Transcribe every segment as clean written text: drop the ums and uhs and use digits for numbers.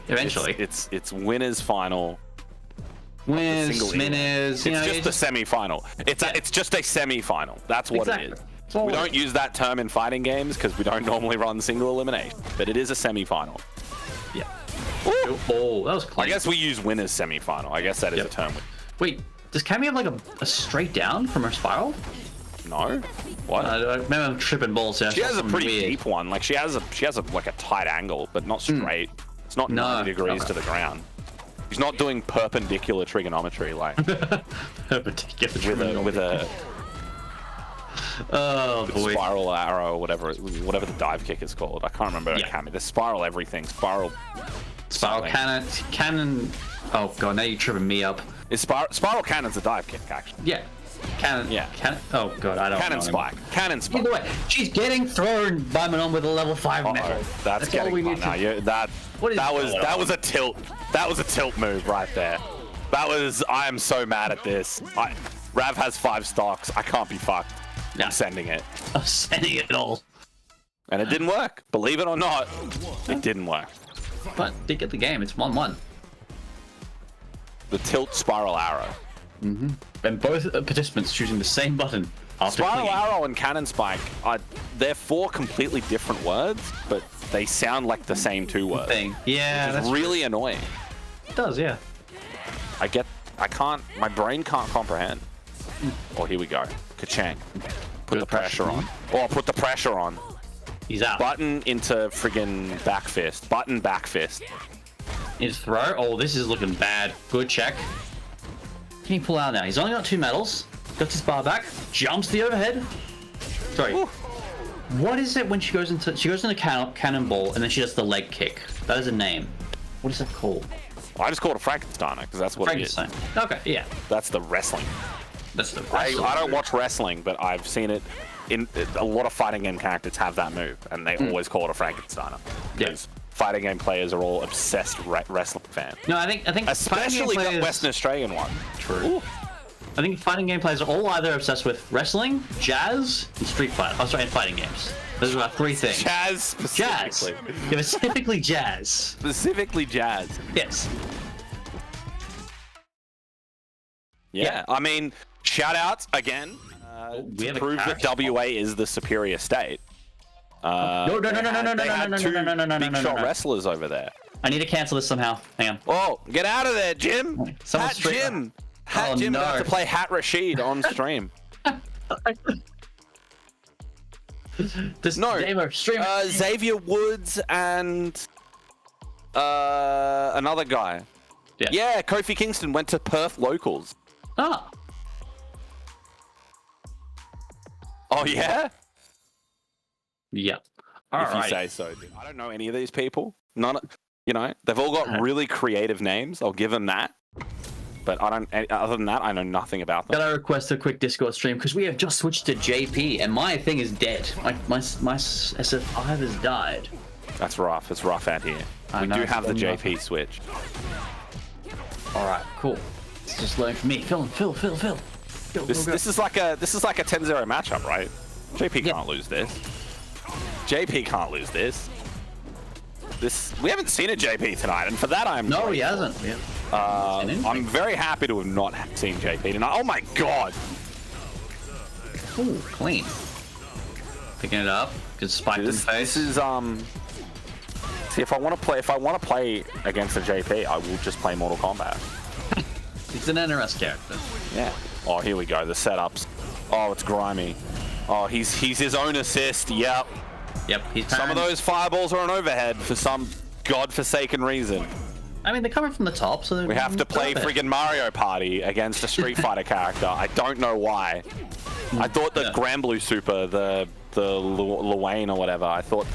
eventually. It's winners final. Winners, winners. It's just a semi-final. It's just a semi-final. That's what it is. We don't use that term in fighting games because we don't normally run single elimination, but it is a semi-final. Yeah. Ooh. Oh, that was close. I guess we use winners semi-final. I guess that is a term. Wait, does Cammy have like a straight down from her spiral? No. What? Maybe I'm tripping balls. Yeah, she has a pretty deep one. Like she has like a tight angle, but not straight. It's not 90 degrees to the ground. She's not doing perpendicular trigonometry like perpendicular with a spiral arrow or whatever the dive kick is called. I can't remember. The spiral everything. Spiral cannon. Oh god, now you're tripping me up. Spiral cannon's a dive kick actually. Yeah. Cannon. Yeah. Cannon. Oh god, I don't. Cannon spike. Cannon spike. Either way, she's getting thrown by Manon with a level 5 metal. That's getting fun now. That was a tilt. That was a tilt move right there. I am so mad at this. Rav has 5 stocks. I can't be fucked. Yeah. I'm sending it. I'm sending it all. And it didn't work. Believe it or not, it didn't work. But did get the game. It's 1-1. The tilt spiral arrow. And both participants choosing the same button. Spiral arrow and cannon spike they're 4 completely different words, but they sound like the same 2 words. Yeah, that's really annoying. It does, yeah. My brain can't comprehend. Oh, here we go. Ka-chang. Put the pressure on. Oh, put the pressure on. He's out. Button into friggin' back fist. Button back fist. His throw. Oh, this is looking bad. Good check. Can he pull out now? He's only got 2 medals. Got his bar back. Jumps the overhead. Sorry. Ooh. What is it when she goes into cannonball and then she does the leg kick? That is a name. What is that called? Well, I just call it a Frankensteiner because that's what it is. Okay, yeah. That's the wrestling. That's the wrestling. I don't watch wrestling, but I've seen it in a lot of fighting game characters have that move, and they always call it a Frankensteiner. Because fighting game players are all obsessed wrestling fans. No, I think especially the Western Australian one. True. Ooh. I think fighting game players are all either obsessed with wrestling, jazz, and street fight. Oh, sorry, and fighting games. Those are about 3 things. Jazz specifically. Jazz. Yeah, specifically jazz. Specifically jazz. Yes. Yeah, I mean, shout outs again to prove that WA is the superior state. No. They had 2 big shot wrestlers over there. I need to cancel this somehow. Hang on. Oh, get out of there, Jim! Hat Jim! Hat Jim about to play Hat Rashid on stream. Xavier Woods and another guy. Yeah, Kofi Kingston went to Perth locals. Ah. Oh yeah? Yep. If you say so. Dude. I don't know any of these people. They've all got really creative names. I'll give them that. But I don't. Other than that, I know nothing about them. Gotta request a quick Discord stream because we have just switched to JP and my thing is dead. My SF5 has died. That's rough. It's rough out here. We do have the JP switch. All right, cool. It's just learning for me. Phil. This is like a 10-0 matchup, right? JP can't lose this. JP can't lose this. We haven't seen a JP tonight, and for that I'm no, he hasn't. I'm very happy to have not seen JP tonight. Oh my god! Ooh, clean. Picking it up, good spike in the face. This is See, if I want to play against a JP, I will just play Mortal Kombat. He's an NRS character. Yeah. Oh, here we go. The setups. Oh, it's grimy. Oh, he's his own assist. Yep. Some of those fireballs are an overhead for some godforsaken reason. I mean, they're coming from the top, so we have to play friggin' Mario Party against a Street Fighter character. I don't know why. I thought the Granblue Super, the Luane or whatever. I thought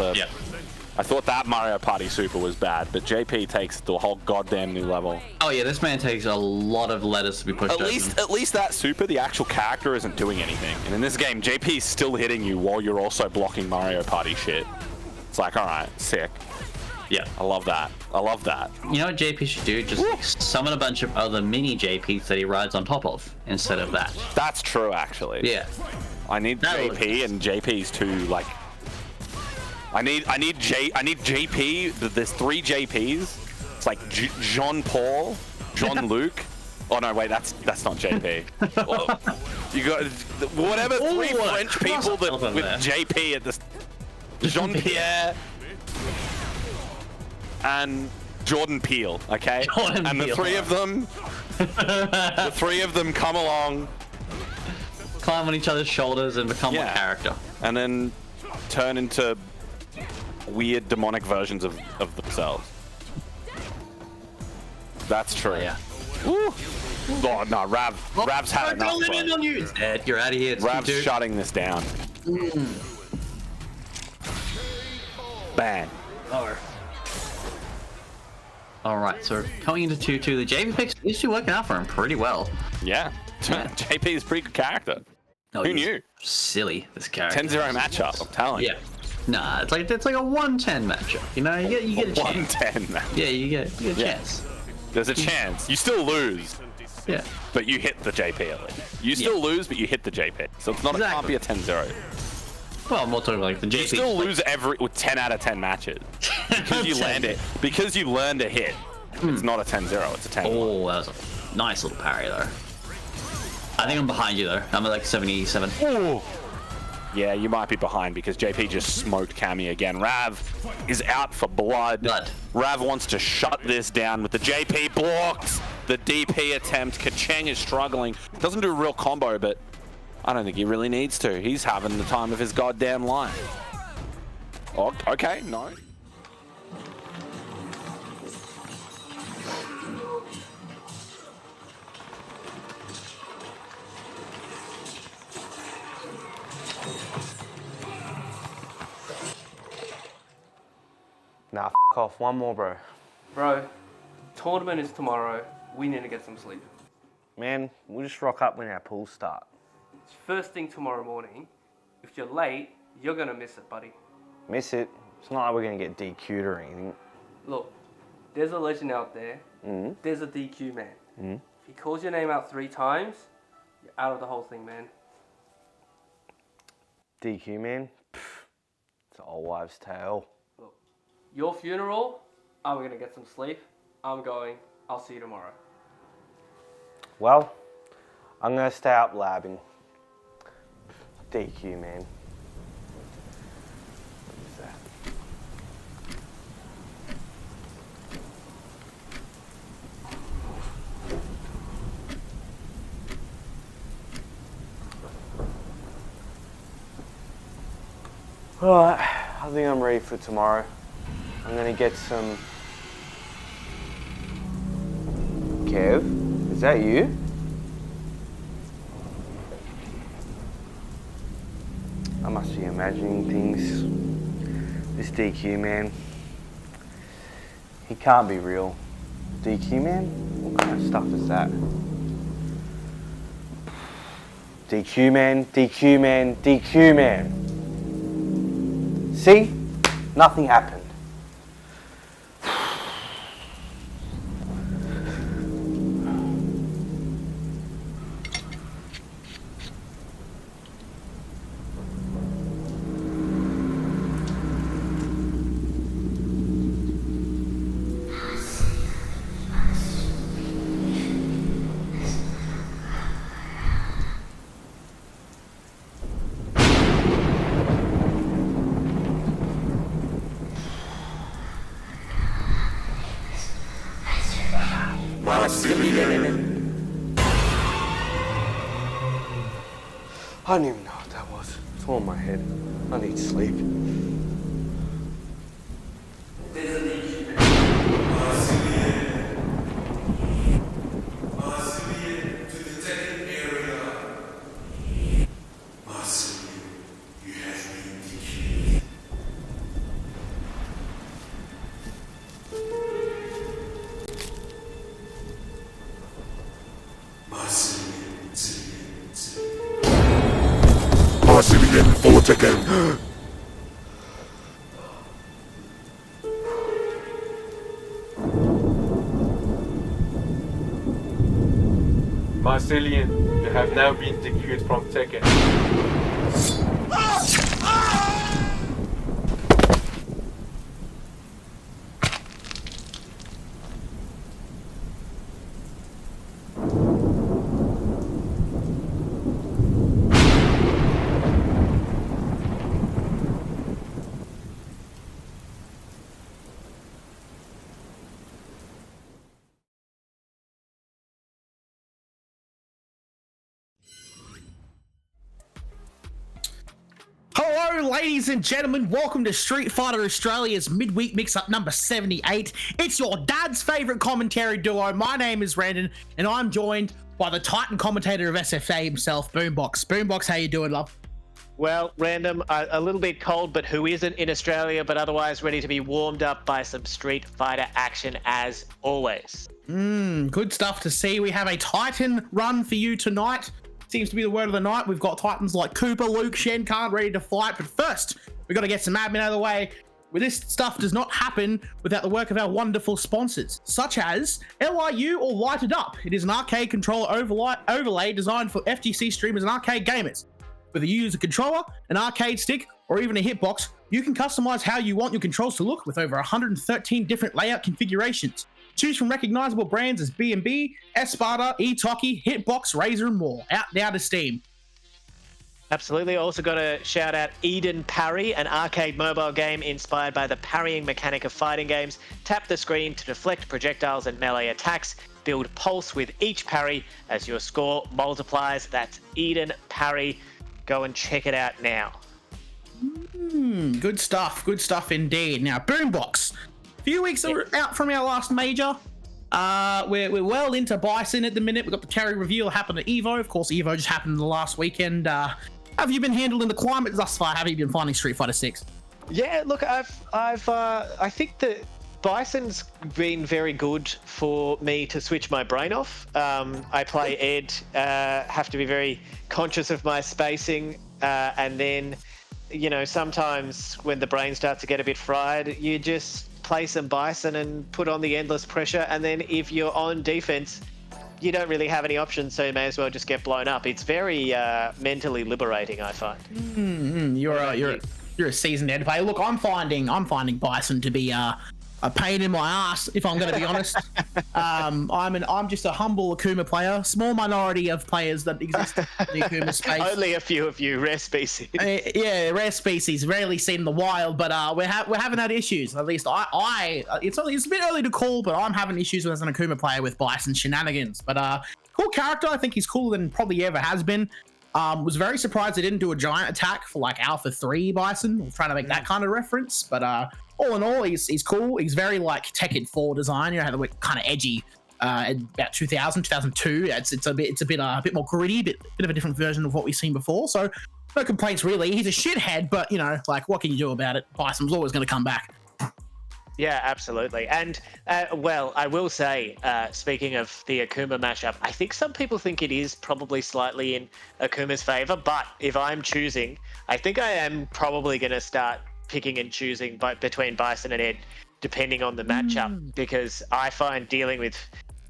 that Mario Party Super was bad, but JP takes it to a whole goddamn new level. Oh yeah, this man takes a lot of letters to be pushed. At least that Super, the actual character isn't doing anything. And in this game, JP's still hitting you while you're also blocking Mario Party shit. It's like, all right, sick. Yeah, I love that. You know what JP should do? Just summon a bunch of other mini JPs that he rides on top of instead of that. That's true, actually. Yeah. I need JP and JP's too, like. I need JP. There's 3 JPs looks like Jean-Paul, Jean-Luc. Oh no, wait, that's not JP. Well, you got whatever three French people that with JP at this. Jean-Pierre and Jordan Peele, okay? And the three of them come along, climb on each other's shoulders and become one character. And then turn into weird demonic versions of themselves. That's true. Oh, yeah. Woo. Oh no, Rav's had enough. On you. It's dead. You're out of here. Rav's shutting this down. Bang. Alright, so coming into 2-2, the JP picks, these two working out for him pretty well. Yeah. JP is a pretty good character. Who knew? Silly, this character. 10-0 matchup, I'm telling you. Yeah. Nah, it's like a 1-10 matchup. You know, you get a chance. 1-10 matchup. Yeah, you get a chance. There's a chance. You still lose. Yeah. But you hit the JP at least. You still lose, but you hit the JP. So it's not, it can't be a 10-0. Well, I'm more talking about like the JP. You still lose with 10 out of 10 matches. Because you land it. Because you learn to hit. It's not a 10-0, it's a 10-1. Oh, that was a nice little parry though. I think I'm behind you though. I'm at like 77. Ooh. Yeah, you might be behind because JP just smoked Cammy again. Rav is out for blood. Rav wants to shut this down with the JP blocks. The DP attempt. Kacheng is struggling. Doesn't do a real combo, but I don't think he really needs to. He's having the time of his goddamn life. Oh, okay, no. Nah, f off. One more, bro. Bro, tournament is tomorrow. We need to get some sleep. Man, we'll just rock up when our pools start. It's first thing tomorrow morning. If you're late, you're gonna miss it, buddy. Miss it? It's not like we're gonna get DQ'd or anything. Look, there's a legend out there. There's a DQ man. If he calls your name out 3 times, you're out of the whole thing, man. DQ man? Pfft, it's an old wives' tale. Look, your funeral, I'm gonna get some sleep. I'm going. I'll see you tomorrow. Well, I'm gonna stay up labbing. DQ man. What is that? Alright, I think I'm ready for tomorrow. I'm gonna get some... Kev, is that you? I must be imagining things. This DQ man, he can't be real. DQ man? What kind of stuff is that? DQ man, DQ man, DQ man. See? Nothing happened. I don't even know what that was. It's all in my head. I need sleep. Marcelian, you have now been DQ'd from Tekken. Hello, ladies and gentlemen. Welcome to Street Fighter Australia's midweek mix-up number 78. It's your dad's favourite commentary duo. My name is Brandon, and I'm joined by the Titan commentator of SFA himself, Boombox. Boombox, how you doing, love? Well, Random, a little bit cold, but who isn't in Australia, but otherwise ready to be warmed up by some Street Fighter action as always. Good stuff to see. We have a Titan run for you tonight. Seems to be the word of the night. We've got Titans like Cooper, Luke, Shen Khan ready to fight, but first, we've got to get some admin out of the way. Well, this stuff does not happen without the work of our wonderful sponsors, such as LIU or Light It Up. It is an arcade controller overlay designed for FGC streamers and arcade gamers. Whether you use a controller, an arcade stick, or even a hitbox, you can customize how you want your controls to look with over 113 different layout configurations. Choose from recognizable brands as B&B, Esparta, Etoki, Hitbox, Razer, and more. Out now to Steam. Absolutely. Also got to shout out Eden Parry, an arcade mobile game inspired by the parrying mechanic of fighting games. Tap the screen to deflect projectiles and melee attacks. Build pulse with each parry as your score multiplies. That's Eden Parry. Go and check it out now. Good stuff indeed. Now, Boombox. A few weeks out from our last major. We're well into Bison at the minute. We've got the carry reveal happen at Evo. Of course, Evo just happened the last weekend. Have you been handling the climate thus far? Have you been finding Street Fighter 6? Yeah, look, I think that Bison's been very good for me to switch my brain off. I play Ed, have to be very conscious of my spacing, and then, you know, sometimes when the brain starts to get a bit fried, you just play some Bison and put on the endless pressure, and then if you're on defense, you don't really have any options, so you may as well just get blown up. It's very mentally liberating, I find. You're a seasoned Ed player. Look, I'm finding Bison to be a pain in my ass, if I'm going to be honest. I'm just a humble Akuma player. Small minority of players that exist in the Akuma space. Only a few of you, rare species. Yeah, rare species, rarely seen in the wild, but we're having had issues. At least it's a bit early to call, but I'm having issues as an Akuma player with Bison shenanigans. But cool character. I think he's cooler than probably ever has been. Was very surprised they didn't do a giant attack for like Alpha 3 Bison. I'm trying to make that kind of reference, but all in all, he's cool. He's very like Tekken 4 design. You know how they were kind of edgy about 2002. It's a bit more gritty, bit of a different version of what we've seen before. So no complaints really. He's a shithead, but you know, like what can you do about it? Bison's always going to come back. Yeah, absolutely. And, well, I will say, speaking of the Akuma mashup, I think some people think it is probably slightly in Akuma's favor, but if I'm choosing, I think I am probably going to start picking and choosing between Bison and Ed, depending on the matchup, because I find dealing with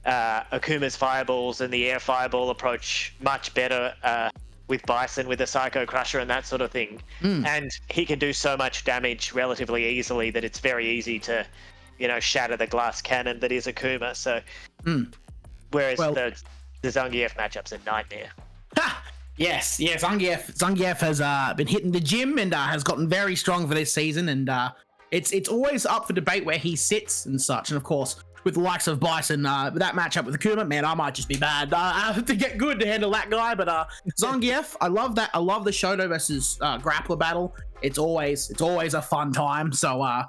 Akuma's fireballs and the air fireball approach much better with Bison, with the Psycho Crusher and that sort of thing. And he can do so much damage relatively easily that it's very easy to, you know, shatter the glass cannon that is Akuma. So, whereas the Zangief matchup's a nightmare. Ha! Yes, Zangief has been hitting the gym and has gotten very strong for this season, and it's always up for debate where he sits and such. And of course, with the likes of Bison, that matchup with Akuma, man, I might just be bad to get good to handle that guy. But Zangief, I love that. I love the Shoto versus Grappler battle. It's always a fun time. So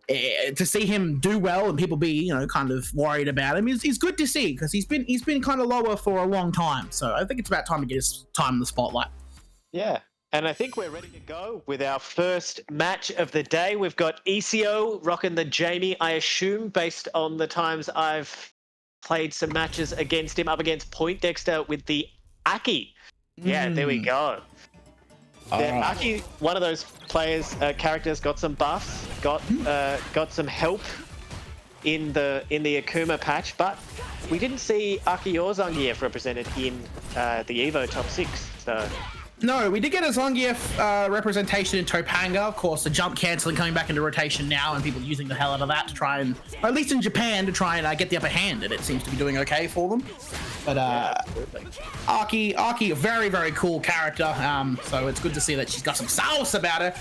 to see him do well and people be, you know, kind of worried about him is good to see, because he's been kind of lower for a long time. So I think it's about time to get his time in the spotlight. Yeah. And I think we're ready to go with our first match of the day. We've got ECO rocking the Jamie, I assume, based on the times I've played some matches against him, up against Point Dexter with the Aki. Yeah, there we go. Aki, one of those players, characters, got some buffs, got some help in the Akuma patch, but we didn't see Aki or Zangief represented in the Evo top 6. So. No, we did get a Zangief representation in Topanga. Of course, the jump cancelling coming back into rotation now, and people using the hell out of that to try and, or at least in Japan, to try and get the upper hand, and it seems to be doing okay for them. But Aki, a very, very cool character. So it's good to see that she's got some sauce about her.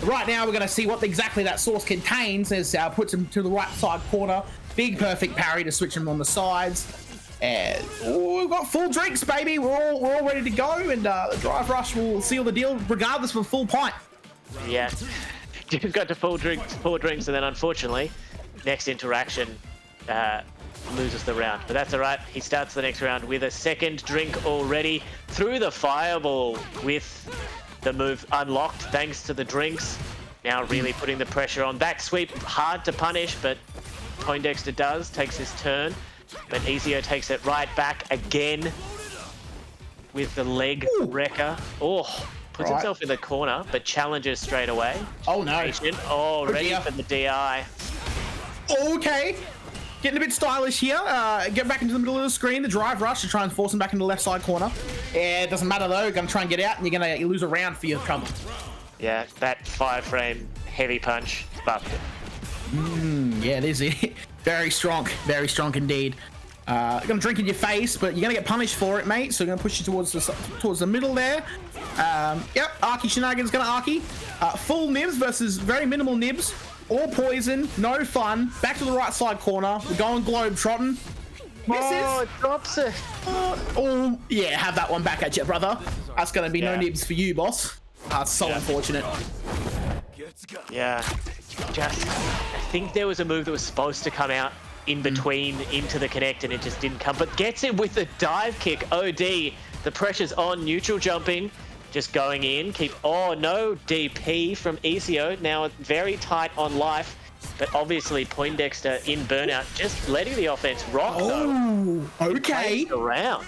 Right now, we're going to see what exactly that sauce contains. As puts him to the right side corner. Big perfect parry to switch him on the sides. And we've got full drinks, baby. We're all ready to go, and the Drive Rush will seal the deal regardless of a full pint. Yeah. Just got to four drinks, and then unfortunately, next interaction loses the round. But that's all right. He starts the next round with a second drink already through the fireball with the move unlocked thanks to the drinks. Now really putting the pressure on. Back sweep, hard to punish, but Poindexter takes his turn. But Ezio takes it right back again with the leg wrecker. Oh, puts himself in the corner, but challenges straight away. Oh no. Oh, ready for the DI. Okay. Getting a bit stylish here. Get back into the middle of the screen. The drive rush to try and force him back into the left side corner. Yeah, it doesn't matter though. You're gonna try and get out, and you're gonna lose a round for your trouble. Yeah, that 5-frame heavy punch buffed it. Yeah, it is it. Very strong indeed. Gonna drink in your face, but you're gonna get punished for it, mate. So we're gonna push you towards the middle there. Yep, Arky Shenanigans gonna Arky. Full nibs versus very minimal nibs. All poison, no fun. Back to the right side corner. We're going globe trotting. Oh, it drops it. Oh, yeah, have that one back at you, brother. That's gonna be no nibs for you, boss. So unfortunate. Yeah, I think there was a move that was supposed to come out in between into the connect and it just didn't come, but gets it with the dive kick. OD, the pressure's on, neutral jumping, just going in, no DP from Ezio, now very tight on life, but obviously Poindexter in burnout, just letting the offense rock though. Okay. Around.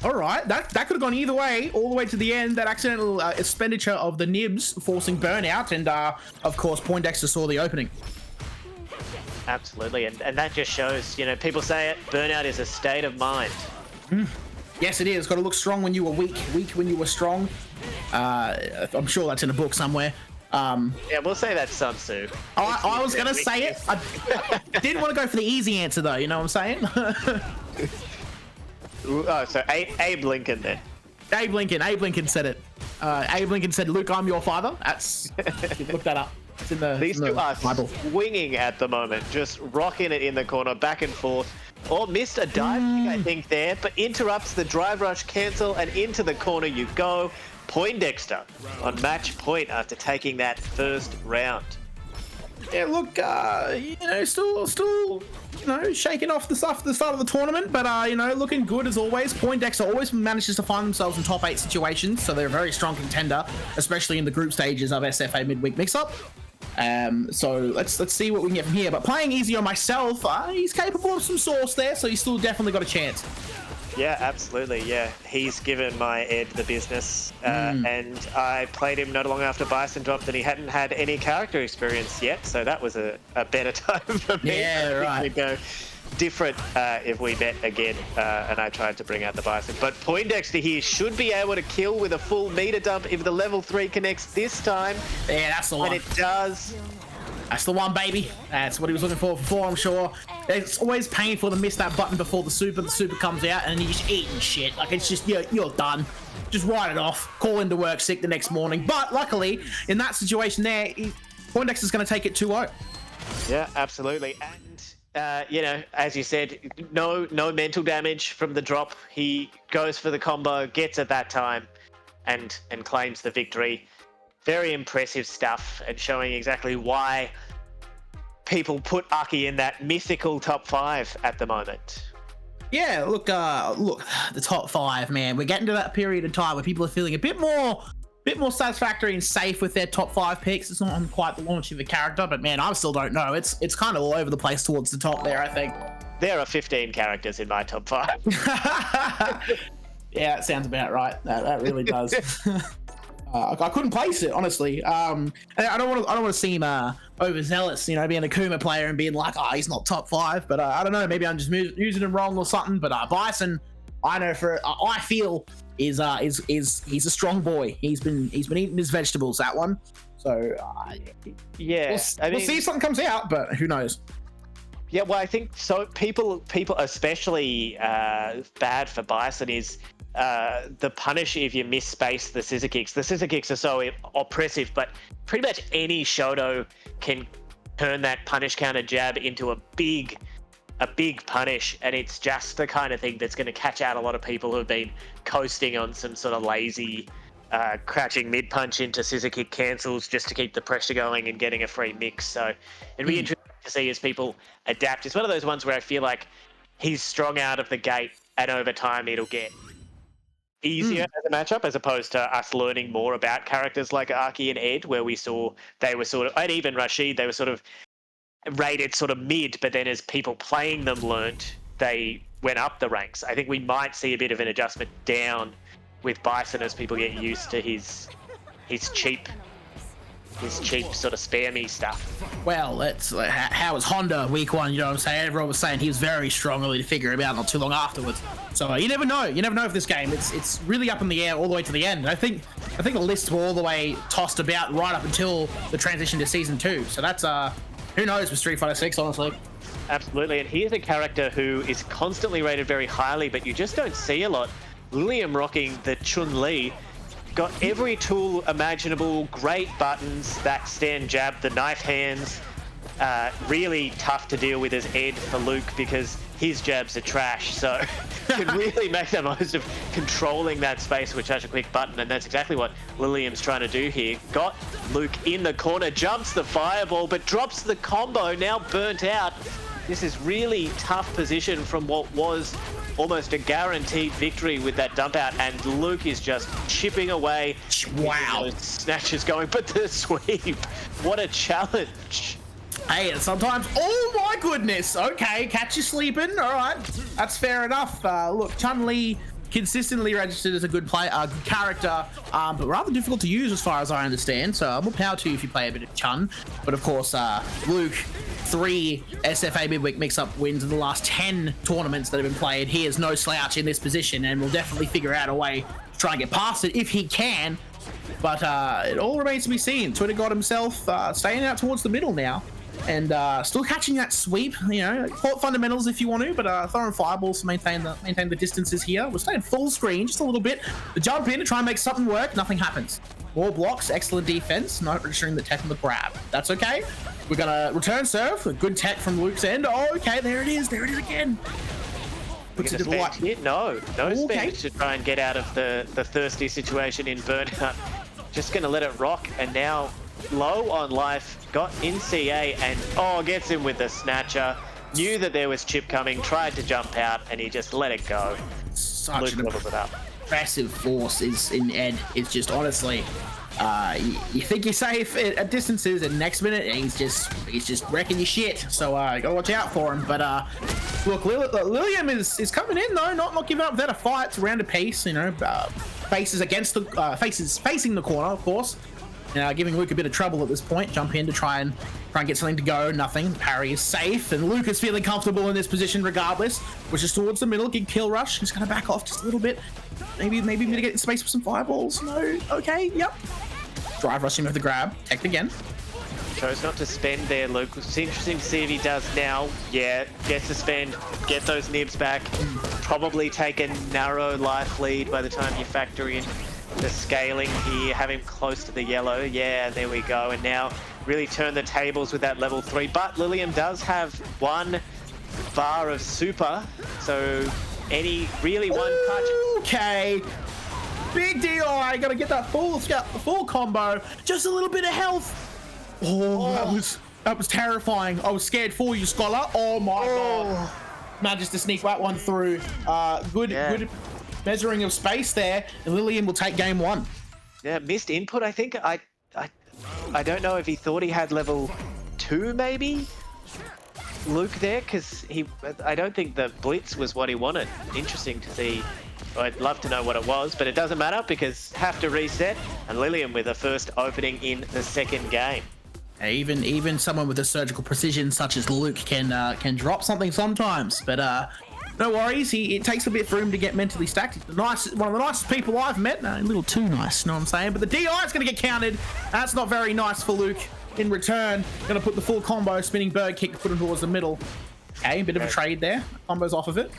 All right, that could have gone either way, all the way to the end. That accidental expenditure of the nibs forcing burnout, and of course Poindexter saw the opening. Absolutely, and that just shows, people say it, burnout is a state of mind. Yes, it is. Got to look strong when you were weak when you were strong. I'm sure that's in a book somewhere. Yeah, we'll say that's Sun Tzu. I was going to say it. I didn't want to go for the easy answer, though. You know what I'm saying? So Abe Lincoln then. Abe Lincoln said it. Abe Lincoln said, "Luke, I'm your father." That's look that up. It's in the These two are swinging at the moment, just rocking it in the corner, back and forth. Or missed a dive kick, I think, there, but interrupts the drive rush cancel, and into the corner you go. Poindexter on match point after taking that first round. Yeah, look, still, shaking off the stuff at the start of the tournament, but, looking good as always. Poindexter always manages to find themselves in top 8 situations, so they're a very strong contender, especially in the group stages of SFA Midweek Mix-Up. So let's see what we can get from here. But playing Ezio myself, he's capable of some sauce there, so he's still definitely got a chance. Yeah, absolutely. Yeah, he's given my Ed the business, and I played him not long after Bison dropped, and he hadn't had any character experience yet, so that was a better time for me. Yeah, right. We'd go different if we met again, and I tried to bring out the Bison. But Poindexter here should be able to kill with a full meter dump if the level 3 connects this time. Yeah, that's the one. And it does. That's the one, baby. That's what he was looking for before, I'm sure. It's always painful to miss that button before the super comes out and you're just eating shit. Like, it's just, you're done. Just write it off. Call into work sick the next morning. But luckily, in that situation there, Poindexter's going to take it 2-0. Yeah, absolutely. And, as you said, no mental damage from the drop. He goes for the combo, gets it that time, and claims the victory. Very impressive stuff, and showing exactly why people put Aki in that mythical top 5 at the moment. Yeah, look, the top 5, man. We're getting to that period of time where people are feeling a bit more satisfactory and safe with their top 5 picks. It's not on quite the launch of a character, but man, I still don't know. It's kind of all over the place towards the top there, I think. There are 15 characters in my top 5. Yeah, that sounds about right. That really does. I couldn't place it, honestly. I don't want to seem overzealous, being a Kuma player and being like, oh, he's not top 5. But I don't know, maybe I'm just using him wrong or something. But Bison, I feel he's a strong boy. He's been eating his vegetables, that one. So yeah, we'll see if something comes out, but who knows. Yeah, well, I think so. People, especially bad for Bison is the punish if you miss space the scissor kicks. The scissor kicks are so oppressive, but pretty much any Shoto can turn that punish counter jab into a big punish, and it's just the kind of thing that's going to catch out a lot of people who've been coasting on some sort of lazy crouching mid punch into scissor kick cancels just to keep the pressure going and getting a free mix. So it'd be interesting to see as people adapt. It's one of those ones where I feel like he's strong out of the gate, and over time it'll get easier as a matchup, as opposed to us learning more about characters like Aki and Ed, where we saw they were sort of, and even Rashid, they were sort of rated sort of mid, but then as people playing them learnt, they went up the ranks. I think we might see a bit of an adjustment down with Bison as people get used to his cheap sort of spammy stuff. Well, that's how was Honda week 1? You know what I'm saying? Everyone was saying he was very strong, only to figure him out not too long afterwards. So you never know. You never know if this game. It's really up in the air all the way to the end. I think the lists were all the way tossed about right up until the transition to season 2. So that's who knows with Street Fighter 6, honestly. Absolutely, and he is a character who is constantly rated very highly, but you just don't see a lot. Lilium rocking the Chun-Li, got every tool imaginable, great buttons, that stand jab, the knife hands. Really tough to deal with as Ed for Luke because his jabs are trash, so can really make the most of controlling that space with such a quick button, and that's exactly what Lilium's trying to do here. Got Luke in the corner, jumps the fireball, but drops the combo, now burnt out. This is really tough position from what was almost a guaranteed victory with that dump out, and Luke is just chipping away. Wow. Snatches going, but the sweep, what a challenge. Hey, sometimes, oh my goodness, okay, catch you sleeping, all right, that's fair enough. Look, Chun-Li consistently registered as a good character, but rather difficult to use as far as I understand, so more power to you if you play a bit of Chun. But of course, Luke, 3 SFA midweek mix-up wins in the last 10 tournaments that have been played. He is no slouch in this position and will definitely figure out a way to try and get past it if he can. But it all remains to be seen. Twitter got himself staying out towards the middle now, and still catching that sweep. You know, call it fundamentals if you want to, but throwing fireballs to maintain the distances here. We're staying full screen just a little bit. The jump in to try and make something work. Nothing happens. More blocks, excellent defense, not registering the tech on the grab. That's okay. We're gonna return serve. A good tech from Luke's end. Oh, okay, there it is. There it is again. Puts it to the light. No spend to try and get out of the thirsty situation in burnout. Just gonna let it rock, and now low on life, got in CA, and gets him with the snatcher. Knew that there was chip coming, tried to jump out, and he just let it go. Such Luke levels it up. Impressive force is in Ed. It's just honestly, you think you're safe at distances, and next minute he's just wrecking your shit. So you gotta watch out for him. But look, Lilium is coming in though, not giving up without a fight. It's around a piece, you know. Faces facing the corner, of course. Giving Luke a bit of trouble at this point. Jump in to try and get something to go. Nothing. Parry is safe, and Luke is feeling comfortable in this position regardless, which is towards the middle. Big kill rush. He's gonna back off just a little bit. Maybe mitigate space with some fireballs. No. Okay. Yep. Drive rushing with the grab. Tech again. Chose not to spend there, Luke. It's interesting to see if he does now. Yeah, gets to spend, get those nibs back. Probably take a narrow life lead by the time you factor in the scaling here. Have him close to the yellow. Yeah, there we go. And now really turn the tables with that level 3. But Lilium does have 1 bar of super. So any really one touch. Okay. Big DI. Gotta get that full combo. Just a little bit of health. That was terrifying. I was scared for you, Scholar. Oh my god. Managed to sneak that one through. Good measuring of space there, and Lilium will take game 1. Yeah, missed input. I think I don't know if he thought he had level 2 maybe. Luke there, because I don't think the blitz was what he wanted. Interesting to see. I'd love to know what it was, but it doesn't matter because have to reset, and Lilium with a first opening in the second game. Even someone with a surgical precision such as Luke can drop something sometimes, but no worries. It takes a bit for him to get mentally stacked. He's one of the nicest people I've met. No, a little too nice, know what I'm saying? But the DI is going to get counted. That's not very nice for Luke. In return, going to put the full combo, spinning bird kick, put him towards the middle. Okay, a bit of a trade there. Combo's off of it.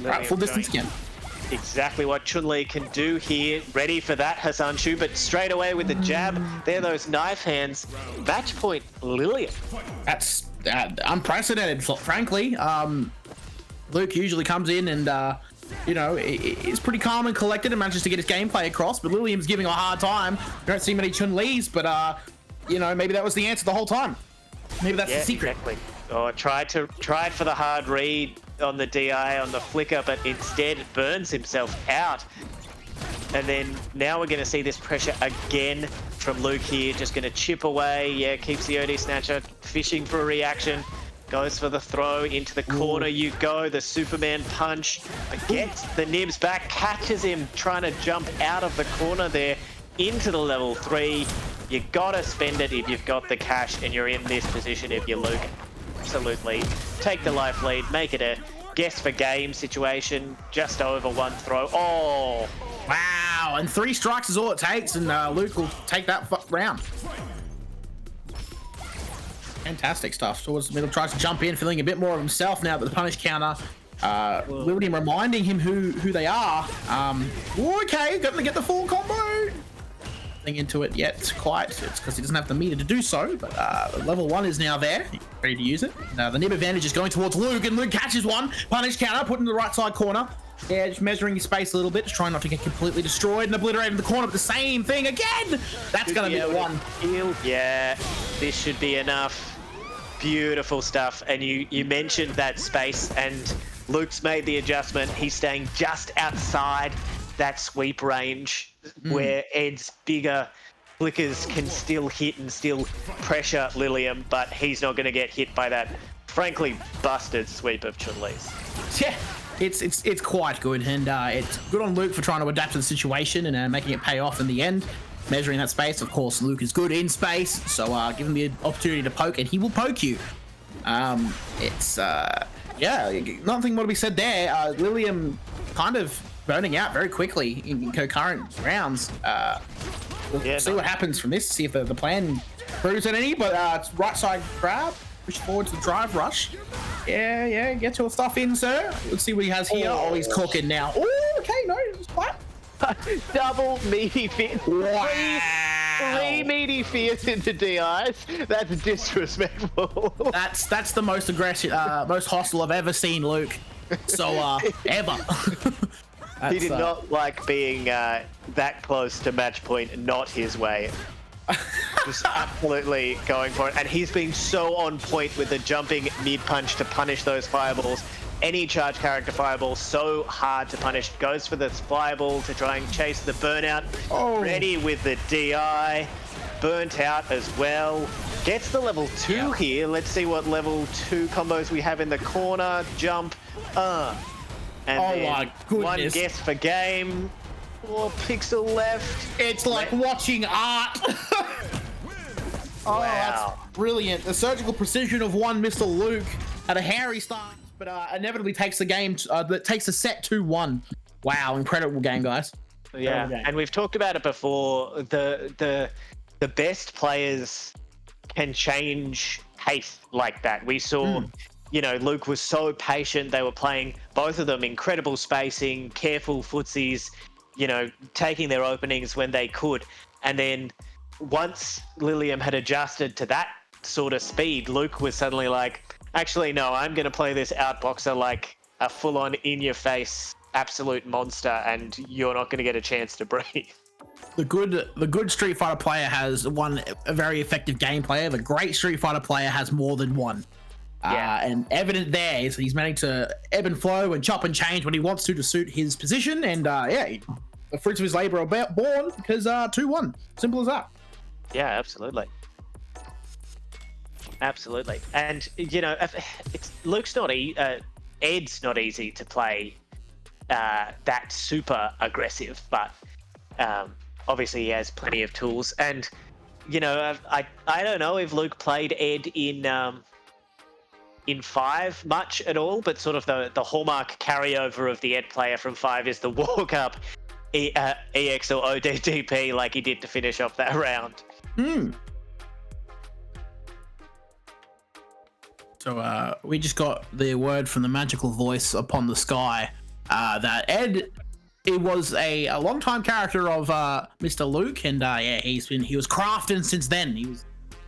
Right, full distance again. Exactly what Chun-Li can do here. Ready for that, Hassan Shu, but straight away with the jab. There, those knife hands. Match point, Lilium. That's unprecedented, frankly. Luke usually comes in and you know, is pretty calm and collected and manages to get his gameplay across. But Lilium's giving him a hard time. You don't see many Chun-Li's, but you know, maybe that was the answer the whole time. Maybe that's the secret. Exactly. Or tried for the hard read on the DI on the flicker, but instead burns himself out. And then now we're going to see this pressure again from Luke here, just going to chip away. Yeah, keeps the OD Snatcher fishing for a reaction. Goes for the throw into the corner. You go, the Superman punch. But gets the nibs back, catches him trying to jump out of the corner there into the level 3. You gotta spend it if you've got the cash and you're in this position if you're Luke. Absolutely. Take the life lead, make it a guess for game situation. Just over one throw. Oh! Wow, and 3 strikes is all it takes, and Luke will take that round. Fantastic stuff. Towards the middle, tries to jump in, feeling a bit more of himself now that the punish counter. Lilium reminding him who they are. Okay, got to get the full combo. Nothing into it yet, quite. It's because he doesn't have the meter to do so, but level 1 is now there, ready to use it. Now the nib advantage is going towards Luke, and Luke catches one. Punish counter, put in the right side corner. Yeah, just measuring his space a little bit, just trying not to get completely destroyed and obliterated in the corner, but the same thing again! That's going to be the one. Yeah, this should be enough. Beautiful stuff. And you mentioned that space, and Luke's made the adjustment. He's staying just outside that sweep range where Ed's bigger flickers can still hit and still pressure Lilium, but he's not going to get hit by that, frankly, busted sweep of Chun-Li's. Yeah. It's quite good, and it's good on Luke for trying to adapt to the situation and making it pay off in the end. Measuring that space, of course, Luke is good in space, so give him the opportunity to poke, and he will poke you. Yeah, nothing more to be said there. Lilium kind of burning out very quickly in concurrent rounds. We'll see what happens from this, see if the plan proves it any, but it's right side grab. Push forward to the drive rush. Yeah, get your stuff in, sir. Let's see what he has here. Oh, he's cooking now. Oh, okay, no, it's quite. Double meaty fit. Wow. 3 meaty fears into DIs. That's disrespectful. That's the most aggressive, most hostile I've ever seen Luke. So, ever. He did not like being that close to match point, not his way. Just absolutely going for it, and he's been so on point with the jumping mid punch to punish those fireballs. Any charge character fireball, so hard to punish. Goes for the fireball to try and chase the burnout. Ready with the DI, burnt out as well. Gets the level 2 here. Let's see what level 2 combos we have in the corner. Jump, and my goodness. One guess for game. 4 pixel left. It's like watching art. Wow. That's brilliant. The surgical precision of one Mr. Luke at a hairy start, but inevitably takes the game, takes the set 2-1. Wow, incredible game, guys. Yeah, and we've talked about it before. The best players can change pace like that. We saw, you know, Luke was so patient. They were playing, both of them, incredible spacing, careful footsies, you know, taking their openings when they could. And then once Lilium had adjusted to that sort of speed, Luke was suddenly like, actually, no, I'm going to play this outboxer like a full-on in-your-face absolute monster, and you're not going to get a chance to breathe. The good Street Fighter player has a very effective game player. The great Street Fighter player has more than one. And evident there is he's managed to ebb and flow and chop and change when he wants to suit his position. And the fruits of his labor are born because 2-1. Simple as that. Yeah, absolutely. Absolutely. And, you know, Luke's not Ed's not easy to play that super aggressive, but obviously he has plenty of tools. And, you know, I don't know if Luke played Ed in 5 much at all, but sort of the hallmark carryover of the Ed player from 5 is the walk up EX or ODDP like he did to finish off that round. So we just got the word from the magical voice upon the sky that Ed, it was a long-time character of Mr. Luke, and he was crafting since then. He was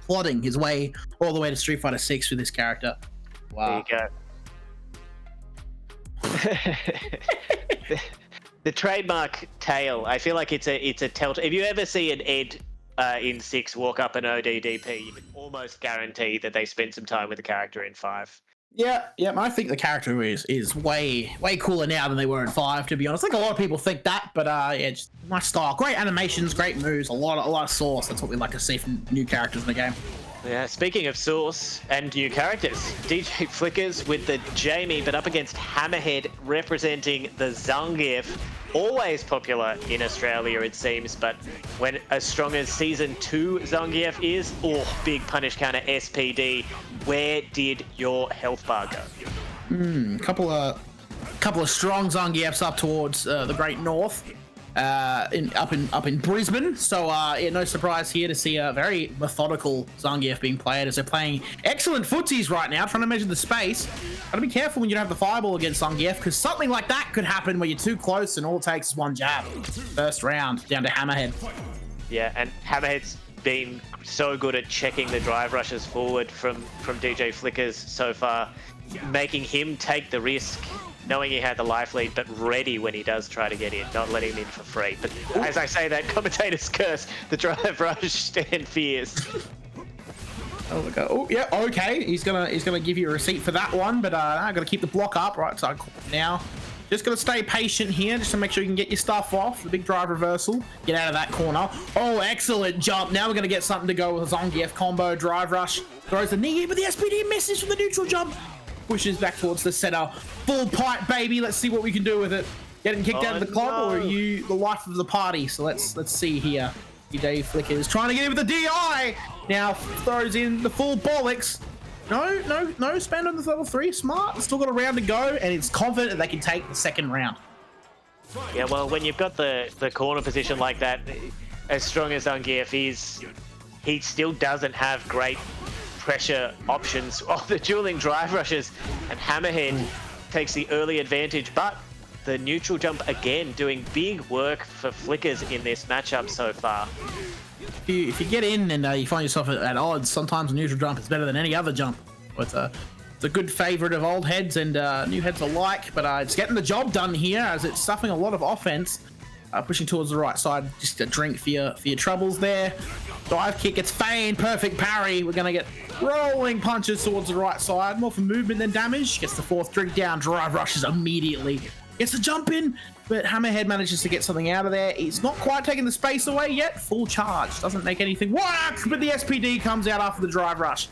plotting his way all the way to Street Fighter 6 with this character. Wow. There you The trademark tail. I feel like it's a telltale. If you ever see an Ed in 6 walk up an ODDP, you can almost guarantee that they spent some time with the character in 5. Yeah. I think the character is way cooler now than they were in 5. To be honest, like a lot of people think that, but yeah, just nice style, great animations, great moves, a lot of sauce. That's what we like to see from new characters in the game. Yeah, speaking of sauce and new characters, DJ Flickers with the Jamie, but up against Hammerhead representing the Zangief. Always popular in Australia, it seems, but when as strong as Season 2 Zangief is, big punish counter SPD. Where did your health bar go? Couple of strong Zangiefs up towards the Great North. Up in Brisbane, so yeah, no surprise here to see a very methodical Zangief being played as they're playing excellent footsies right now, trying to measure the space. Gotta be careful when you don't have the fireball against Zangief, because something like that could happen where you're too close and all it takes is one jab. First round down to Hammerhead. Yeah, and Hammerhead's been so good at checking the drive rushes forward from DJ Flickers so far, making him take the risk, knowing he had the life lead, but ready when he does try to get in, not letting him in for free. But as I say that, commentator's curse, the drive rush stand fierce. Oh, we go. Oh, yeah, okay. He's gonna give you a receipt for that one, but I gotta keep the block up, right? So now, just gotta stay patient here, just to make sure you can get your stuff off. The big drive reversal, get out of that corner. Oh, excellent jump. Now we're gonna get something to go with a Zangief combo drive rush. Throws the knee, but the SPD misses from the neutral jump. Pushes back towards the center. Full pipe, baby. Let's see what we can do with it. Getting kicked out of the club, or are you the life of the party? So let's see here. DJ Flickers trying to get in with the DI. Now throws in the full bollocks. No spend on the level 3. Smart. Still got a round to go, and it's confident that they can take the second round. Yeah, well, when you've got the corner position like that, as strong as Zangief is, he still doesn't have great pressure options of the dueling drive rushes, and Hammerhead takes the early advantage, but the neutral jump again doing big work for Flickers in this matchup so far. If you get in and you find yourself at odds, sometimes a neutral jump is better than any other jump. It's a good favorite of old heads and new heads alike, but it's getting the job done here as it's stuffing a lot of offense. Pushing towards the right side, just a drink for your troubles there. Dive kick, it's feigned, perfect parry. We're gonna get rolling punches towards the right side, more for movement than damage. Gets the 4th drink down, drive rushes immediately. Gets the jump in, but Hammerhead manages to get something out of there. He's not quite taking the space away yet. Full charge, doesn't make anything work, but the SPD comes out after the drive rush.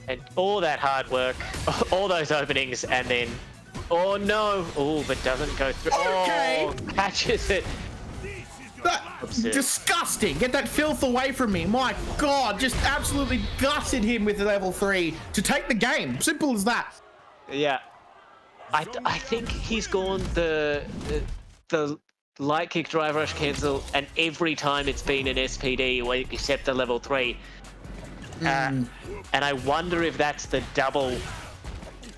And all that hard work, all those openings, and then, oh no, but doesn't go through. Okay. Oh, catches it. Disgusting. Get that filth away from me. My God, just absolutely gutted him with the level 3 to take the game. Simple as that. Yeah. I think he's gone the light kick drive rush cancel, and every time it's been an SPD except the level 3. And I wonder if that's the double.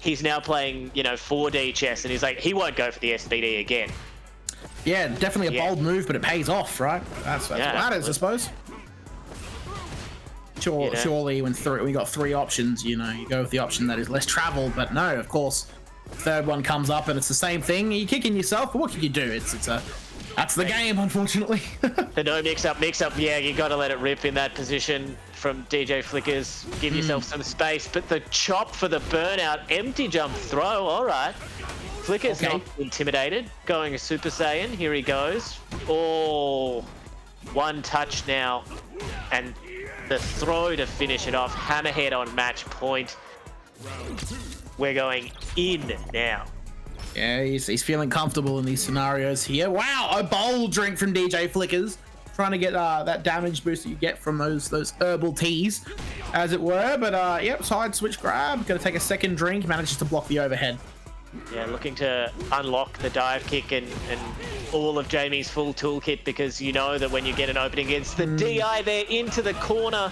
He's now playing, 4D chess, and he's like, he won't go for the SPD again. Yeah, definitely a bold move, but it pays off, right? That's what that is, I suppose. Surely when we got 3 options, you go with the option that is less travel, but no, of course, third one comes up and it's the same thing. You're kicking yourself, but what can you do? That's the game, unfortunately. The no mix-up, yeah, you got to let it rip in that position from DJ Flickers. Give yourself some space, but the chop for the burnout, empty jump throw, all right. Flickers not intimidated, going a Super Saiyan, here he goes. Oh, one touch now, and the throw to finish it off. Hammerhead on match point. We're going in now. Yeah, he's feeling comfortable in these scenarios here. Wow, a bold drink from DJ Flickers. Trying to get that damage boost that you get from those herbal teas, as it were. But yep, side switch grab. Gonna take a second drink. Manages to block the overhead. Yeah, looking to unlock the dive kick and all of Jamie's full toolkit, because you know that when you get an opening against the DI there into the corner.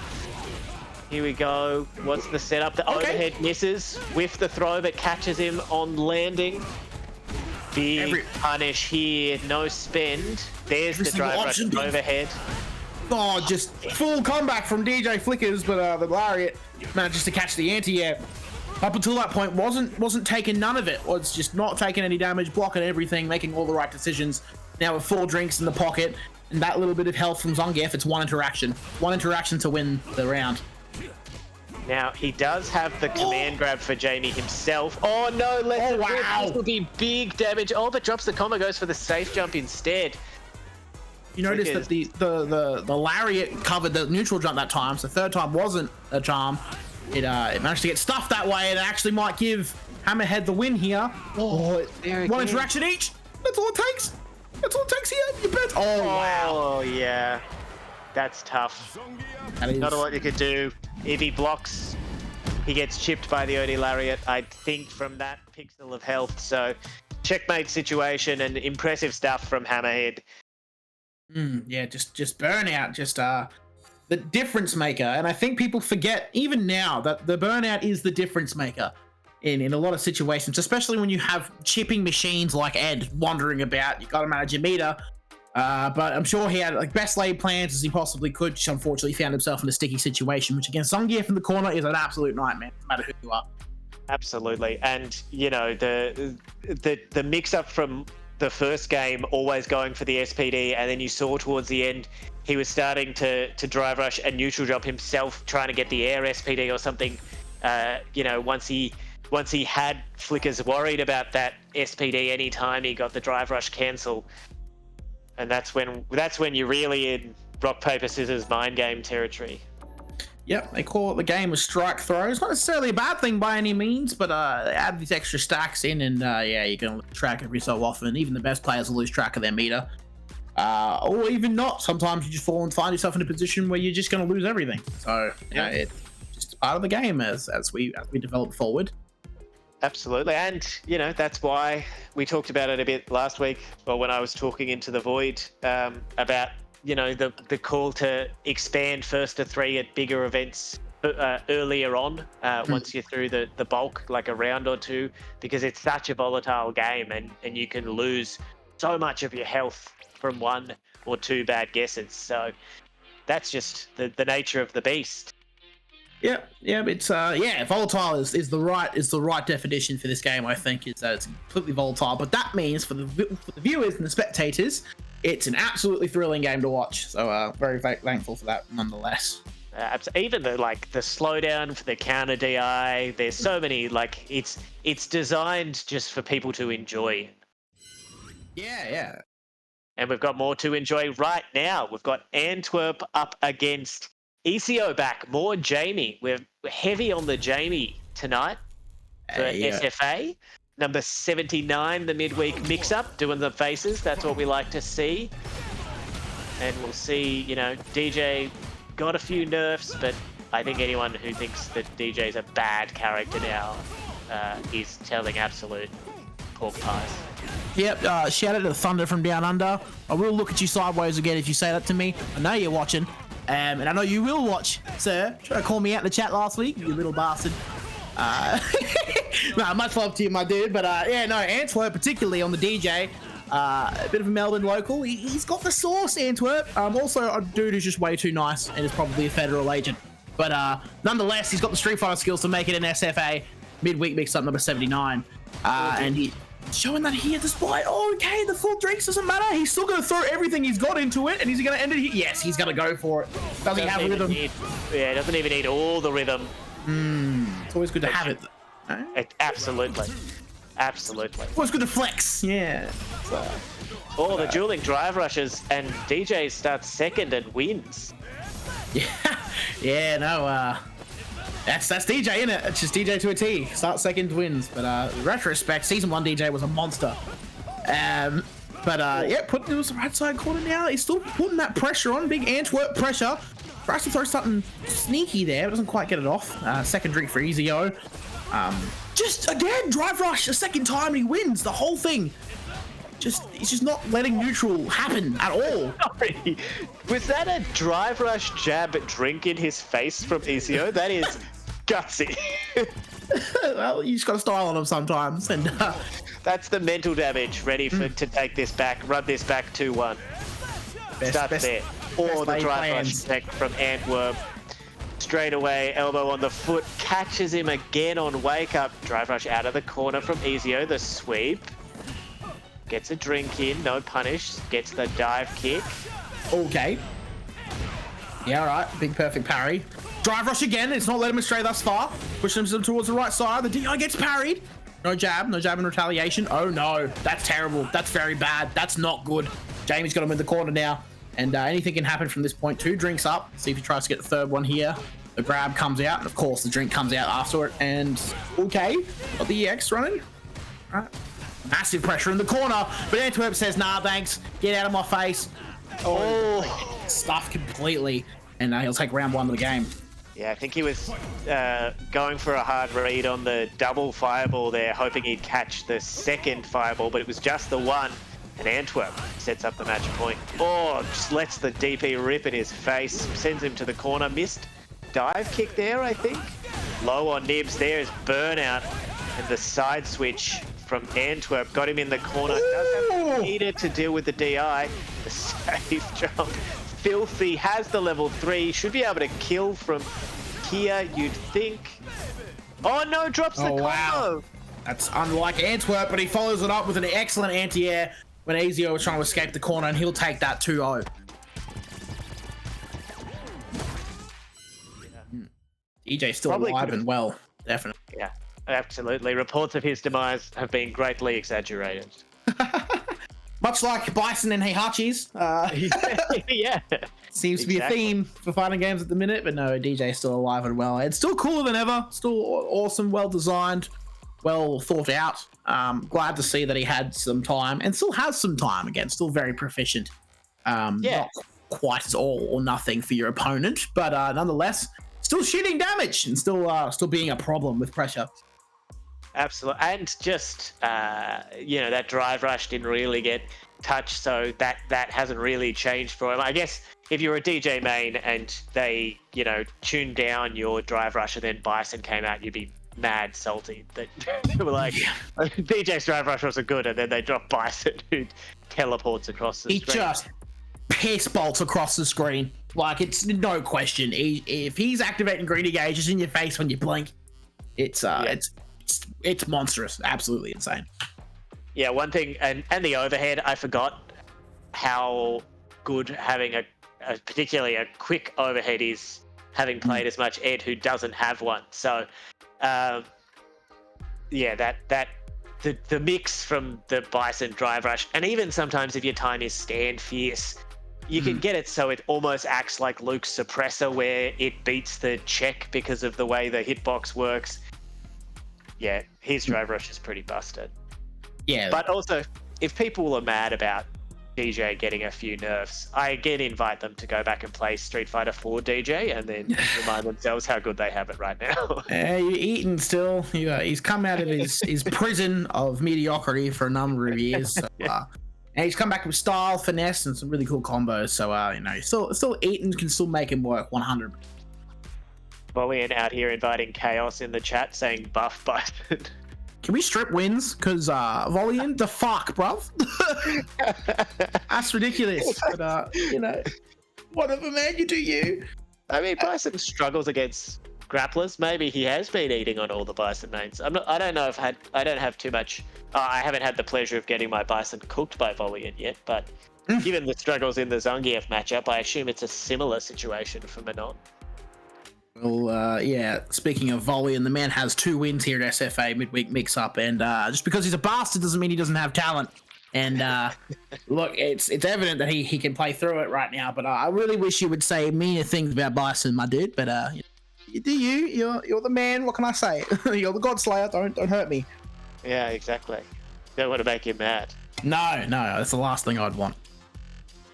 Here we go. What's the setup? The overhead misses with the throw, but catches him on landing. Big punish here. No spend. There's the drive rush overhead. Oh, just full comeback from DJ Flickers, but the Lariat manages to catch the anti-air. up until that point wasn't taking none of it. Was just not taking any damage, blocking everything, making all the right decisions. Now with 4 drinks in the pocket and that little bit of health from Zangief, it's one interaction to win the round. Now, he does have the command grab for Jamie himself. Oh, no, this will be big damage. Oh, but drops the combo, goes for the safe jump instead. You notice that the lariat covered the neutral jump that time, so third time wasn't a charm. It managed to get stuffed that way, and it actually might give Hammerhead the win here. Oh, one interaction each. That's all it takes. That's all it takes here. You bet. Oh, wow. Oh, yeah. That's tough. Not a lot you could do. If he blocks, he gets chipped by the OD Lariat, I think, from that pixel of health. So, checkmate situation and impressive stuff from Hammerhead. Yeah, just burnout, just the difference maker. And I think people forget, even now, that the burnout is the difference maker in a lot of situations, especially when you have chipping machines like Ed wandering about. You got to manage your meter. But I'm sure he had like best laid plans as he possibly could. Just unfortunately found himself in a sticky situation, which against Zangief in the corner is an absolute nightmare, no matter who you are. Absolutely, and you know the mix-up from the first game, always going for the SPD, and then you saw towards the end he was starting to drive rush and neutral jump himself, trying to get the air SPD or something. You know, once he had Flickers worried about that SPD anytime he got the drive rush cancel. And that's when you're really in rock, paper, scissors mind game territory. Yep, they call it the game of strike throws. Not necessarily a bad thing by any means, but they add these extra stacks in, and yeah, you're going to lose track every so often. Even the best players will lose track of their meter. Or even not. Sometimes you just fall and find yourself in a position where you're just going to lose everything. So, you know, it's just part of the game as we develop forward. Absolutely, and you know that's why we talked about it a bit last week, or when I was talking into the void about the call to expand first to 3 at bigger events earlier on once you're through the bulk, like a round or two, because it's such a volatile game, and you can lose so much of your health from 1 or 2 bad guesses. So that's just the nature of the beast. Yeah, it's volatile is the right definition for this game. I think is that it's completely volatile, but that means for the viewers and the spectators, it's an absolutely thrilling game to watch. So very thankful for that nonetheless. Even the slowdown for the counter DI, there's so many, like it's designed just for people to enjoy. Yeah. And we've got more to enjoy right now. We've got Antwerp up against ECO back, more Jamie. We're heavy on the Jamie tonight for SFA. Number 79, the midweek mix-up, doing the faces. That's what we like to see. And we'll see, DJ got a few nerfs, but I think anyone who thinks that DJ's a bad character now is telling absolute pork pies. Yep, shout out to the Thunder from Down Under. I will look at you sideways again if you say that to me. I know you're watching. And I know you will watch, sir. Try to call me out in the chat last week, you little bastard. No, much love to you, my dude. But Antwerp, particularly on the DJ, a bit of a Melbourne local. He's got the sauce, Antwerp. Also, a dude who's just way too nice and is probably a federal agent. But nonetheless, he's got the Street Fighter skills to make it an SFA midweek mix-up number 79. And he showing that here, despite the full drinks doesn't matter. He's still going to throw everything he's got into it, and he's going to end it here. Yes, he's going to go for it. Doesn't have rhythm. Doesn't even need all the rhythm. It's always good to have it. Absolutely. Always good to flex. Yeah. The dueling drive rushes, and DJ starts second and wins. That's DJ, innit? It's just DJ to a T. Start second, wins. But in retrospect, season 1 DJ was a monster. Putting it was the right side corner now. He's still putting that pressure on. Big Antwerp pressure. Tries to throw something sneaky there, but doesn't quite get it off. Second drink for Ezio. Just again, drive rush a second time and he wins the whole thing. He's just not letting neutral happen at all. Sorry. Was that a drive rush jab drink in his face from Ezio? That is gutsy. Well, you just got to style on him sometimes. And that's the mental damage ready to take this back, run this back 2-1. Starts there. Or the drive rush effect from Antwerp. straight away. Elbow on the foot, catches him again on wake up. Drive rush out of the corner from Ezio. The sweep. Gets a drink in, no punish. Gets the dive kick. Okay. Yeah, all right. Big perfect parry. Drive rush again. It's not letting him astray thus far. Pushing him towards the right side. The DI gets parried. No jab in retaliation. Oh no, that's terrible. That's very bad. That's not good. Jamie's got him in the corner now. And anything can happen from this point. 2 drinks up. See if he tries to get the third one here. The grab comes out. And of course, the drink comes out after it. And okay, got the EX running. All right. Massive pressure in the corner. But Antwerp says, nah, thanks. Get out of my face. Oh, stuffed completely. And he'll take round 1 of the game. Yeah, I think he was going for a hard read on the double fireball there, hoping he'd catch the second fireball, but it was just the one. And Antwerp sets up the match point. Oh, just lets the DP rip in his face, sends him to the corner. Missed dive kick there, I think. Low on Nibs. There is burnout. And the side switch from Antwerp got him in the corner. Does have Peter to deal with the DI. The safe jump. Filthy has the level 3. Should be able to kill from here, you'd think. Oh no, drops the combo. Wow. That's unlike Antwerp, but he follows it up with an excellent anti-air when Ezio was trying to escape the corner, and he'll take that 2-0. EJ's still Probably alive and well, definitely. Yeah, absolutely. Reports of his demise have been greatly exaggerated. Much like Bison and Heihachi's. Yeah. Seems to be a theme for fighting games at the minute, but no, DJ's still alive and well. It's still cooler than ever. Still awesome, well designed, well thought out. Glad to see that he had some time and still has some time again. Still very proficient. Not quite as all or nothing for your opponent, but nonetheless, still shooting damage and still being a problem with pressure. Absolutely, and just that drive rush didn't really get touched, so that hasn't really changed for him. I guess if you're a DJ main and they tuned down your drive rush and then Bison came out, you'd be mad salty that they were like, DJ's drive rush wasn't good, and then they drop Bison who teleports across the screen. He just piss bolts across the screen. Like, it's no question. If he's activating greedy gauges in your face when you blink, it's monstrous. Absolutely insane. Yeah, one thing, and the overhead, I forgot how good having a particularly a quick overhead is, having played as much Ed, who doesn't have one. So, the mix from the Bison drive rush, and even sometimes if your time is stand fierce, you can get it so it almost acts like Luke's suppressor, where it beats the check because of the way the hitbox works. Yeah, his drive rush is pretty busted. Yeah. But also, if people are mad about DJ getting a few nerfs, I again invite them to go back and play Street Fighter 4 DJ and then remind themselves how good they have it right now. You're eating still. He's come out of his prison of mediocrity for a number of years. So, and he's come back with style, finesse, and some really cool combos. So, still eating can still make him work 100%. Volian out here inviting chaos in the chat, saying buff Bison. Can we strip wins? Because Volian, the fuck, bruv. That's ridiculous. But, whatever, man, you do you. I mean, Bison struggles against grapplers. Maybe he has been eating on all the Bison mains. I don't know I don't have too much. I haven't had the pleasure of getting my Bison cooked by Volian yet, but given the struggles in the Zangief matchup, I assume it's a similar situation for Manon. Well, speaking of Volley, and the man has 2 wins here at SFA midweek mix-up, and just because he's a bastard doesn't mean he doesn't have talent. And look, it's evident that he can play through it right now, but I really wish you would say meaner things about Bison, my dude, but you're the man, what can I say? You're the God Slayer, don't hurt me. Yeah, exactly. Don't want to make you mad. No, that's the last thing I'd want.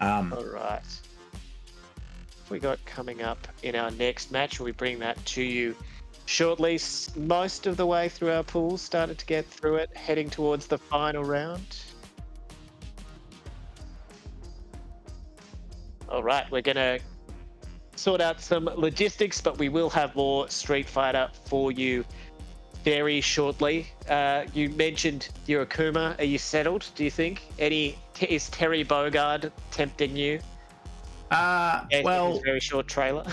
All right. We got coming up in our next match. We'll be bringing that to you shortly. Most of the way through our pool, started to get through it, heading towards the final round. All right, we're gonna sort out some logistics, but we will have more Street Fighter for you very shortly. You mentioned your Akuma. Are you settled, do you think? Is Terry Bogard tempting you? Well, very short trailer.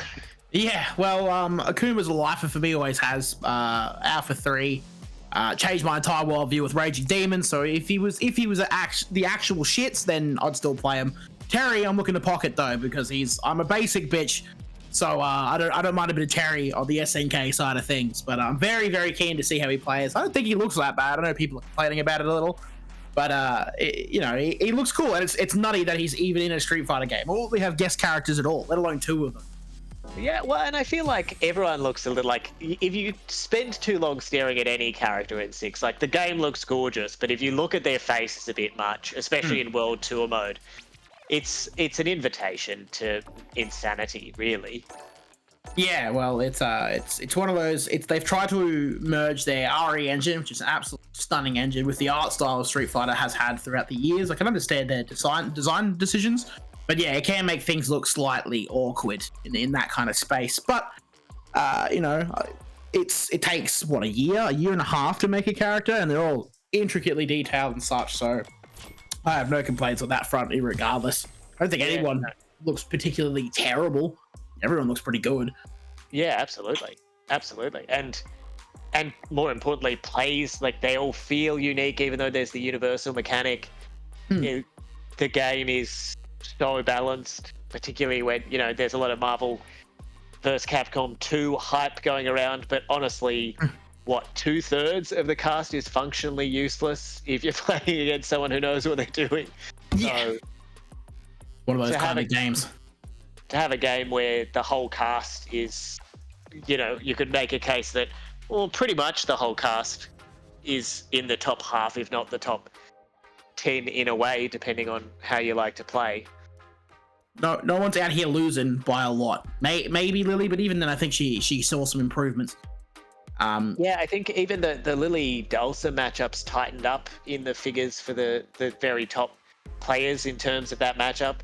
Yeah, well, Akuma's a lifer for me, always has. Alpha 3 changed my entire worldview with Raging Demon. So if he was the actual shits, then I'd still play him. Terry, I'm looking to pocket though because I'm a basic bitch. So I don't mind a bit of Terry on the SNK side of things, but I'm very, very keen to see how he plays. I don't think he looks that bad. I know people are complaining about it a little, but he looks cool, and it's nutty that he's even in a Street Fighter game. Or we have guest characters at all, let alone 2 of them. Yeah, well, and I feel like everyone looks a little like if you spend too long staring at any character in 6, like the game looks gorgeous, but if you look at their faces a bit much, especially in World Tour mode, it's an invitation to insanity, really. Yeah, well, it's one of those. They've tried to merge their RE engine, which is an absolute stunning engine, with the art style Street Fighter has had throughout the years. I can understand their design decisions. But yeah, it can make things look slightly awkward in that kind of space. But it takes what, a year and a half to make a character, and they're all intricately detailed and such. So I have no complaints on that front, regardless. I don't think anyone looks particularly terrible. Everyone looks pretty good. Yeah, absolutely, and more importantly, plays like they all feel unique, even though there's the universal mechanic. The game is so balanced, particularly when there's a lot of Marvel vs. Capcom 2 hype going around, but honestly, what, 2/3 of the cast is functionally useless if you're playing against someone who knows what they're doing. Yeah. So, one of those kind of games. To have a game where the whole cast is, you could make a case that, well, pretty much the whole cast is in the top half, if not the top 10 in a way, depending on how you like to play. No one's out here losing by a lot. Maybe Lily, but even then, I think she saw some improvements. Yeah, I think even the Lily Dulcim matchups tightened up in the figures for the very top players in terms of that matchup,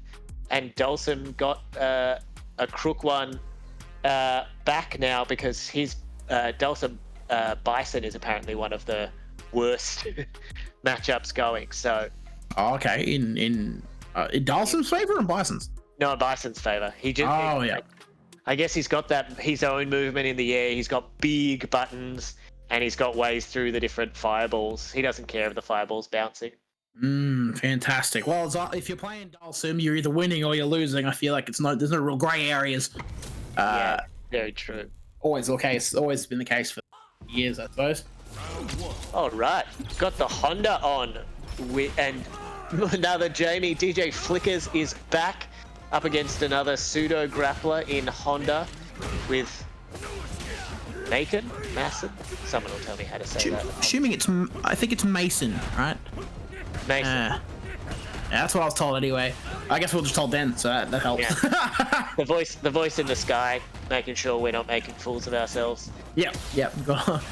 and Dulcim got a Crook one back now because his Dulcim Bison is apparently one of the worst matchups going. So okay, in Dawson's favor and Bison's? No, in Bison's favor. I guess he's got his own movement in the air. He's got big buttons, and he's got ways through the different fireballs. He doesn't care if the fireball's bouncing. Fantastic. Well, if you're playing Dulcim, you're either winning or you're losing. I feel like there's no real grey areas. Yeah, very true. Always the case. Always been the case for years, I suppose. All right, got the Honda on, and another Jamie. DJ Flickers is back up against another pseudo grappler in Honda with Macon? Masson? Someone will tell me how to say that. Assuming I think it's Mason, right? Mason. Yeah, that's what I was told anyway. I guess we were just told then, so that helps. Yeah. the voice in the sky, making sure we're not making fools of ourselves. Yep. Gotta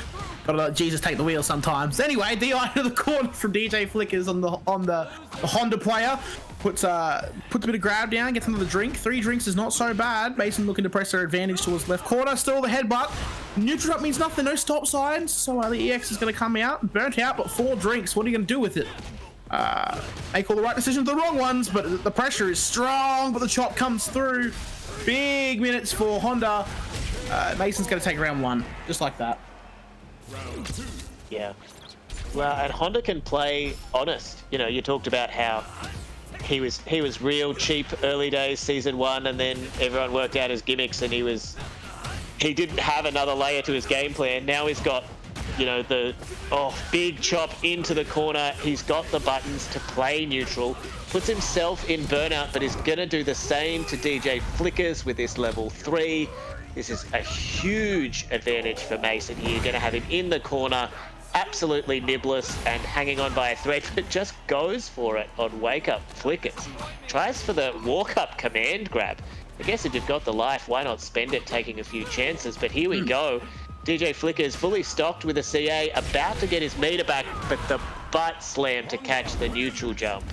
let Jesus take the wheel sometimes. Anyway, DI to the corner from DJ Flickers on the Honda player. Puts a bit of grab down, gets another drink. 3 drinks is not so bad. Mason looking to press their advantage towards left corner. Still the headbutt. Neutral up means nothing, no stop signs. So the EX is going to come out. Burnt out, but 4 drinks. What are you going to do with it? Make all the right decisions, the wrong ones, but the pressure is strong, but the chop comes through. Big minutes for Honda. Mason's going to take round 1, just like that. Yeah. Well, and Honda can play honest. You talked about how he was real cheap early days, season 1, and then everyone worked out his gimmicks, and he didn't have another layer to his game plan. Now he's got, the big chop into the corner. He's got the buttons to play neutral, puts himself in burnout, but is gonna do the same to DJ Flickers with this level 3. This is a huge advantage for Mason here. Gonna have him in the corner, absolutely nibless and hanging on by a thread, but just goes for it on Wake Up Flickers. Tries for the walk-up command grab. I guess if you've got the life, why not spend it taking a few chances? But here we go. DJ Flickers fully stocked with a CA, about to get his meter back, but the butt slam to catch the neutral jump.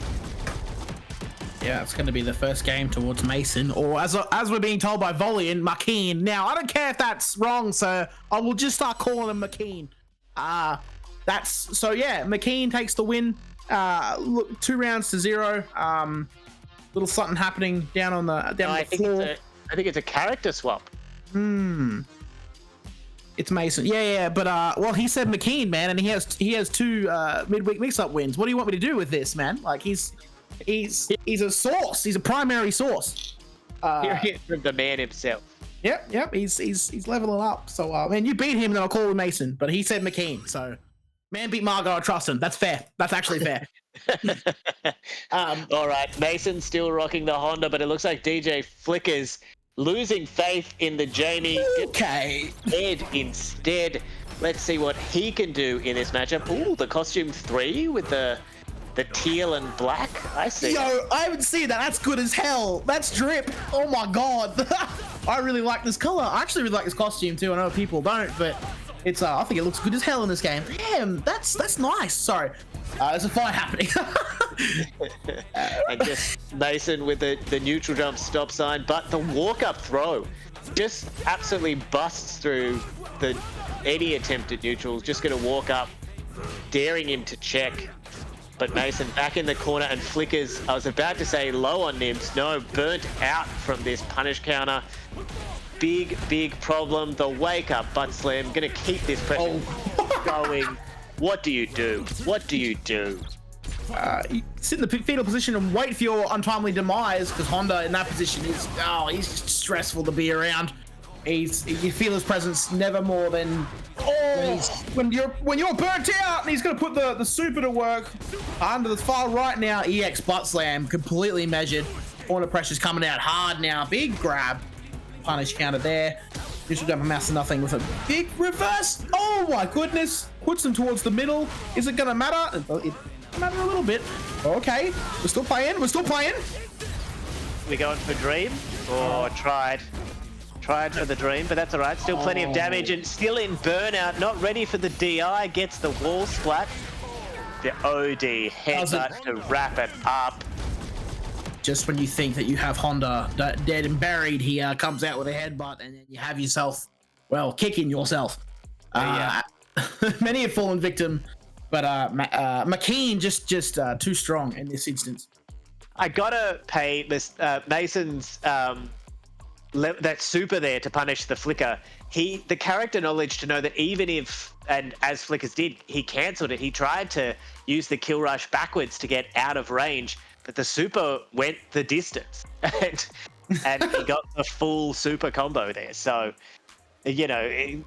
Yeah, it's going to be the first game towards Mason, or as we're being told by Voliant, McKean. Now, I don't care if that's wrong, so I will just start calling him McKean. McKean takes the win. Look, 2 rounds to 0. Little something happening down on the floor. I think it's a character swap. It's Mason. Yeah, but well, he said McKean, man, and he has 2 midweek mix-up wins. What do you want me to do with this, man? Like he's a source. He's a primary source. Hear it from the man himself. Yep. He's leveling up. So, man, you beat him, then I'll call him Mason. But he said McKean. So, man beat Margot. I trust him. That's fair. That's actually fair. All right, Mason's still rocking the Honda, but it looks like DJ Flicker's losing faith in the Jamie. Okay. Ed instead. Let's see what he can do in this matchup. Ooh, the costume 3 with the teal and black. I see. Yo, I haven't seen that. That's good as hell. That's drip. Oh my god. I really like this color. I actually really like this costume too. I know people don't, but it's I think it looks good as hell in this game. Damn, that's nice. Sorry. There's a fight happening. And just Mason with the neutral jump stop sign, but the walk-up throw just absolutely busts through any attempt at neutrals. Just going to walk up, daring him to check. But Mason back in the corner, and Flickers, I was about to say low on Nibs. No, burnt out from this punish counter. Big problem. The wake-up butt slam. Going to keep this pressure going. What do you do? What do you do? You sit in the fetal position and wait for your untimely demise, because Honda in that position is, he's just stressful to be around. You feel his presence never more than when you're burnt out, and he's going to put the super to work under the far right now. EX butt slam completely measured. Corner pressure's coming out hard now. Big grab, punish counter there. Neutral jump amounts to nothing with a big reverse. Oh my goodness! Puts them towards the middle. Is it going to matter? It matter a little bit. Okay, we're still playing. We going for Dream or tried for the Dream, but that's all right. Still plenty of damage and still in burnout. Not ready for the DI. Gets the wall splat. The OD headbutt to wrap it up. Just when you think that you have Honda dead and buried, he comes out with a headbutt, and then you have yourself, well, kicking yourself. Many have fallen victim, but McKean just too strong in this instance. I gotta pay this Mason's that super there to punish the flicker. The character knowledge to know that even if, and as Flickers did, he cancelled it. He tried to use the kill rush backwards to get out of range, but the super went the distance, and he got the full super combo there. So, DJ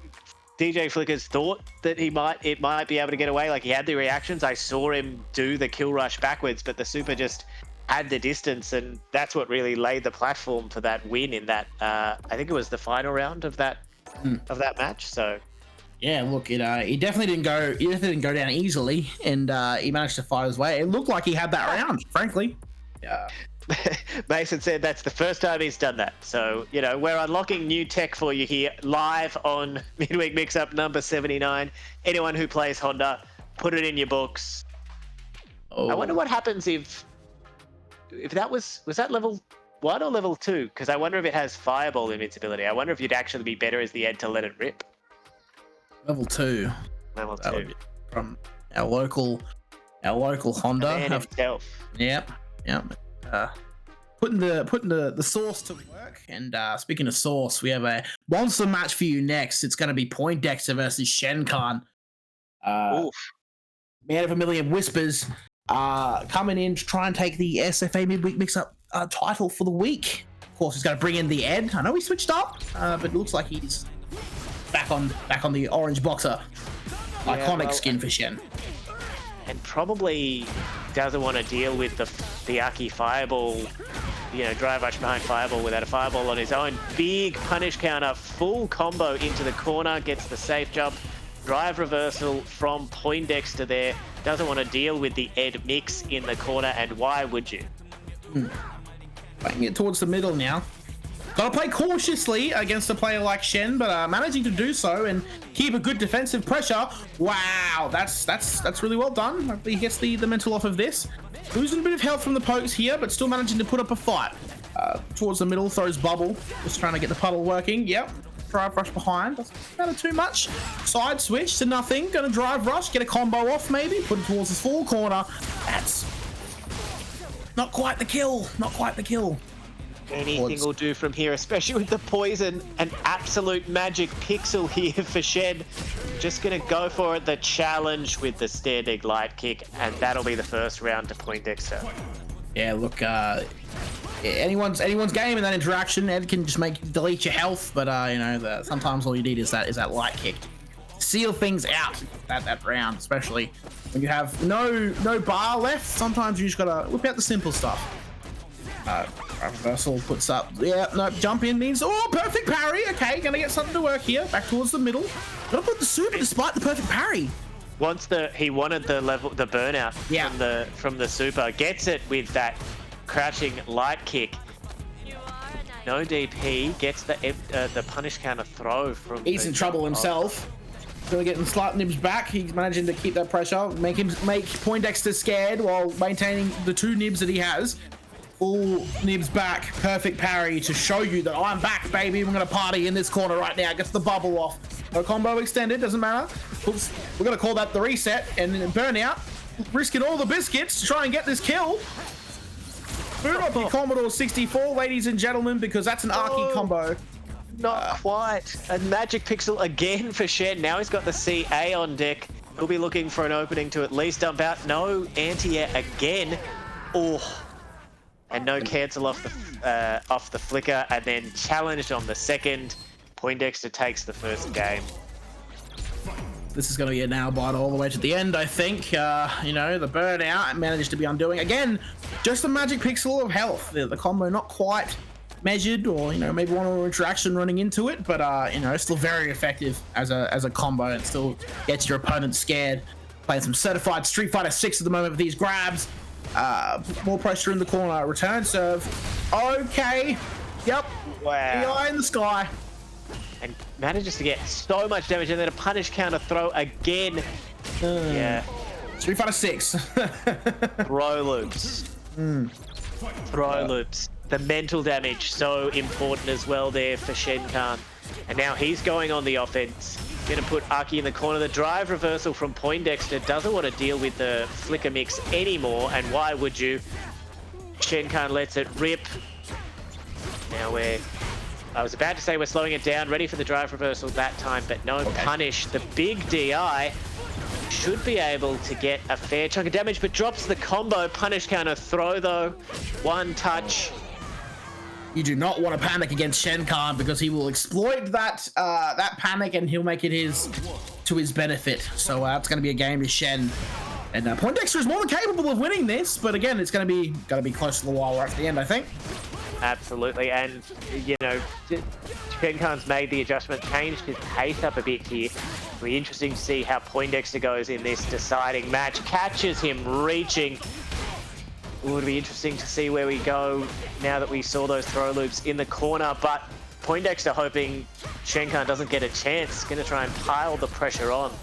Flickers thought that it might be able to get away. Like, he had the reactions. I saw him do the kill rush backwards, but the super just had the distance, and that's what really laid the platform for that win in that. I think it was the final round of that match. So. Yeah, look, he definitely didn't go down easily, and he managed to fight his way. It looked like he had that round, frankly. Yeah. Mason said that's the first time he's done that. So, we're unlocking new tech for you here live on Midweek Mix-Up number 79. Anyone who plays Honda, put it in your books. Oh. I wonder what happens if that was that level 1 or level 2? Because I wonder if it has Fireball invincibility. I wonder if you'd actually be better as the Ed to let it rip. Level 2. Level 2. That would be from our local Honda. Man himself. Yep. Putting the sauce to work. And speaking of sauce, we have a monster match for you next. It's going to be Poindexter versus Shenkan. Man of a Million Whispers coming in to try and take the SFA Midweek Mix-Up title for the week. Of course, he's going to bring in the Ed. I know he switched up, but it looks like he's back on the orange boxer. Iconic skin for Shen. And probably doesn't want to deal with the Aki Fireball, drive rush behind Fireball without a Fireball on his own. Big punish counter, full combo into the corner, gets the safe jump. Drive reversal from Poindexter there. Doesn't want to deal with the Ed mix in the corner, and why would you? Playing it towards the middle now. Got to play cautiously against a player like Shen, but managing to do so and keep a good defensive pressure. Wow, that's really well done. Hopefully he gets the mental off of this. Losing a bit of health from the pokes here, but still managing to put up a fight. Towards the middle, throws bubble. Just trying to get the puddle working. Yep. Drive rush behind. Doesn't matter too much. Side switch to nothing. Gonna drive rush. Get a combo off maybe. Put it towards the full corner. That's not quite the kill. Anything will do from here, especially with the poison. An absolute magic pixel here for Shen. Just going to go for it. The challenge with the standing light kick, and that'll be the first round to Poindexter. Yeah, look, anyone's game in that interaction. Ed can just delete your health, but you know, sometimes all you need is that light kick. Seal things out that round, especially when you have no bar left. Sometimes you just gotta whip out the simple stuff. Reversal puts up. Yeah, no, jump in means perfect parry. Okay, gonna get something to work here. Back towards the middle. Gotta put the super despite the perfect parry. He wanted the burnout from the super. Gets it with that crouching light kick. No DP, gets the punish counter throw from. He's in trouble himself. Gonna get slight nibs back. He's managing to keep that pressure, make Poindexter scared while maintaining the 2 nibs that he has. Full nibs back, perfect parry to show you that I'm back, baby. We're gonna party in this corner right now. Gets the bubble off. No combo extended, doesn't matter. Oops. We're gonna call that the reset and then burnout. Risking all the biscuits to try and get this kill. Boot up your Commodore 64, ladies and gentlemen, because that's an Arky combo. Not quite. A magic pixel again for Shen. Now he's got the CA on deck. He'll be looking for an opening to at least dump out. No anti-air again. And no cancel off the flicker, and then challenged on the second. Poindexter takes the first game. This is going to be a nail biter all the way to the end, I think. You know, the burnout managed to be undoing. Again, just a magic pixel of health. The combo not quite measured, or, you know, maybe one more interaction running into it, but, you know, still very effective as a combo, and still gets your opponent scared. Playing some certified Street Fighter 6 at the moment with these grabs. More pressure in the corner. Return serve. Okay. Yep. Wow. The eye in the sky. And manages to get so much damage, and then a punish counter throw again. Yeah. Street Fighter 6. Throw loops. Throw loops. The mental damage, so important as well there for Shen Khan. And now he's going on the offense. Gonna put Aki in the corner. The drive reversal from Poindexter doesn't want to deal with the flicker mix anymore, and why would you? Shen Khan lets it rip. Now I was about to say we're slowing it down, ready for the drive reversal that time, but no punish. The big DI should be able to get a fair chunk of damage, but drops the combo. Punish counter throw though. One touch. You do not want to panic against Shen Khan, because he will exploit that panic, and he'll make it to his benefit. So that's going to be a game to Shen. And Poindexter is more than capable of winning this, but again, it's going to be close to the wire right at the end, I think. Absolutely, and you know, Shen Khan's made the adjustment, changed his pace up a bit here. It'll be interesting to see how Poindexter goes in this deciding match. Catches him reaching. It would be interesting to see where we go now that we saw those throw loops in the corner, but Poindexter hoping Shen Khan doesn't get a chance. Going to try and pile the pressure on.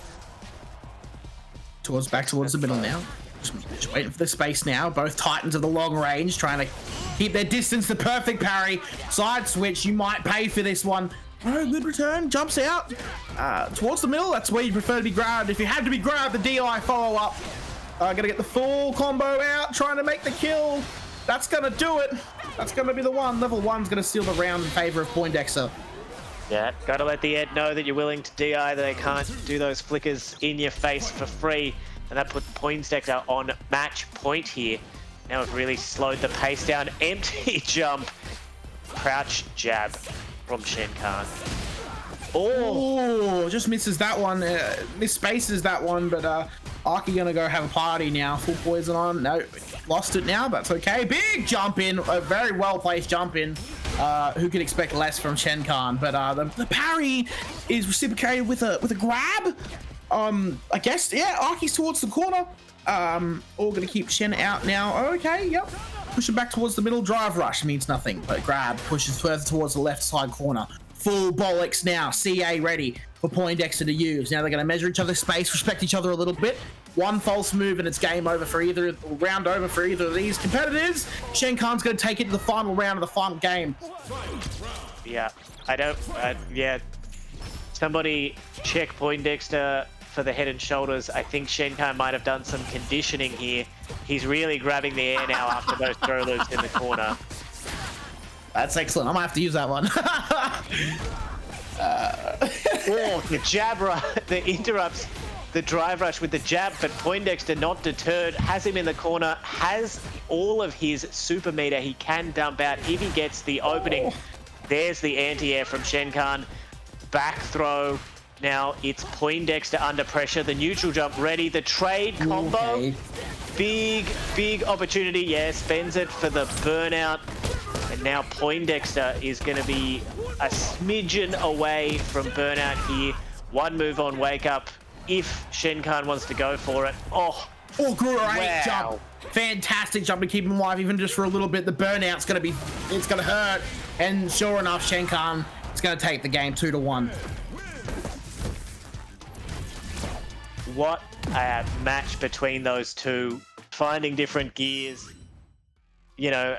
Back towards the middle now. Just waiting for the space now. Both Titans at the long range, trying to keep their distance. The perfect parry. Side switch. You might pay for this one. Oh, good return. Jumps out. Towards the middle. That's where you prefer to be grabbed. If you had to be grabbed, the DI follow-up. Gonna get the full combo out, trying to make the kill. That's gonna do it. That's gonna be the one. Level 1's gonna seal the round in favor of Poindexter. Yeah, gotta let the Ed know that you're willing to DI, that they can't do those flickers in your face for free. And that put Poindexter on match point here. Now we've really slowed the pace down. Empty jump. Crouch jab from Shen Khan. Oh, just misses that one. Misspaces that one, but Aki gonna go have a party now. Full poison on. No, lost it now, but that's okay. Big jump in, a very well placed jump in. Who could expect less from Shen Khan? But the parry is reciprocated with a grab. I guess, yeah. Aki's towards the corner. All gonna keep Shen out now. Okay, yep. Pushing back towards the middle. Drive rush means nothing, but grab pushes further towards the left side corner. Full bollocks now. CA ready for Poindexter to use. Now they're going to measure each other's space, respect each other a little bit. One false move and it's game over for either, round over for either of these competitors. Shen Khan's going to take it to the final round of the final game. Yeah, yeah. Somebody check Poindexter for the head and shoulders. I think Shen Khan might have done some conditioning here. He's really grabbing the air now after those throw loops in the corner. That's excellent. I might have to use that one. Oh, the jab rush, the interrupts, the drive rush with the jab, but Poindexter not deterred, has him in the corner, has all of his super meter he can dump out if he gets the opening. There's the anti-air from Shenkan. Back throw. Now it's Poindexter under pressure. The neutral jump ready. The trade combo. Okay. Big opportunity. Yeah, spends it for the burnout. And now Poindexter is going to be a smidgen away from burnout here. One move on wake up if Shenkan wants to go for it. Oh, great jump. Fantastic jump to keep him alive even just for a little bit. The burnout's going to be, it's going to hurt. And sure enough, Shenkan is going to take the game 2-1. What a match between those two, finding different gears. You know,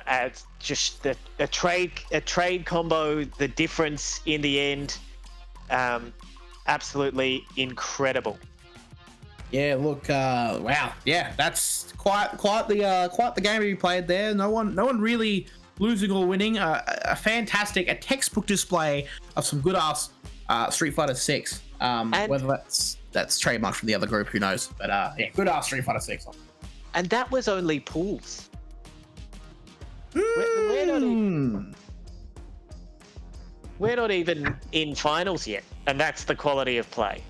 just a trade combo, the difference in the end, absolutely incredible. Yeah, look, wow, yeah, that's quite the game we played there. No one really losing or winning. A textbook display of some good ass Street Fighter 6. Whether that's trademarked from the other group, who knows? But yeah, good ass Street Fighter 6. And that was only pools. We're not even in finals yet, and that's the quality of play.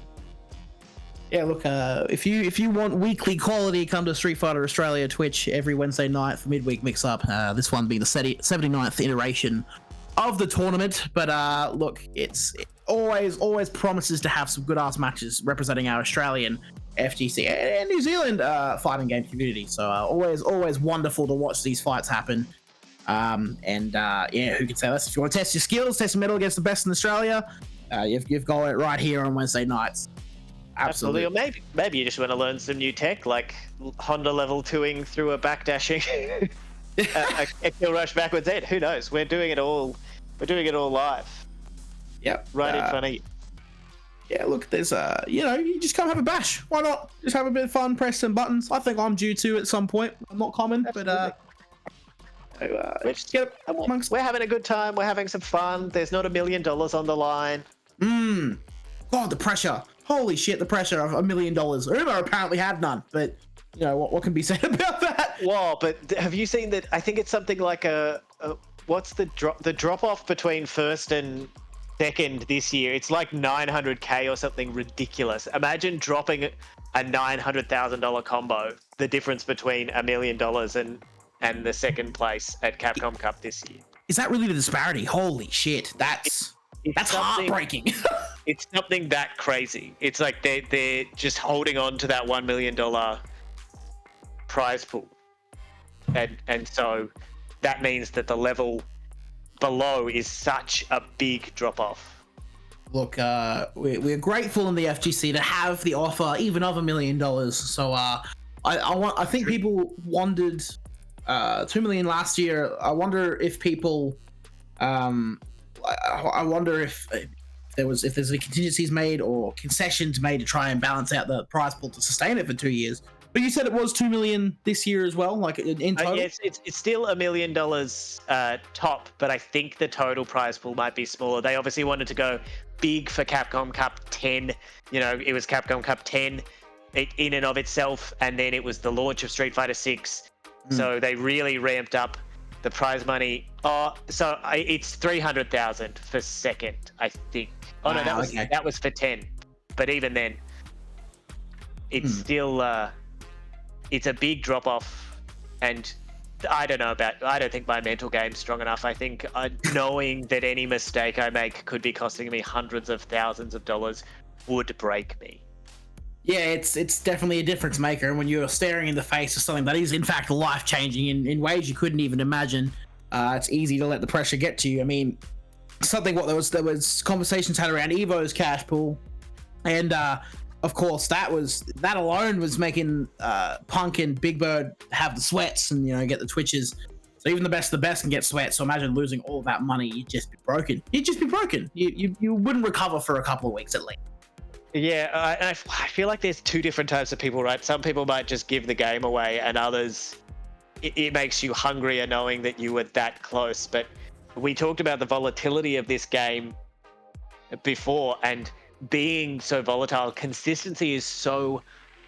Yeah, look, if you want weekly quality, come to Street Fighter Australia Twitch every Wednesday night for midweek mix-up. This one being the 79th iteration of the tournament. But look, it always promises to have some good ass matches representing our Australian FGC and New Zealand fighting game community. So always wonderful to watch these fights happen. Yeah, who can say this? If you want to test your skills, test your metal against the best in Australia, you've got it right here on Wednesday nights. Absolutely. Or maybe you just want to learn some new tech, like Honda level 2ing through a backdashing, a kill rush backwards head. Who knows? We're doing it all. We're doing it all live. Yep. Right in front of you. Yeah, look, there's you just come have a bash. Why not? Just have a bit of fun, press some buttons. I think I'm due to at some point. I'm not common, absolutely. But we're having a good time. We're having some fun. There's not $1 million on the line. God, the pressure. Holy shit, the pressure of $1 million. Uma apparently had none, but you know what can be said about that? Well, but have you seen that? I think it's something like what's the drop off between first and second this year? It's like 900K or something ridiculous. Imagine dropping a $900,000 combo. The difference between $1 million and the second place at Capcom Cup this year. Is that really the disparity? Holy shit, that's heartbreaking. It's something that crazy. It's like they're just holding on to that $1 million prize pool, and so that means that the level below is such a big drop off. Look, we're grateful in the FGC to have the offer even of $1 million. So I think people wondered 2 million last year. I wonder if people I wonder if there's any contingencies made or concessions made to try and balance out the prize pool to sustain it for 2 years. But you said it was 2 million this year as well, like in total. Yes, it's still $1 million top, but I think the total prize pool might be smaller. They obviously wanted to go big for Capcom Cup 10. You know, it was Capcom Cup 10 in and of itself, and then it was the launch of Street Fighter 6. So they really ramped up the prize money. So it's 300,000 for second, I think. Oh no, that was for 10. But even then, it's still it's a big drop off, and I don't think my mental game's strong enough. I think knowing that any mistake I make could be costing me hundreds of thousands of dollars would break me. Yeah, it's definitely a difference maker. And when you're staring in the face of something that is in fact life-changing in ways you couldn't even imagine, it's easy to let the pressure get to you. I mean, there was conversations had around Evo's cash pool, and of course that alone was making Punk and Big Bird have the sweats and get the twitches. So even the best of the best can get sweats. So imagine losing all that money, you'd just be broken. You wouldn't recover for a couple of weeks at least. Yeah, I feel like there's two different types of people, right? Some people might just give the game away, and others, it makes you hungrier knowing that you were that close. But we talked about the volatility of this game before, and being so volatile, consistency is so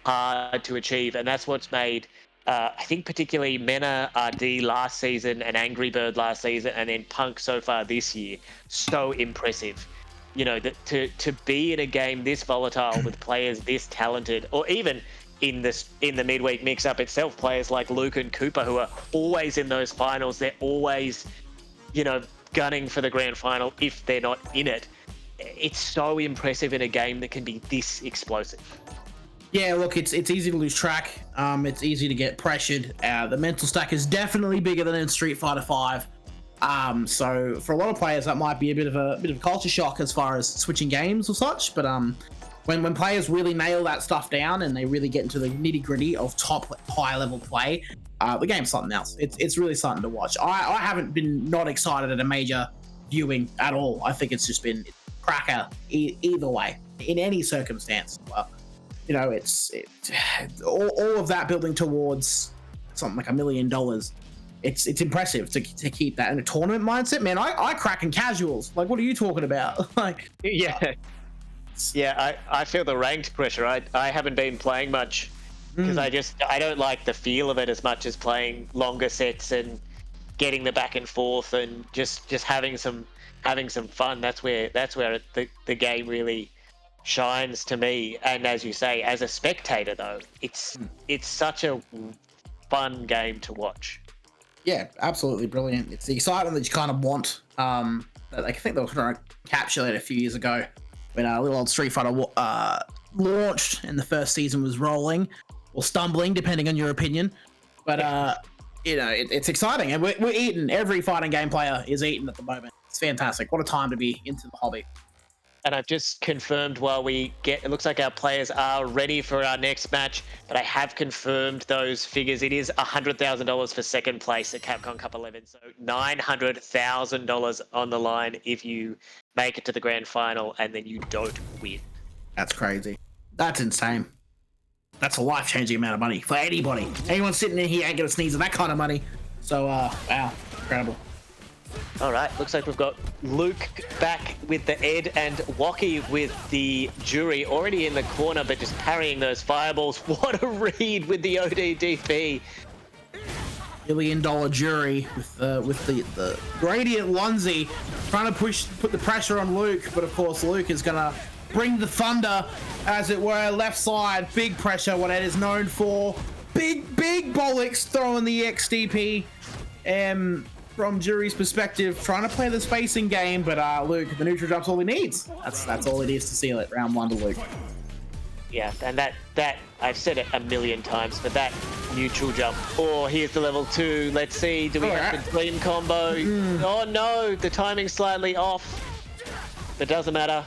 hard to achieve, and that's what's made I think particularly Mena RD last season and Angry Bird last season, and then Punk so far this year, so impressive. You know, that to be in a game this volatile with players this talented, or even in the midweek mix-up itself, players like Luke and Cooper who are always in those finals. They're always, you know, gunning for the grand final if they're not in it. It's so impressive in a game that can be this explosive. Yeah, look, it's easy to lose track. It's easy to get pressured. The mental stack is definitely bigger than in Street Fighter V. So for a lot of players, that might be a bit of a culture shock as far as switching games or such. But when players really nail that stuff down and they really get into the nitty gritty of top high level play, the game's something else. It's really something to watch. I haven't been not excited at a major viewing at all. I think it's just been cracker either way in any circumstance. Well, you know, it's all of that building towards something like $1 million. It's impressive to keep that in a tournament mindset. Man, I crack in casuals. Like, what are you talking about? Like, yeah, I feel the ranked pressure. I haven't been playing much because I don't like the feel of it as much as playing longer sets and getting the back and forth and just having some fun. That's where the game really shines to me. And as you say, as a spectator though, it's such a fun game to watch. Yeah, absolutely brilliant. It's the excitement that you kind of want. I think they were trying to capture that a few years ago when little old Street Fighter launched and the first season was rolling or stumbling, depending on your opinion. But you know, it's exciting, and we're eating. Every fighting game player is eating at the moment. It's fantastic. What a time to be into the hobby. And I've just confirmed it looks like our players are ready for our next match, but I have confirmed those figures. It is $100,000 for second place at Capcom Cup 11. So $900,000 on the line if you make it to the grand final and then you don't win. That's crazy. That's insane. That's a life-changing amount of money for anybody. Anyone sitting in here ain't gonna sneeze at that kind of money. So, wow, incredible. All right, looks like we've got Luke back with the Ed and Wocky with the jury already in the corner, but just parrying those fireballs. What a read with the ODDP. $1 million jury with the gradient Lunzi trying to put the pressure on Luke, but of course Luke is gonna bring the thunder, as it were. Left side, big pressure, what Ed is known for. Big bollocks throwing the XDP. From Jury's perspective, trying to play the spacing game, but Luke, the neutral jump's all he needs. That's all it is to seal it. Round 1 to Luke. Yeah, and that I've said it a million times, but that neutral jump. Oh, here's the level 2. Let's see. Do we have the dream combo? Oh no, the timing's slightly off. But doesn't matter.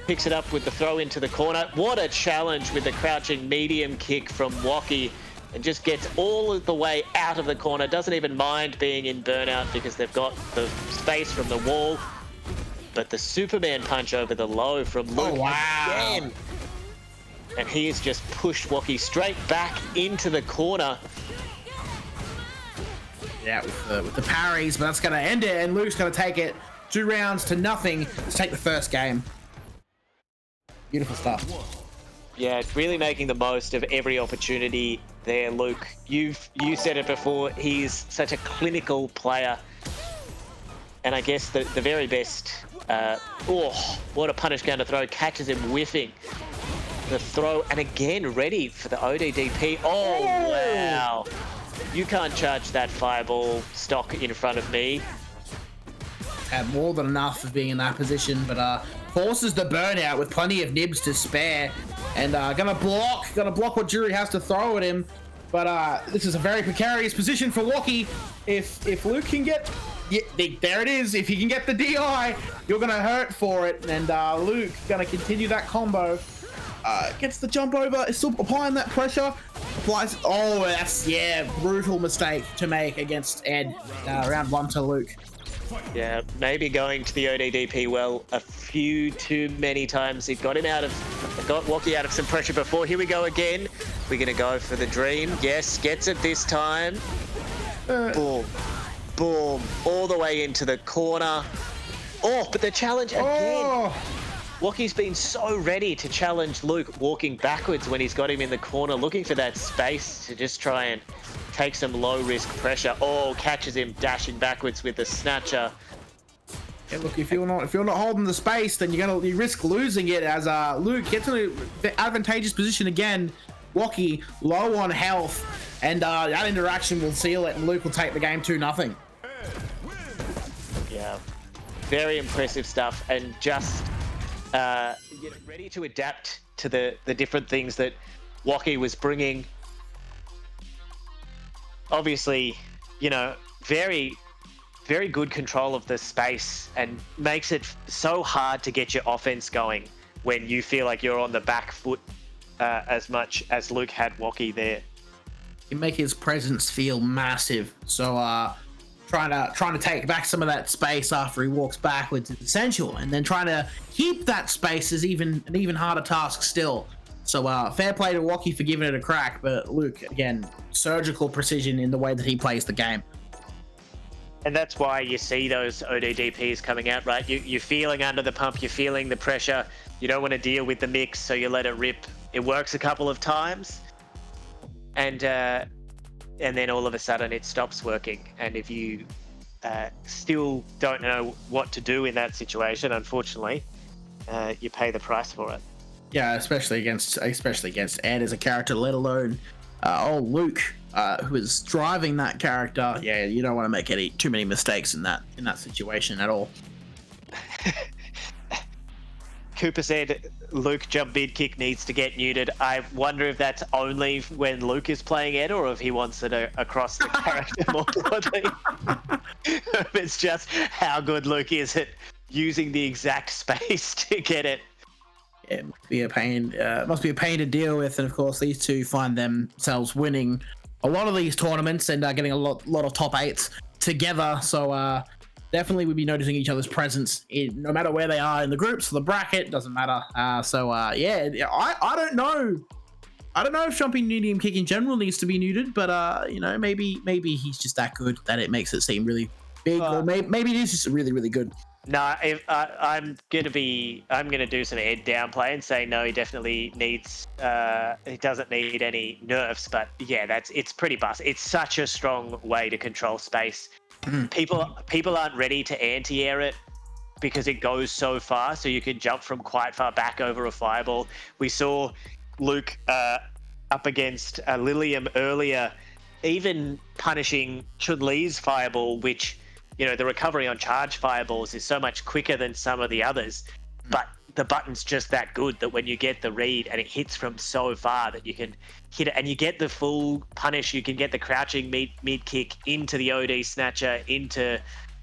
Picks it up with the throw into the corner. What a challenge with the crouching medium kick from Wocky. And just gets all of the way out of the corner. Doesn't even mind being in burnout because they've got the space from the wall. But the Superman punch over the low from Luke again. And he has just pushed Wocky straight back into the corner. Yeah, with the parries, but that's going to end it. And Luke's going to take it 2 rounds to nothing to take the first game. Beautiful stuff. Yeah, really making the most of every opportunity there, Luke. You said it before, he's such a clinical player. And I guess the very best, what a punish counter throw, catches him whiffing. The throw, and again, ready for the ODDP. Oh, wow. You can't charge that fireball stock in front of me. Had more than enough of being in that position, but forces the burnout with plenty of nibs to spare. And gonna block what Jury has to throw at him. But this is a very precarious position for Wocky. If Luke can get, there it is. If he can get the DI, you're gonna hurt for it. And Luke gonna continue that combo. Gets the jump over. Is still applying that pressure. Applies. Oh, that's brutal mistake to make against Ed. Round 1 to Luke. Yeah, maybe going to the ODDP well a few too many times. It got Wocky out of some pressure before. Here we go again. We're going to go for the dream. Yes, gets it this time. Boom. boom, all the way into the corner. Oh, but the challenge again. Oh. Woki's been so ready to challenge Luke walking backwards when he's got him in the corner, looking for that space to just try and take some low-risk pressure. Oh, catches him dashing backwards with the snatcher. Yeah, look, if you're not holding the space, then you risk losing it as Luke gets in an advantageous position again. Woki low on health, and that interaction will seal it, and Luke will take the game 2-0. Yeah, very impressive stuff, and just ready to adapt to the different things that Woki was bringing. Obviously, very, very good control of the space, and makes it so hard to get your offense going when you feel like you're on the back foot as much as Luke had Woki there. You make his presence feel massive. So trying to take back some of that space after he walks backwards is essential, and then trying to keep that space is an even harder task still. So fair play to Woki for giving it a crack, but Luke, again, surgical precision in the way that he plays the game. And that's why you see those ODDPs coming out, right? You're feeling under the pump, you're feeling the pressure, you don't want to deal with the mix, so you let it rip. It works a couple of times, and then all of a sudden it stops working. And if you still don't know what to do in that situation, unfortunately, you pay the price for it. Yeah, especially against Ed as a character, let alone Luke, who is driving that character. Yeah, you don't want to make too many mistakes in that situation at all. Cooper said Luke jump mid kick needs to get neutered. I wonder if that's only when Luke is playing Ed, or if he wants it across the character more broadly. If it's just how good Luke is at using the exact space to get it. It must be a pain. Must be a pain to deal with, and of course, these two find themselves winning a lot of these tournaments and getting a lot of top 8s together. So definitely, we'll be noticing each other's presence no matter where they are in the groups or the bracket. Doesn't matter. Yeah, I don't know. I don't know if jumping medium kick in general needs to be neutered, but maybe he's just that good that it makes it seem really big, or maybe it is just really, really good. No, I'm gonna do some Ed downplay and say no. He definitely needs. He doesn't need any nerfs, but yeah, it's pretty bust. It's such a strong way to control space. People aren't ready to anti-air it because it goes so far. So you can jump from quite far back over a fireball. We saw Luke up against Lilium earlier, even punishing Chun-Li's fireball, which, the recovery on charge fireballs is so much quicker than some of the others, but the button's just that good that when you get the read and it hits from so far that you can hit it, and you get the full punish, you can get the crouching mid kick into the OD snatcher, into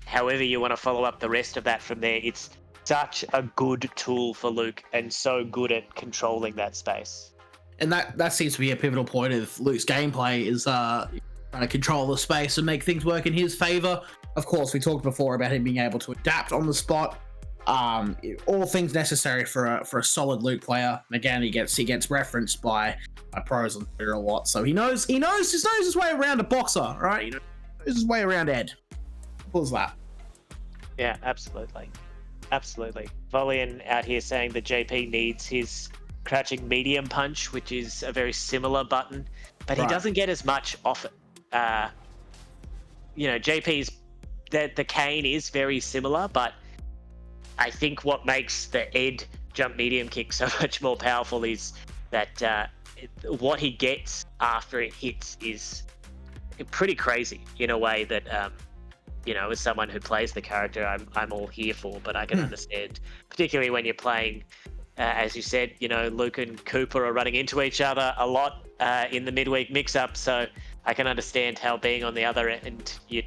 however you want to follow up the rest of that from there. It's such a good tool for Luke, and so good at controlling that space. And that seems to be a pivotal point of Luke's gameplay, is trying to control the space and make things work in his favor. Of course, we talked before about him being able to adapt on the spot. All things necessary for a solid Luke player. And again, he gets referenced by pros on Twitter a lot, so he knows his way around a boxer, right? He knows his way around Ed. What was that? Yeah, absolutely. Volian out here saying that JP needs his crouching medium punch, which is a very similar button, but he doesn't get as much off it. JP's the cane is very similar, but I think what makes the Ed jump medium kick so much more powerful is that what he gets after it hits is pretty crazy in a way that as someone who plays the character, I'm all here for. But I can understand, particularly when you're playing, as you said, Luke and Cooper are running into each other a lot in the midweek mix-up, so I can understand how being on the other end, you'd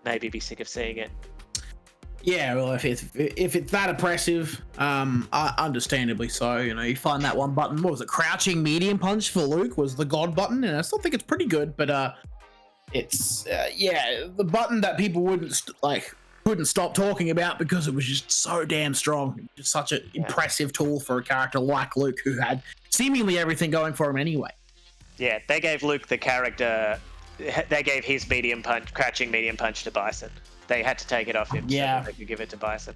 maybe be sick of seeing it. Yeah, well, if it's that oppressive, understandably so. You find that one button. What was it? Crouching medium punch for Luke was the god button, and I still think it's pretty good. But it's the button that people couldn't stop talking about because it was just so damn strong. Just such an impressive tool for a character like Luke, who had seemingly everything going for him anyway. Yeah, they gave Luke the character they gave his medium punch, crouching medium punch to Bison. They had to take it off him so that they could give it to Bison.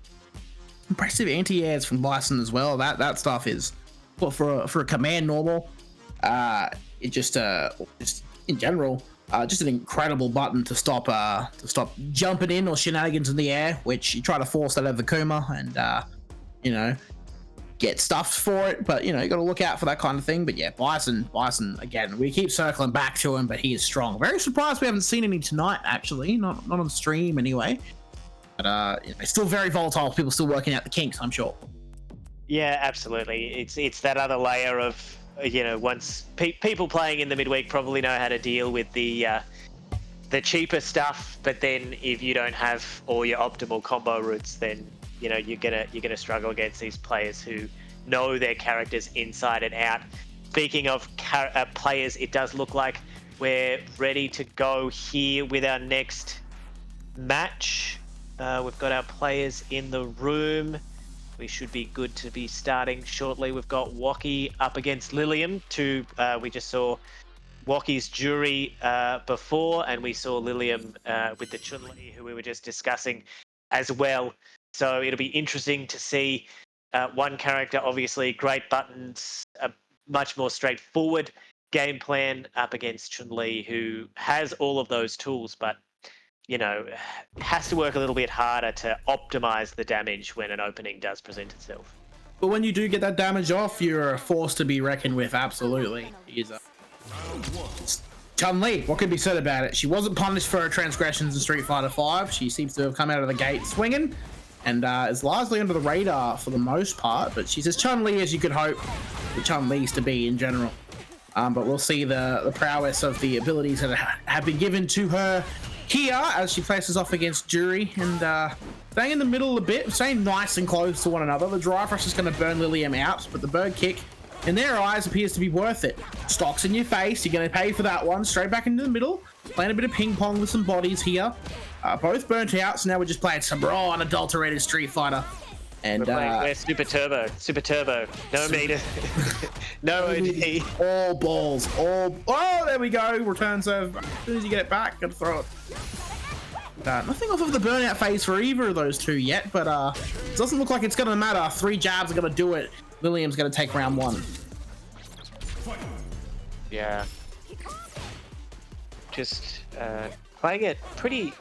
Impressive anti-airs from Bison as well. That stuff is, well, for a command normal, it just in general, just an incredible button to stop jumping in or shenanigans in the air, which you try to force that over the Kuma and get stuffed for it, but you got to look out for that kind of thing. But yeah, Bison again, we keep circling back to him, but he is strong. Very surprised we haven't seen any tonight, actually, not on stream anyway. But it's still very volatile. People still working out the kinks, I'm sure. Yeah, absolutely. It's that other layer of once people playing in the midweek probably know how to deal with the cheaper stuff, but then if you don't have all your optimal combo routes, then you're gonna struggle against these players who know their characters inside and out. Speaking of players, it does look like we're ready to go here with our next match. We've got our players in the room. We should be good to be starting shortly. We've got Woki up against Lilium. We just saw Woki's jury before, and we saw Lilium with the Chun-Li, who we were just discussing as well. So it'll be interesting to see one character, obviously, great buttons, a much more straightforward game plan up against Chun-Li, who has all of those tools, but has to work a little bit harder to optimize the damage when an opening does present itself. But when you do get that damage off, you're a force to be reckoned with, absolutely. Chun-Li, what can be said about it? She wasn't punished for her transgressions in Street Fighter V. She seems to have come out of the gate swinging and is largely under the radar for the most part, but she's as Chun-Li as you could hope the Chun-Li's to be in general. But we'll see the prowess of the abilities that have been given to her here as she faces off against Jury, and staying in the middle a bit, staying nice and close to one another. The drive rush is going to burn Lilium out, but the bird kick in their eyes appears to be worth it. Stocks in your face, you're going to pay for that one. Straight back into the middle, playing a bit of ping pong with some bodies here. Both burnt out, so now we're just playing some raw unadulterated Street Fighter. And we're Super Turbo. No meter. No OD. All balls. Oh, there we go. Return serve. As soon as you get it back, gotta throw it. Nothing off of the burnout phase for either of those two yet, but it doesn't look like it's gonna matter. 3 jabs are gonna do it. Lilium's gonna take round 1. Yeah. Just playing it pretty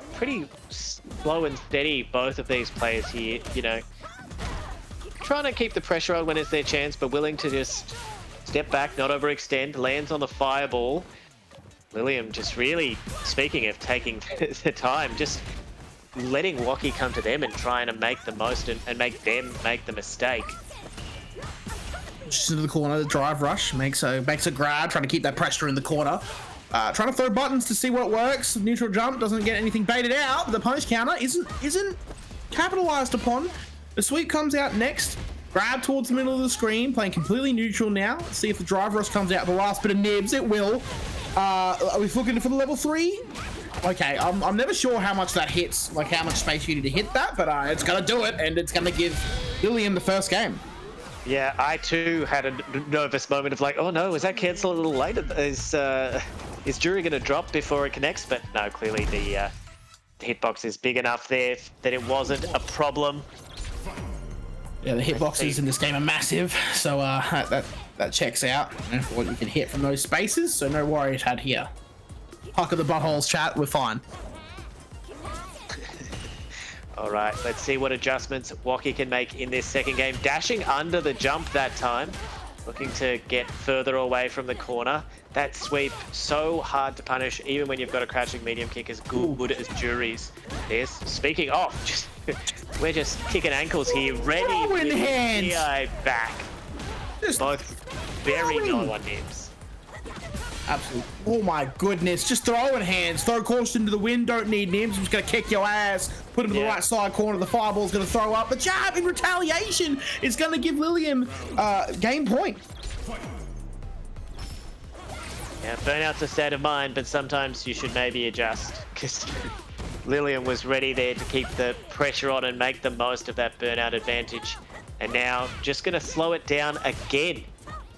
slow and steady, both of these players here, trying to keep the pressure on when it's their chance, but willing to just step back, not overextend, lands on the fireball. Lilium just really, speaking of taking the time, just letting Woki come to them and trying to make the most and make them make the mistake. Just into the corner, the drive rush makes a grab, trying to keep that pressure in the corner. Trying to throw buttons to see what works. Neutral jump doesn't get anything baited out. The punish counter isn't capitalized upon. The sweep comes out next. Grab towards the middle of the screen, playing completely neutral now. Let's see if the drive rush comes out the last bit of nibs. It will. Are we looking for the level 3? Okay, I'm never sure how much that hits, like how much space you need to hit that, but it's gonna do it, and it's gonna give Lilium the first game. Yeah, I too had a nervous moment of like, oh no, was that cancelled a little late? Is Jury gonna drop before it connects? But no, clearly the hitbox is big enough there that it wasn't a problem. Yeah, the hitboxes in this game are massive, so that checks out for what you can hit from those spaces, so no worries had here. Puck of the buttholes, chat, we're fine. All right, let's see what adjustments Woki can make in this second game. Dashing under the jump that time, looking to get further away from the corner. That sweep, so hard to punish, even when you've got a crouching medium kick as good as Jury's. There's, speaking of, we're just kicking ankles here, ready with the DI back. Both very low on nibs. Absolutely. Oh my goodness. Just throwing hands. Throw caution into the wind. Don't need nibs. I'm just going to kick your ass. Put him in the right side corner. The fireball's going to throw up. The jab in retaliation is going to give Lilium game point. Yeah, burnout's a state of mind, but sometimes you should maybe adjust. Because Lilium was ready there to keep the pressure on and make the most of that burnout advantage. And now just going to slow it down again.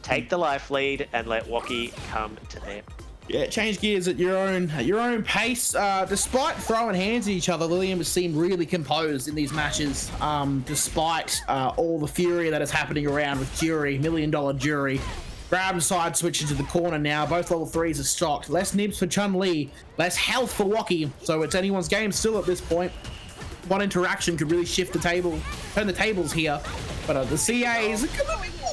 Take the life lead and let Woki come to them. Yeah, change gears at your own pace. Despite throwing hands at each other, Lilium has seemed really composed in these matches. Despite all the fury that is happening around with Jury, $1 million Jury. Grab side switches to the corner now. Both level 3s are stocked. Less nibs for Chun-Li, less health for Wocky. So it's anyone's game still at this point. One interaction could really shift the table, turn the tables here. But the CA is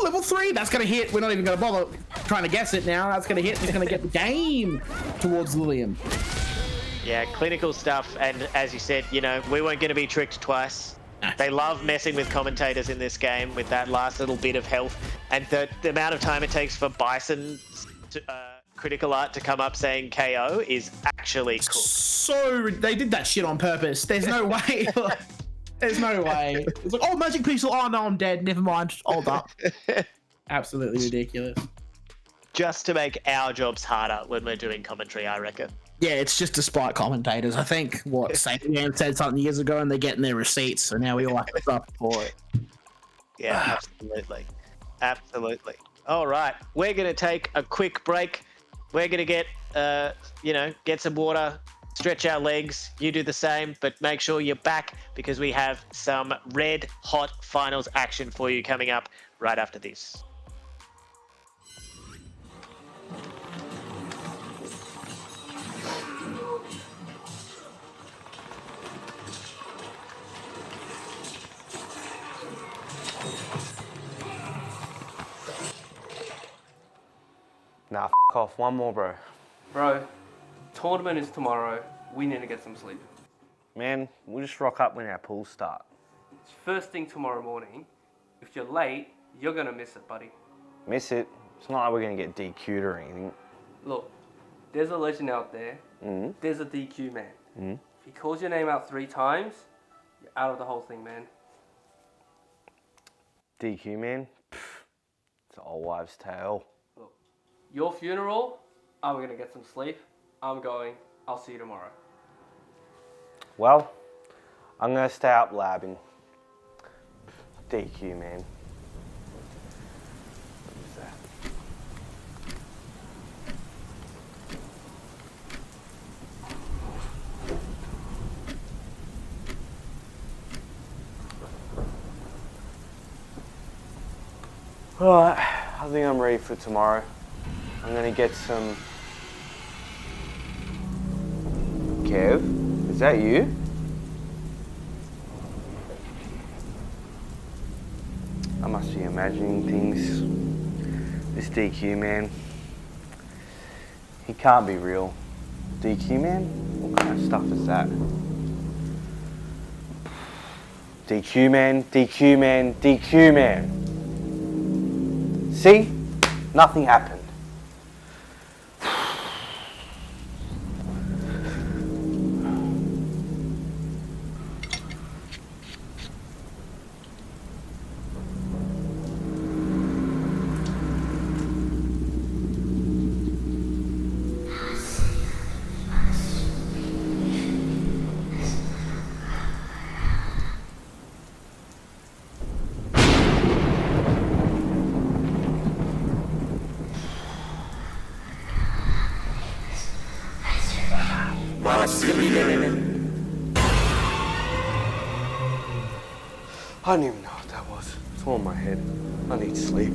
level 3. That's going to hit. We're not even going to bother trying to guess it now. That's going to hit. He's going to get the game towards Lilium. Yeah, clinical stuff. And as you said, you know, we weren't going to be tricked twice. They love messing with commentators in this game with that last little bit of health. And the amount of time it takes for Bison to, critical art to come up saying KO is actually cool. So they did that shit on purpose. There's no way. There's no way. It's like, oh, Magic Pixel. Oh, no, I'm dead. Never mind. Hold up. Absolutely ridiculous. Just to make our jobs harder when we're doing commentary, I reckon. Yeah, it's just to spite commentators. I think Sabian said something years ago and they're getting their receipts, so now we all have to suffer for it. Yeah, absolutely. Absolutely. All right, we're going to take a quick break. We're going to get, get some water, stretch our legs. You do the same, but make sure you're back because we have some red hot finals action for you coming up right after this. Nah, f off. One more, bro. Bro, tournament is tomorrow. We need to get some sleep. Man, we'll just rock up when our pools start. It's first thing tomorrow morning. If you're late, you're going to miss it, buddy. Miss it? It's not like we're going to get DQ'd or anything. Look, there's a legend out there. There's a DQ man. If he calls your name out 3 times, you're out of the whole thing, man. DQ, man? Pfft, it's an old wives' tale. Look, your funeral, I'm going to get some sleep. I'm going. I'll see you tomorrow. Well, I'm going to stay up labbing. DQ, man. What is that? Alright, I think I'm ready for tomorrow. I'm going to get some... Kev, is that you? I must be imagining things. This DQ man, he can't be real. DQ man? What kind of stuff is that? DQ man, DQ man, DQ man. See? Nothing happened. I don't even know what that was. It's all in my head. I need sleep.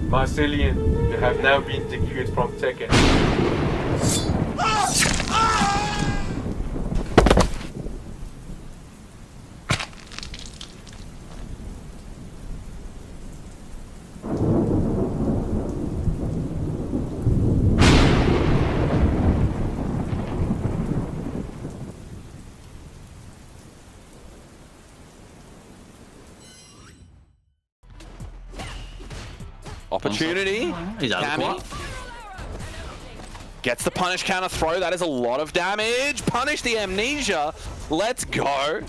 Marcelian, you have now been DQ'd from Tekken. Opportunity. He's out of the Cammy. corner. Gets the punish counter throw. That is a lot of damage. Punish the amnesia. Let's go.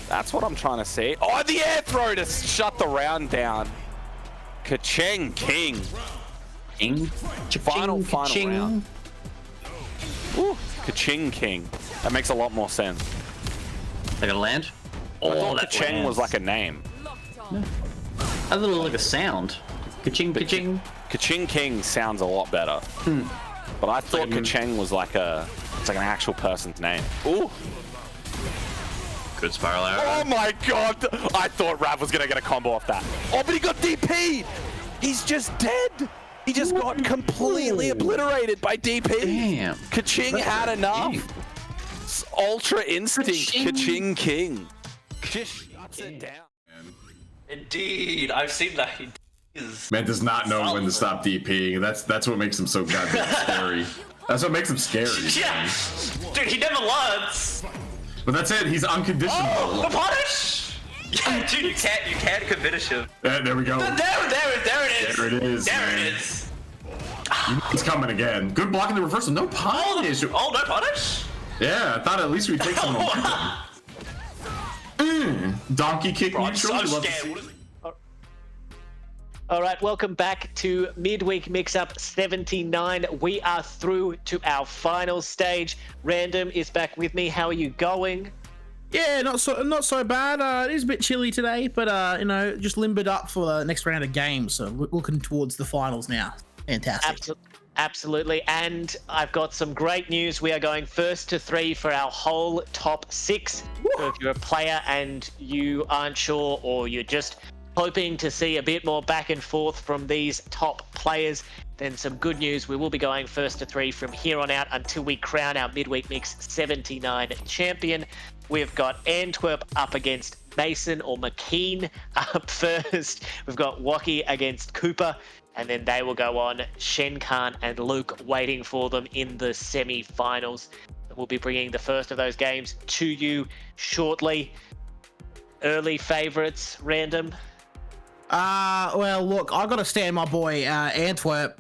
That's what I'm trying to see. Oh, the air throw to shut the round down. Ka-ching King. Final round. Ooh, Ka-ching King. That makes a lot more sense. They're gonna land. I thought that Ka-ching lands. was like a name. I thought it was like a sound. Ka-ching, ka-ching. Ka-ching King sounds a lot better. But I thought Ka-ching was like it's like an actual person's name. Ooh. Good spiral arrow. Oh my god! I thought Rav was gonna get a combo off that. Oh, but he got DP! He's just dead! He just got completely obliterated by DP. Damn. Ka-ching had enough. Ultra instinct, Ka-ching King. Just shuts it down. Indeed, I've seen that. He is. Man does not know when to stop DPing. That's what makes him so goddamn scary. That's what makes him scary. Yeah, dude, he never learns. But that's it. He's unconditional. Oh, the punish! Yeah, dude, you can't finish him. There we go. There it is. There it is. There man. it is. He's coming again. Good block in the reversal. No punish. Oh, no punish? Yeah, I thought at least we'd take some momentum. Donkey kick Bro, neutral. I'm Love to scared. see- What is it? All right, welcome back to Midweek Mix-Up 79. We are through to our final stage. Random is back with me. How are you going? Yeah, not so bad. It is a bit chilly today, but you know, just limbered up for the next round of games. So looking towards the finals now. Fantastic. Absolutely. And I've got some great news. We are going first to 3 for our whole top 6. So if you're a player and you aren't sure, or you're just hoping to see a bit more back and forth from these top players, then some good news. We will be going first to 3 from here on out until we crown our Midweek Mix 79 champion. We've got Antwerp up against Mason or McKean up first. We've got Waki against Cooper, and then they will go on. Shenkan and Luke waiting for them in the semi-finals. We'll be bringing the first of those games to you shortly. Early favourites, Random? Well, look, I got to stand my boy Antwerp.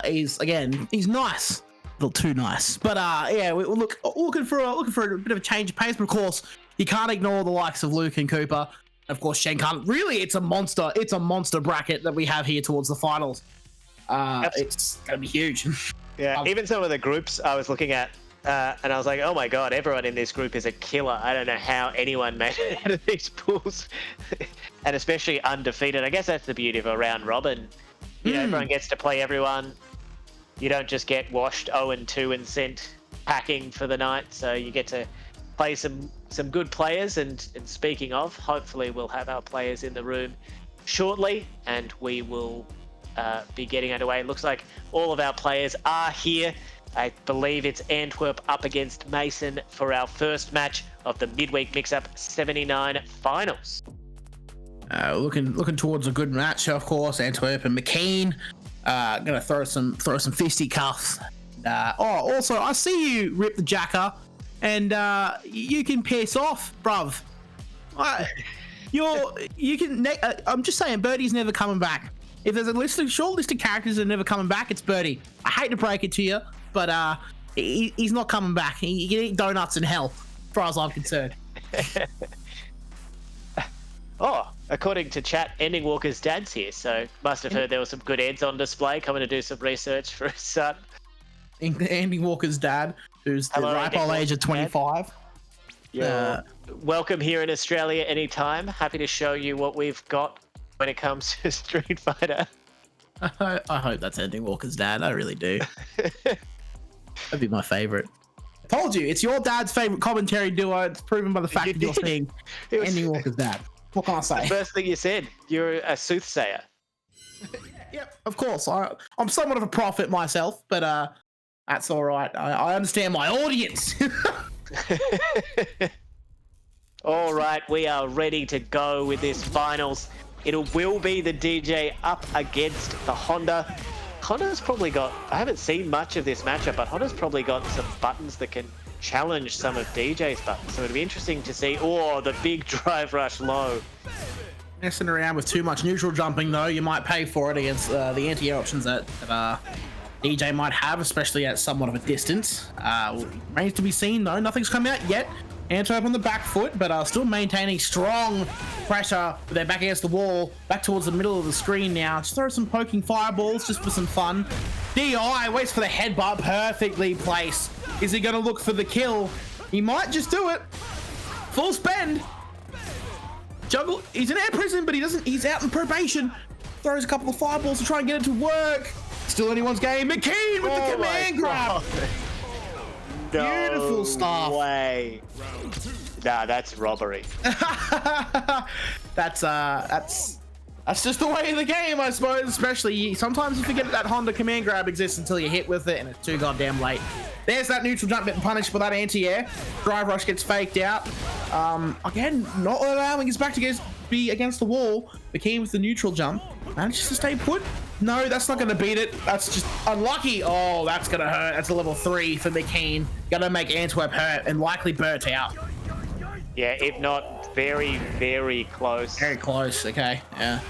He's nice, a little too nice. But yeah, we're looking for a bit of a change of pace. But of course, you can't ignore the likes of Luke and Cooper. Of course, Shenkan. Really, it's a monster bracket that we have here towards the finals. It's gonna be huge. Yeah, even some of the groups I was looking at, and I was like, oh my god, everyone in this group is a killer. I don't know how anyone made it out of these pools, and especially undefeated. I guess that's the beauty of a round robin. You know, everyone gets to play everyone. You don't just get washed 0-2 and sent packing for the night. So you get to play some good players. And speaking of, hopefully we'll have our players in the room shortly, and we will be getting underway. It looks like all of our players are here. I believe it's Antwerp up against Mason for our first match of the Midweek Mix-Up 79 finals. Looking towards a good match, of course. Antwerp and McKean. Gonna throw some fisticuffs. Also, I see you rip the jacker, and you can piss off, bruv. I'm just saying, Birdie's never coming back. If there's a short list of characters that are never coming back, it's Birdie. I hate to break it to you, but he's not coming back. He can eat donuts in hell, as far as I'm concerned. Oh, according to chat, Ending Walker's dad's here, so must have heard there were some good ads on display, coming to do some research for his son. Andy Walker's dad, who's the ripe old age of 25. Yeah. Welcome here in Australia anytime. Happy to show you what we've got when it comes to Street Fighter. I hope that's Andy Walker's dad. I really do. That'd be my favorite. Told you, it's your dad's favorite commentary duo. It's proven by the fact that you're seeing Andy Walker's dad. What can I say? The first thing you said, you're a soothsayer. Yep, of course. I'm somewhat of a prophet myself, but that's all right. I understand my audience. All right, we are ready to go with this finals. It will be the DJ up against the Honda. Honda's probably got, I haven't seen much of this matchup, but Honda's probably got some buttons that can challenge some of DJ's buttons. So it'll be interesting to see. Oh, the big drive rush low. messing around with too much neutral jumping, though. You might pay for it against the anti-air options that DJ might have, especially at somewhat of a distance. Remains to be seen, though. Nothing's come out yet. Antwerp on the back foot, but still maintaining strong pressure. They're back against the wall, back towards the middle of the screen now. Just throw some poking fireballs just for some fun. DI waits for the headbutt, perfectly placed. Is he going to look for the kill? He might just do it. Full spend. Juggle. He's in air prison, but he's out in probation. Throws a couple of fireballs to try and get it to work. Still anyone's game. McKean with the command grab. Beautiful stuff. Way. Nah, that's robbery. That's just the way of the game, I suppose. Especially sometimes you forget that Honda command grab exists until you hit with it, and it's too goddamn late. There's that neutral jump getting punished for that anti-air. Drive rush gets faked out. Again, not allowing his back to be against the wall. McKean with the neutral jump manages to stay put. No, that's not going to beat it. That's just unlucky. Oh, that's going to hurt. That's a level 3 for McKean. Going to make Antwerp hurt and likely burnt out. Yeah, if not very, very close. Very close. Okay, yeah.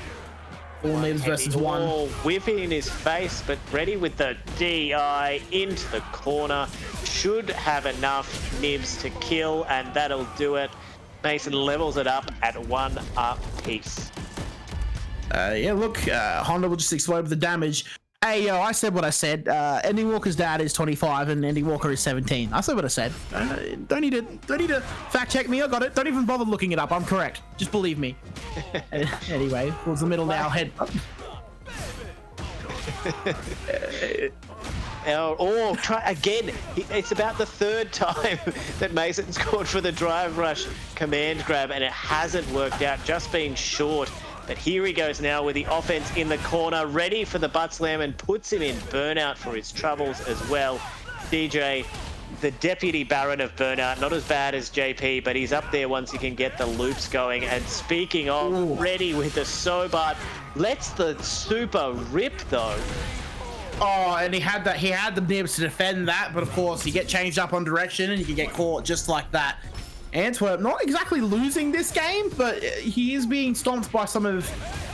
4 meters versus 1. Whipping in his face, but ready with the DI into the corner. Should have enough nibs to kill, and that'll do it. Mason levels it up at 1 apiece. Yeah, look, Honda will just explode with the damage. Hey, yo, I said what I said. Andy Walker's dad is 25 and Andy Walker is 17. I said what I said. Don't need to fact check me. I got it. Don't even bother looking it up. I'm correct. Just believe me. Anyway, towards the middle now. Head. Try again. It's about the 3rd time that Mason's called for the drive rush command grab, and it hasn't worked out. Just being short. But here he goes now with the offense in the corner, ready for the butt slam, and puts him in burnout for his troubles as well. DJ, the deputy Baron of burnout, not as bad as JP, but he's up there once he can get the loops going. And speaking of, ready with the Sobart, lets the super rip though. Oh, and he had the nibs to defend that, but of course you get changed up on direction and you can get caught just like that. Antwerp not exactly losing this game, but he is being stomped by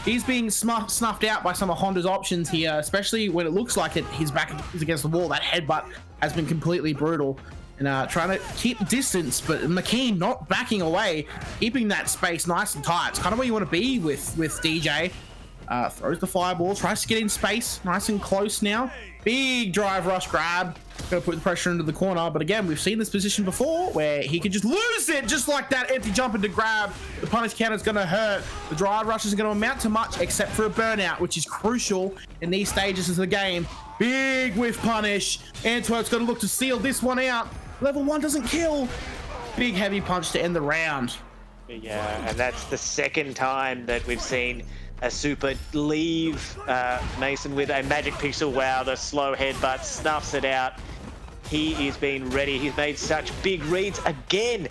he's being snuffed out by some of Honda's options here, especially when it looks like his back is against the wall. That headbutt has been completely brutal. And trying to keep distance, but McKean not backing away, keeping that space nice and tight. It's kind of where you want to be with DJ. Throws the fireball, tries to get in space, nice and close now. Big drive rush grab. Gonna put the pressure into the corner, but again, we've seen this position before where he could just lose it just like that. Empty jump into grab. The punish counter is gonna hurt. The drive rush isn't gonna amount to much except for a burnout, which is crucial in these stages of the game. Big whiff punish. Antwerp's gonna look to seal this one out. Level 1 doesn't kill. Big heavy punch to end the round. Yeah, and that's the 2nd time that we've seen a super leave Mason with a magic pixel. Wow, the slow headbutt snuffs it out. He is being ready. He's made such big reads again.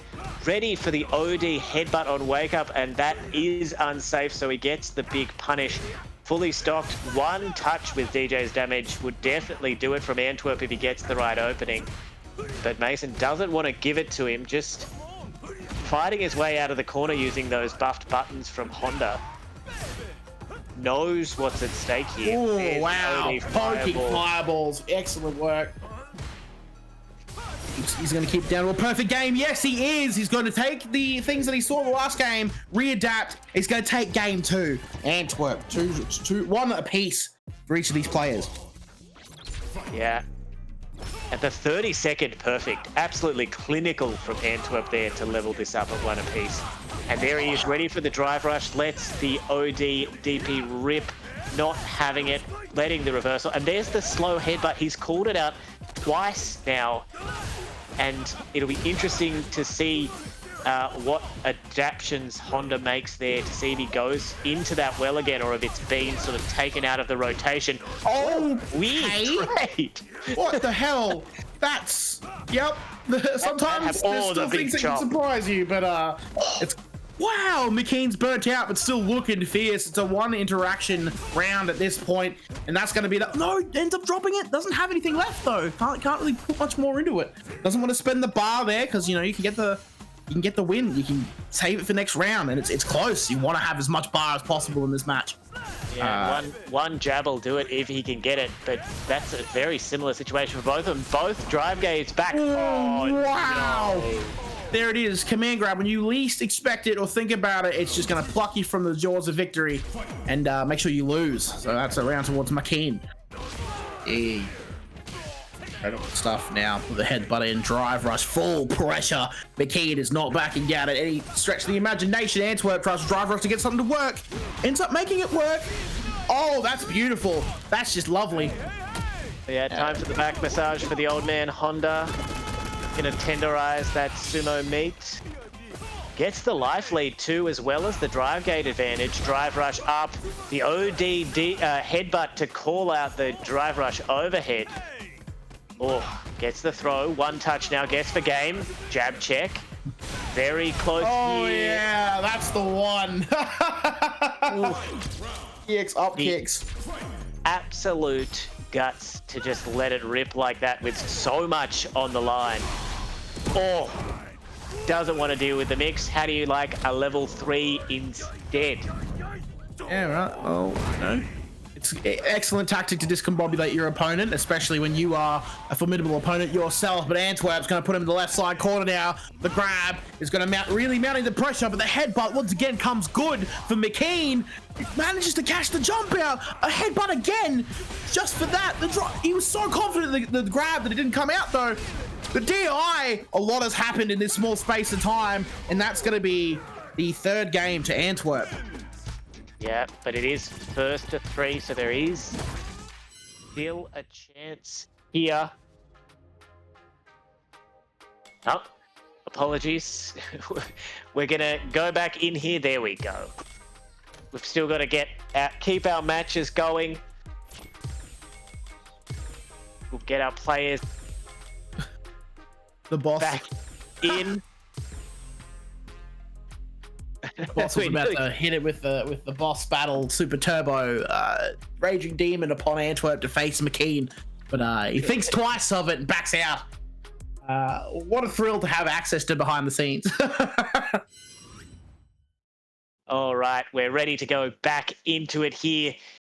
Ready for the OD headbutt on wake up, and that is unsafe, so he gets the big punish. Fully stocked. 1 touch with DJ's damage would definitely do it from Antwerp if he gets the right opening. But Mason doesn't want to give it to him, just fighting his way out of the corner using those buffed buttons from Honda. Knows what's at stake here. Oh, wow. Poking fireballs. Excellent work. He's going to keep it down to a perfect game. Yes, he is. He's going to take the things that he saw in the last game, readapt. He's going to take game 2. Antwerp. 1 apiece for each of these players. Yeah. At the 32nd perfect. Absolutely clinical from Antwerp there to level this up at 1 apiece. And there he is, ready for the drive rush. Lets the OD DP rip, not having it, letting the reversal. And there's the slow headbutt. He's called it out twice now. And it'll be interesting to see what adaptations Honda makes there, to see if he goes into that well again or if it's been sort of taken out of the rotation. Oh, weird trade. What the hell? That's, yep. Sometimes there's still things that can surprise you, but it's, wow, McKean's burnt out, but still looking fierce. It's a 1 interaction round at this point, and that's going to be the, no, ends up dropping it. Doesn't have anything left though. Can't really put much more into it. Doesn't want to spend the bar there because, you know, you can get the you can get the win. You can save it for next round, and it's close. You want to have as much bar as possible in this match. Yeah, one jab will do it if he can get it, but that's a very similar situation for both of them. Both drive gates back. Oh, wow. No. There it is. Command grab. When you least expect it or think about it, it's just going to pluck you from the jaws of victory and make sure you lose. So that's a round towards McKean. Hey. Incredible stuff now with the headbutt in, drive rush, full pressure. McKean is not backing down at any stretch of the imagination. Antwerp tries to drive rush to get something to work. Ends up making it work. Oh, that's beautiful. That's just lovely. Yeah, time for the back massage for the old man Honda. Gonna tenderize that sumo meat. Gets the life lead too, as well as the drive gate advantage. Drive rush up. The ODD headbutt to call out the drive rush overhead. Oh, gets the throw. One touch now, gets the game. Jab check. Very close Oh, here. yeah, that's the one. Kicks, up kicks. Absolute guts to just let it rip like that with so much on the line. Oh, doesn't want to deal with the mix. How do you like a level 3 instead? Yeah, right. Oh, no. It's an excellent tactic to discombobulate your opponent, especially when you are a formidable opponent yourself. But Antwerp's going to put him in the left side corner now. The grab is going to really mounting the pressure, but the headbutt once again comes good for McKean. He manages to catch the jump out. A headbutt again, just for that. He was so confident the grab that it didn't come out though. The DI, a lot has happened in this small space of time, and that's going to be the third game to Antwerp. Yeah, but it is first to 3, so there is still a chance here. Oh, apologies. We're gonna go back in here. There we go. We've still got to keep our matches going. We'll get our players The boss back in. The boss was about to hit it with the boss battle super turbo raging demon upon Antwerp to face McKean, but he thinks twice of it and backs out. What a thrill to have access to behind the scenes. All right, we're ready to go back into it here.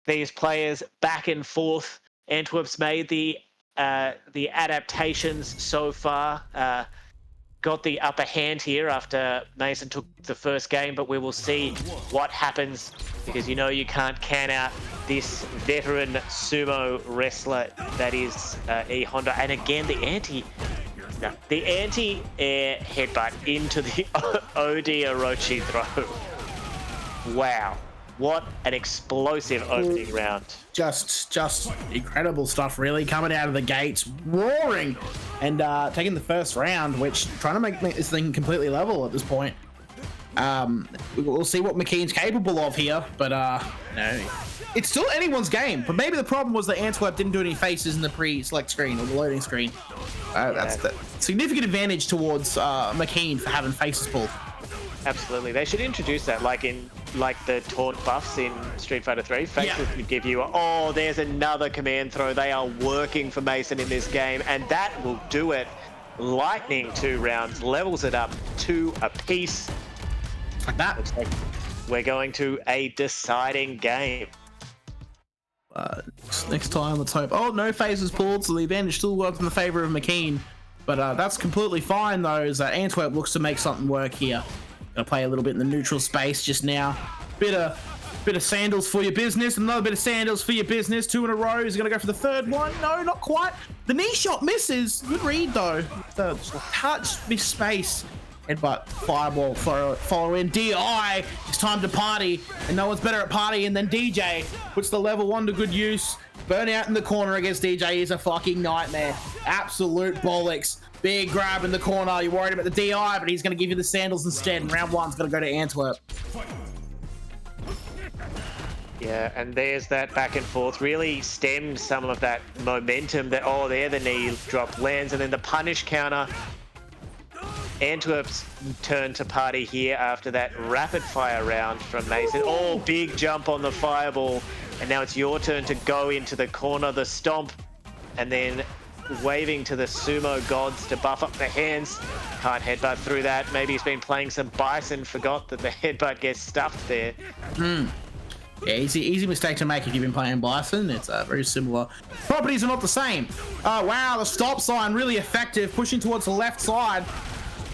These players back and forth. Antwerp's made the adaptations so far. Got the upper hand here after Mason took the first game, but we will see what happens because you know you can't can out this veteran sumo wrestler that is E Honda. And again, the anti-air headbutt into the Odi Orochi throw. Wow. What an explosive opening round. Just incredible stuff, really, coming out of the gates, roaring, and taking the first round, which trying to make this thing completely level at this point. We'll see what McKean's capable of here, but no. It's still anyone's game, but maybe the problem was that Antwerp didn't do any faces in the pre-select screen or the loading screen. That's the significant advantage towards McKean for having faces pulled. Absolutely. They should introduce that like the taunt buffs in Street Fighter 3. Faces would give you there's another command throw. They are working for Mason in this game, and that will do it. Lightning 2 rounds, levels it up 2 apiece. Like that. Looks like we're going to a deciding game. Next time, let's hope. Oh, no phases pulled, so the advantage still works in the favor of McKean. But that's completely fine, though, as Antwerp looks to make something work here. Gonna play a little bit in the neutral space just now. Bit of sandals for your business. Another bit of sandals for your business. 2 in a row. He's gonna go for the third one. No, not quite. The knee shot misses. Good read though. The touch, miss space. Headbutt, fireball, follow in. DI. It's time to party, and no one's better at partying than DJ. Puts the level 1 to good use. Burnout in the corner against DJ is a fucking nightmare. Absolute bollocks. Big grab in the corner. You're worried about the DI, but he's going to give you the sandals instead. And round 1's going to go to Antwerp. Yeah, and there's that back and forth. Really stemmed some of that momentum that, there the knee drop lands. And then the punish counter. Antwerp's turn to party here after that rapid fire round from Mason. Big jump on the fireball. And now it's your turn to go into the corner, the stomp. And then waving to the sumo gods to buff up the hands. Can't headbutt through that. Maybe he's been playing some Bison, forgot that the headbutt gets stuffed there. Yeah, easy mistake to make if you've been playing Bison. It's very similar. Properties are not the same. Wow, the stop sign really effective, pushing towards the left side.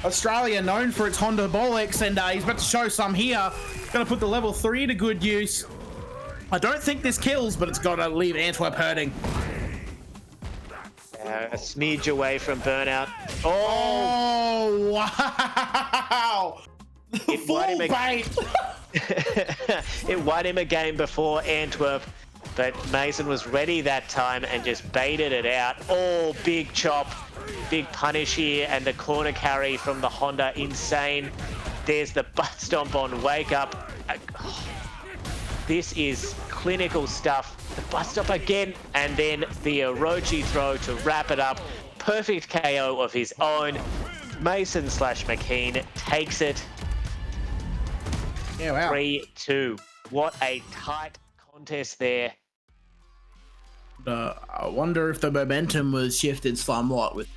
Australia known for its Honda Bolix, and he's about to show some here. Gonna put the level 3 to good use. I don't think this kills, but it's gotta leave Antwerp hurting. A smidge away from burnout. Oh, wow! Full bait! It won him a game before Antwerp, but Mason was ready that time and just baited it out. Oh, big chop, big punish here, and the corner carry from the Honda, insane. There's the butt stomp on Wake Up. This is clinical stuff. The butt stomp again, and then the Orochi throw to wrap it up. Perfect KO of his own. Mason / McKean takes it. Yeah, wow. 3-2. What a tight contest there. I wonder if the momentum was shifted somewhat with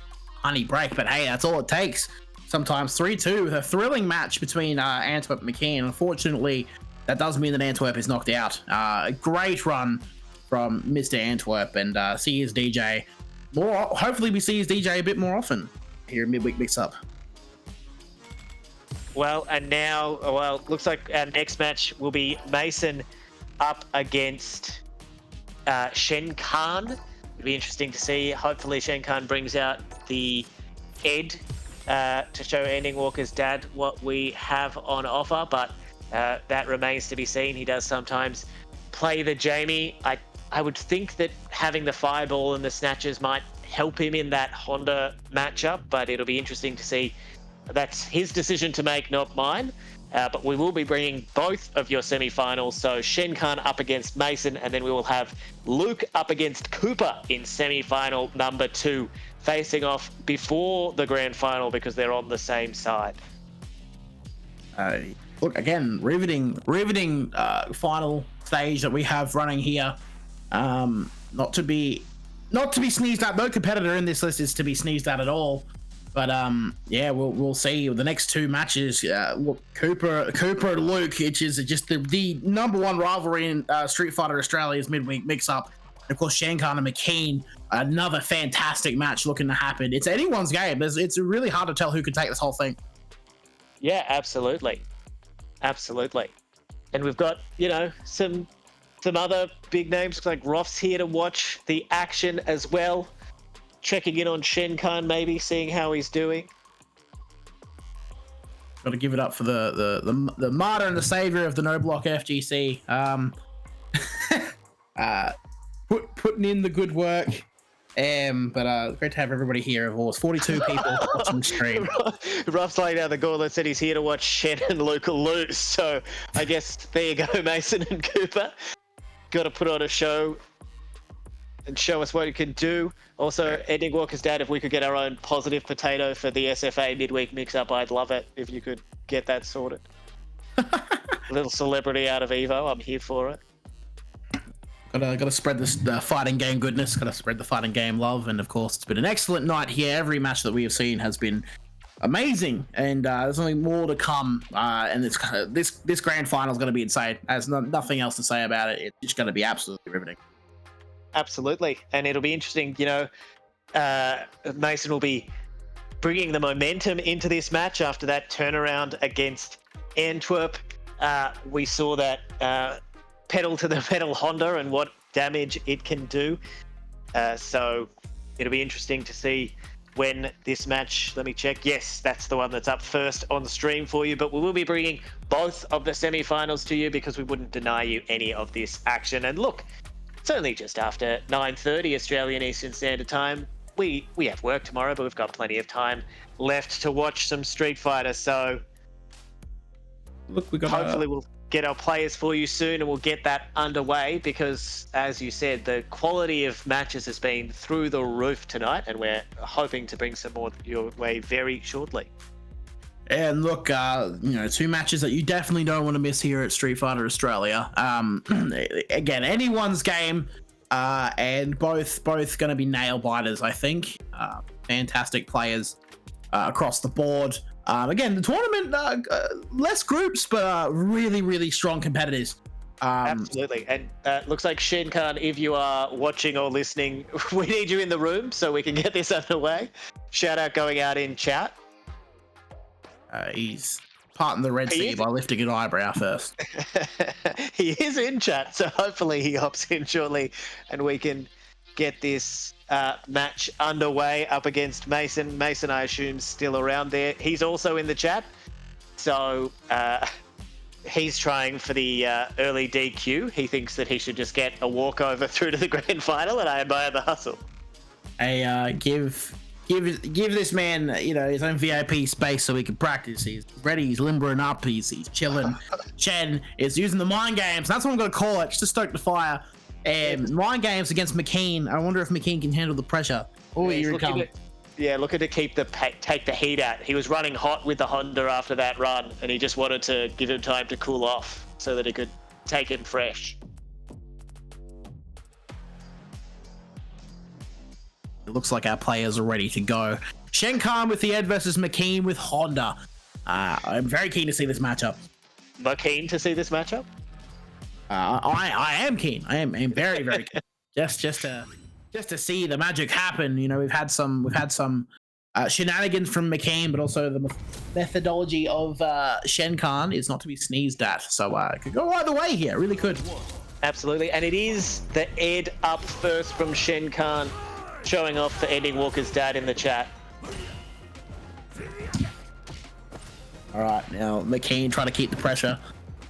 Honey Break, but hey, that's all it takes. Sometimes 3-2 with a thrilling match between Antwerp and McKean. Unfortunately, that does mean that Antwerp is knocked out. A great run from Mr. Antwerp, and see his DJ more. Hopefully, we see his DJ a bit more often here in Midweek Mix-Up. Well, and now, well, looks like our next match will be Mason up against Shen Khan. It'll be interesting to see. Hopefully, Shen Khan brings out the Ed to show Ending Walker's dad what we have on offer, but that remains to be seen. He does sometimes play the Jamie. I would think that having the fireball and the snatches might help him in that Honda matchup, but it'll be interesting to see. That's his decision to make, not mine. But we will be bringing both of your semi-finals. So Shen Khan up against Mason, and then we will have Luke up against Cooper in semi-final number 2, facing off before the grand final because they're on the same side. Look, again, riveting final stage that we have running here. Not to be sneezed at. No competitor in this list is to be sneezed at all. But yeah, we'll see the next 2 matches. Cooper and Luke, which is just the number 1 rivalry in Street Fighter Australia's midweek mix-up. And of course, Shen Khan and McKean, another fantastic match looking to happen. It's anyone's game. It's really hard to tell who could take this whole thing. Yeah, absolutely. And we've got, some other big names like Roth's here to watch the action as well. Checking in on Shen Khan, maybe seeing how he's doing. Got to give it up for the martyr and the savior of the No Block FGC. Putting in the good work. But great to have everybody here. Of course, 42 people watching the stream. Ruff's laying down the gauntlet, said he's here to watch Shen and Luke lose. So I guess there you go, Mason and Cooper. Got to put on a show and show us what you can do. Also, Ending Walker's dad, if we could get our own positive potato for the SFA midweek mix-up, I'd love it if you could get that sorted. A little celebrity out of Evo, I'm here for it. Gotta spread this fighting game goodness. Gotta spread the fighting game love, and of course, it's been an excellent night here. Every match that we have seen has been amazing, and there's only more to come. And this grand final is going to be insane. There's nothing else to say about it. It's just going to be absolutely riveting. Absolutely, and it'll be interesting. Mason will be bringing the momentum into this match after that turnaround against Antwerp. We saw that pedal to the metal Honda and what damage it can do. So it'll be interesting to see when this match, let me check. Yes, that's the one that's up first on the stream for you, but we will be bringing both of the semi-finals to you because we wouldn't deny you any of this action. And look, it's only just after 9:30 Australian Eastern Standard Time. We have work tomorrow, but we've got plenty of time left to watch some Street Fighter. So look, hopefully we'll get our players for you soon and we'll get that underway because, as you said, the quality of matches has been through the roof tonight, and we're hoping to bring some more your way very shortly. And look, 2 matches that you definitely don't want to miss here at Street Fighter Australia. Again, anyone's game. and both going to be nail biters, I think. Fantastic players across the board. Again, the tournament, less groups, but really, really strong competitors. Absolutely. And looks like Shen Khan, if you are watching or listening, we need you in the room so we can get this underway. Shout out going out in chat. He's parting the Red Sea by lifting an eyebrow first. He is in chat, so hopefully he hops in shortly and we can get this match underway up against Mason. Mason, I assume, still around there. He's also in the chat. So he's trying for the early DQ. He thinks that he should just get a walkover through to the grand final, and I admire the hustle. Give this man, his own VIP space so he can practice. He's ready. He's limbering up. He's chilling. Shen is using the mind games. That's what I'm going to call it. Just to stoke the fire. Mind games against McKean. I wonder if McKean can handle the pressure. Oh, here he comes. Looking to take the heat out. He was running hot with the Honda after that run, and he just wanted to give him time to cool off so that he could take him fresh. It looks like our players are ready to go. Shen Khan with the Ed versus McKean with Honda. I'm very keen to see this matchup. Keen to see this matchup? I am keen. I am very, very keen. Just to see the magic happen. We've had some shenanigans from McCain, but also the methodology of Shen Khan is not to be sneezed at. So it could go either way here. It really could. Absolutely. And it is the Ed up first from Shen Khan, showing off for Ending Walker's dad in the chat. All right, now McCain trying to keep the pressure.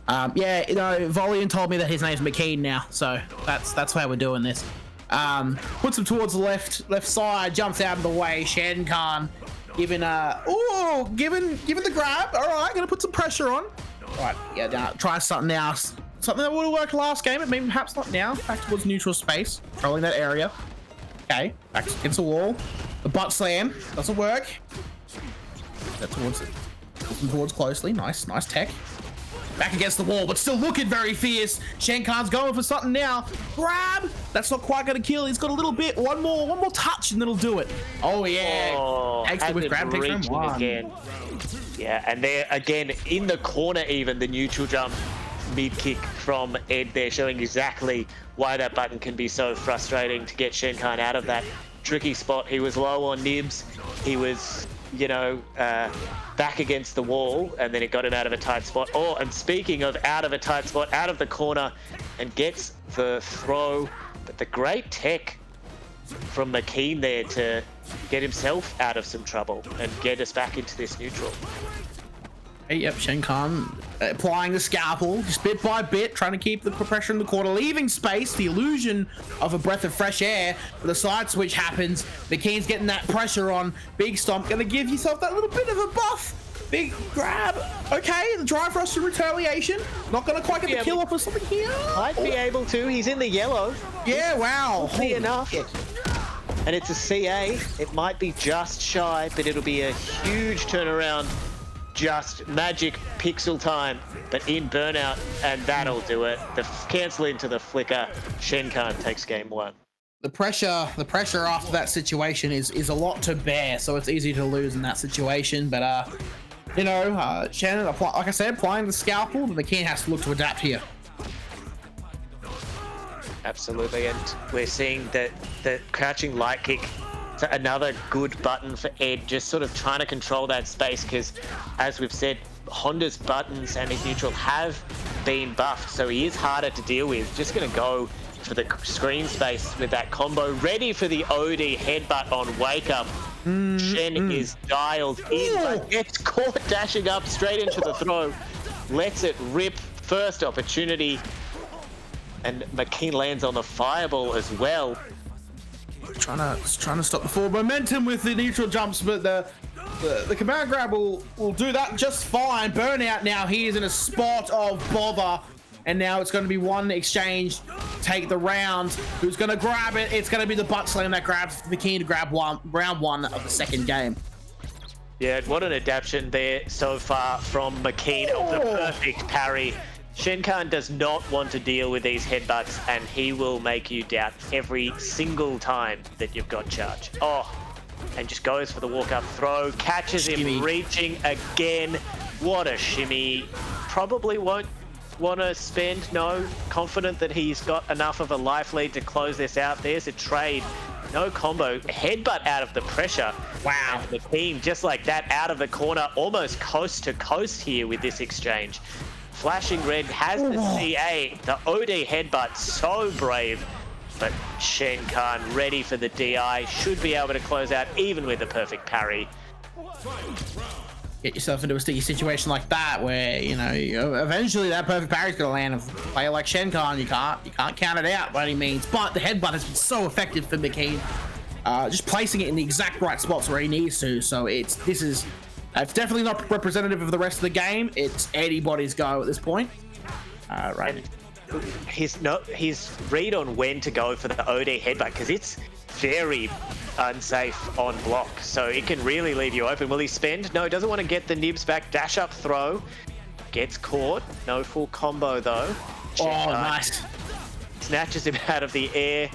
Volian told me that his name's McCain now, so that's how we're doing this. Puts him towards the left side, jumps out of the way. Shen Khan giving the grab. All right, gonna put some pressure on. All right, now try something else. Something that would have worked last game, but maybe perhaps not now. Back towards neutral space, controlling that area. Okay, back against the wall. The butt slam doesn't work. That towards closely. Nice tech. Back against the wall, but still looking very fierce. Shen Khan's going for something now. Grab! That's not quite going to kill. He's got a little bit. One more touch, and it'll do it. Oh, yeah. Takes the with grab, takes round one. Again. Yeah, and there, again, in the corner even, the neutral jump mid-kick from Ed there, showing exactly why that button can be so frustrating to get Shen Khan out of that tricky spot. He was low on nibs. He was, back against the wall, and then it got him out of a tight spot. Oh, and speaking of out of a tight spot, out of the corner, and gets the throw. But the great tech from McKean there to get himself out of some trouble and get us back into this neutral. Hey, yep, Shen Khan applying the scalpel, just bit by bit, trying to keep the pressure in the corner, leaving space, the illusion of a breath of fresh air. The side switch happens. McKean's getting that pressure on. Big stomp, gonna give yourself that little bit of a buff. Big grab. Okay, the drive for us to retaliation. Not gonna quite get the kill off or something here. Might be able to. He's in the yellow. Yeah, wow. See enough. And it's a CA. It might be just shy, but it'll be a huge turnaround. Just magic pixel time, but in burnout, and that'll do it. The cancel into the flicker. Shen Khan takes game one. The pressure after that situation is a lot to bear, so it's easy to lose in that situation. But Shannon, like I said, applying the scalpel, but the king has to look to adapt here. Absolutely, and we're seeing that the crouching light kick. So another good button for Ed, just sort of trying to control that space, because as we've said, Honda's buttons and his neutral have been buffed, so he is harder to deal with. Just going to go for the screen space with that combo, ready for the OD headbutt on Wake Up. Shen is dialed in, but gets caught dashing up straight into the throw. Lets it rip, first opportunity, and McKean lands on the fireball as well. Trying to stop the forward momentum with the neutral jumps, but the command grab will do that just fine. Burnout now, he is in a spot of bother, and now it's going to be one exchange, take the round. Who's going to grab it? It's going to be the butt slam that grabs McKean to grab round one of the second game. Yeah, what an adaptation there so far from McKean of the perfect parry Shenkan does not want to deal with these headbutts, and he will make you doubt every single time that you've got charge. Oh, and just goes for the walk-up throw, catches him reaching again. What a shimmy. Probably won't want to spend, no. Confident that he's got enough of a life lead to close this out. There's a trade. No combo. Headbutt out of the pressure. Wow. And the team, just like that, out of the corner, almost coast to coast here with this exchange. Flashing Red has the CA, the OD headbutt, so brave. But Shenkan ready for the DI, should be able to close out even with the perfect parry. Get yourself into a sticky situation like that where, you know, eventually that perfect parry's gonna land. A player like Shenkan, you can't count it out by any means. But the headbutt has been so effective for McKean. Just placing it in the exact right spots where he needs to. So it's definitely not representative of the rest of the game. It's anybody's go at this point. Right. His read on when to go for the OD headbutt, because it's very unsafe on block, so it can really leave you open. Will he spend? No, doesn't want to get the nibs back. Dash up throw. Gets caught. No full combo though. Oh, nice. Snatches him out of the air.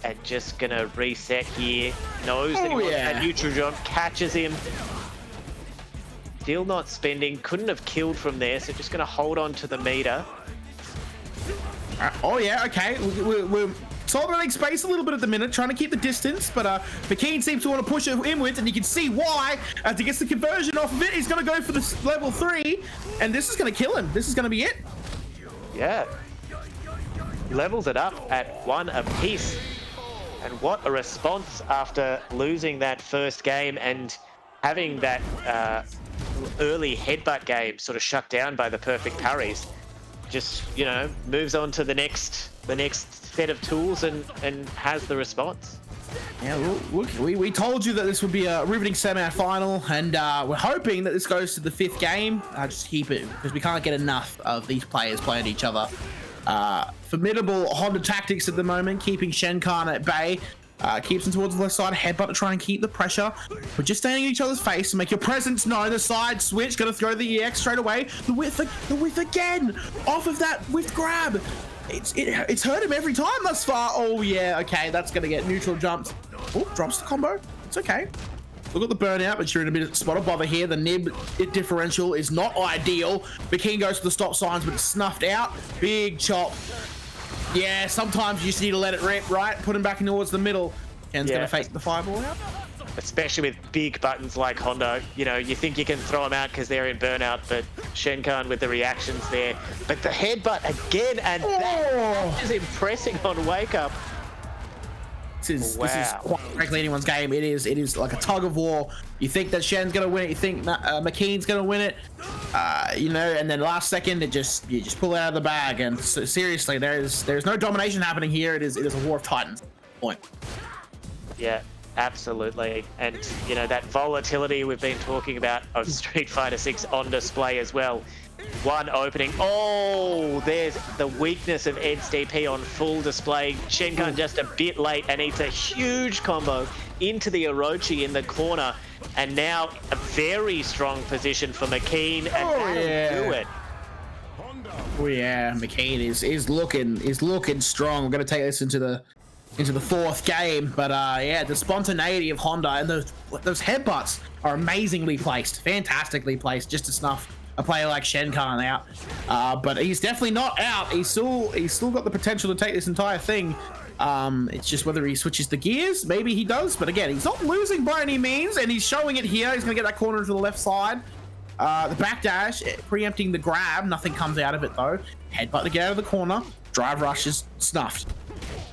And just gonna reset here. Knows that he wants that neutral jump. Catches him. Still not spending. Couldn't have killed from there, so just gonna hold on to the meter. Oh yeah, okay. We're solidifying space a little bit at the minute, trying to keep the distance, but McKean seems to want to push it inwards, and you can see why. As he gets the conversion off of it, he's going to go for the level 3, and this is going to kill him. This is going to be it. Yeah. Levels it up at 1 apiece. And what a response after losing that first game and having that early headbutt game sort of shut down by the perfect parries. Just, you know, moves on to the next set of tools and has the response. Yeah, look, we told you that this would be a riveting semi-final, and we're hoping that this goes to the 5th game. Just keep it, because we can't get enough of these players playing each other. Formidable Honda tactics at the moment, keeping Shenkan at bay. Keeps him towards the left side, headbutt to try and keep the pressure. We're just standing in each other's face to make your presence known. The side switch, gonna throw the EX straight away. The whiff again, off of that whiff grab. It's hurt him every time thus far. Oh yeah, okay, that's gonna get neutral jumped. Oh, drops the combo. It's okay. Look at the burnout, but you're in a bit of spot of bother here. The nib differential is not ideal. McKean goes to the stop signs, but it's snuffed out. Big chop. Yeah, sometimes you just need to let it rip, right? Put him back in towards the middle. Ken's gonna fake the fireball out. Especially with big buttons like Hondo. You know, you think you can throw them out because they're in burnout, but Shenkan with the reactions there. But the headbutt again, and that is impressing on Wake Up. This is quite frankly anyone's game. It is like a tug of war. You think that Shen's gonna win it, you think McKean's gonna win it, you know, and then last second you just pull it out of the bag. And so, seriously, there's no domination happening here. It is a war of titans. Point. Yeah, absolutely. And you know, that volatility we've been talking about of Street Fighter 6 on display as well. One opening. Oh, there's the weakness of Ed's DP on full display. Shenkan just a bit late and eats a huge combo into the Orochi in the corner. And now a very strong position for McKean, and that'll do it. Oh yeah, McKean is looking strong. We're gonna take this into the 4th game, but yeah, the spontaneity of Honda and those headbutts are amazingly placed, fantastically placed, just to snuff a player like Shenkan out. But he's definitely not out. He's still got the potential to take this entire thing. It's just whether he switches the gears. Maybe he does, but again, he's not losing by any means, and he's showing it here. He's gonna get that corner to the left side. The backdash, preempting the grab. Nothing comes out of it though. Headbutt to get out of the corner. Drive rush is snuffed.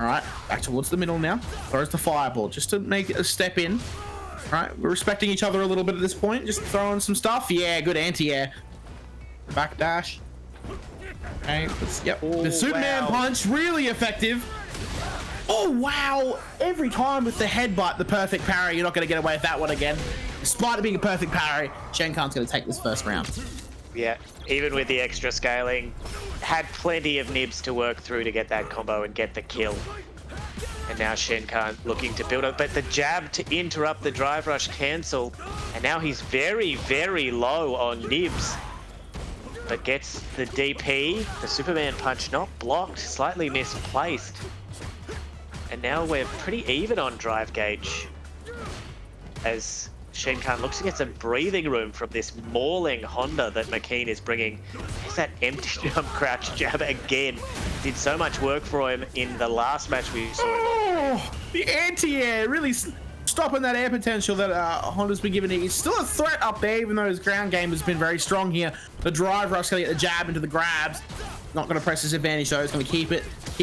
All right, back towards the middle now. Throws the fireball just to make a step in. All right, we're respecting each other a little bit at this point. Just throwing some stuff. Yeah, good anti-air. Back dash. Okay, yep. The Superman punch, really effective. Oh, wow. Every time with the headbutt, the perfect parry, you're not going to get away with that one again. Despite it being a perfect parry, Shenkan's going to take this first round. Yeah, even with the extra scaling, had plenty of nibs to work through to get that combo and get the kill. And now Shenkan looking to build up, but the jab to interrupt the drive rush cancel. And now he's very, very low on nibs. but gets the DP. The Superman punch not blocked, slightly misplaced. And now we're pretty even on drive gauge as Shenkan looks to get some breathing room from this mauling Honda that McKean is bringing. There's that empty jump crouch jab again. Did so much work for him in the last match we saw. Oh, the anti-air really stopping that air potential that Honda's been given. He's still a threat up there, even though his ground game has been very strong here. The drive rush going to get the jab into the grabs. Not going to press his advantage though. He's going to keep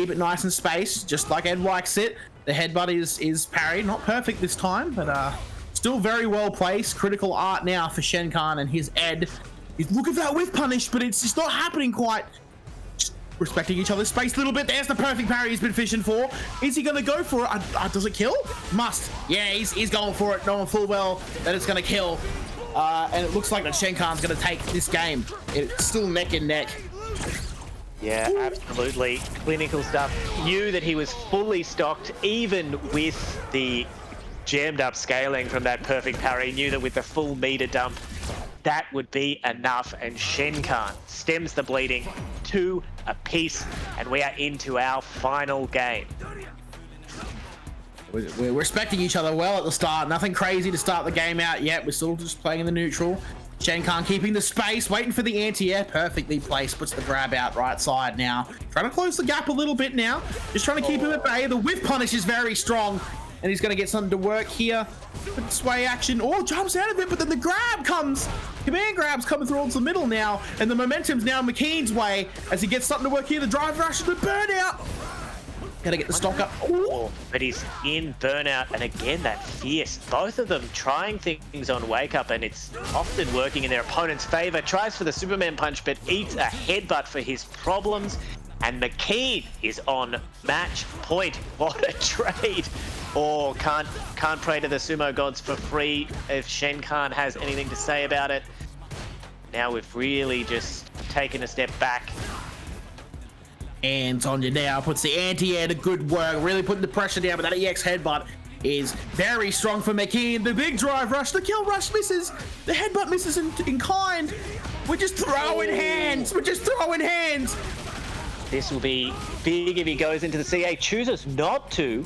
it nice and spaced, just like Ed likes it. The headbutt is parried, not perfect this time, but still very well placed. Critical art now for Shenkan and his Ed. Look at that whiff punish, but it's just not happening quite. Just respecting each other's space a little bit. There's the perfect parry he's been fishing for. Is he going to go for it? Does it kill? Must. Yeah, he's going for it, knowing full well that it's going to kill. And it looks like that Shenkan's going to take this game. It's still neck and neck. Yeah, absolutely. Clinical stuff. Knew that he was fully stocked, even with the jammed up scaling from that perfect parry. Knew that with the full meter dump, that would be enough. And Shenkan stems the bleeding, 2 apiece, and we are into our final game. We're respecting each other well at the start. Nothing crazy to start the game out yet. We're still just playing in the neutral. Shenkan keeping the space, waiting for the anti-air, perfectly placed, puts the grab out right side now. Trying to close the gap a little bit now. Just trying to keep him at bay. The whiff punish is very strong, and he's going to get something to work here. But sway action, jumps out of it, but then the grab comes. Command grab's coming through onto the middle now, and the momentum's now McKean's way as he gets something to work here. The drive rush and the burnout. Gotta get the stock up. Ooh. But he's in burnout, and again, that fierce. Both of them trying things on Wake Up, and it's often working in their opponent's favor. Tries for the Superman punch, but eats a headbutt for his problems. And McKean is on match point. What a trade. Or can't pray to the sumo gods for free if Shenkan has anything to say about it. Now we've really just taken a step back. And Sonya now puts the anti-air to good work, really putting the pressure down, but that EX headbutt is very strong for McKean. The big drive rush, the kill rush misses, the headbutt misses in kind. We're just throwing hands, This will be big if he goes into the CA, chooses not to.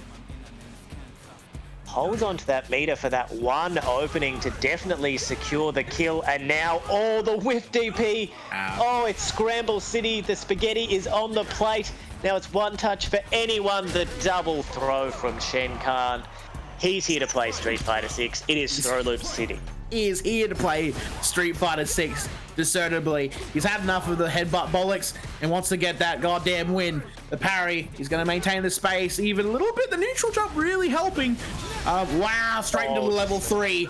Holds on to that meter for that one opening to definitely secure the kill. And now, the whiff DP. Oh, it's Scramble City. The spaghetti is on the plate. Now it's one touch for anyone. The double throw from Shenkan. He's here to play Street Fighter 6. It is Throw Loop City. He is here to play Street Fighter 6, discernibly. He's had enough of the headbutt bollocks and wants to get that goddamn win. The parry, he's going to maintain the space even a little bit. The neutral jump really helping. Wow, straight into level 3.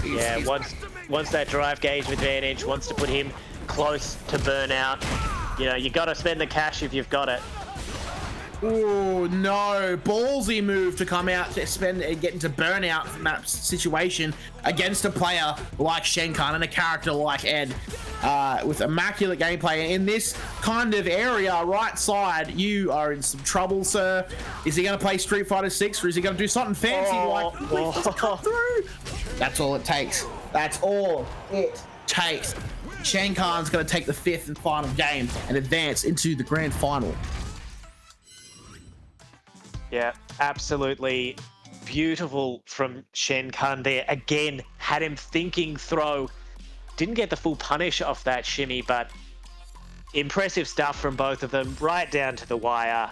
Yeah, wants that drive gauge advantage, wants to put him close to burnout. You know, you got to spend the cash if you've got it. Oh no, ballsy move to come out to spend and get into burnout from that situation against a player like Shenkan and a character like Ed with immaculate gameplay. In this kind of area, right side, you are in some trouble, sir. Is he going to play Street Fighter 6 or is he going to do something fancy come through? That's all it takes. That's all it takes. Shenkan's going to take the 5th and final game and advance into the grand final. Yeah, absolutely beautiful from Shenkan there. Again, had him thinking throw. Didn't get the full punish off that shimmy, but impressive stuff from both of them, right down to the wire.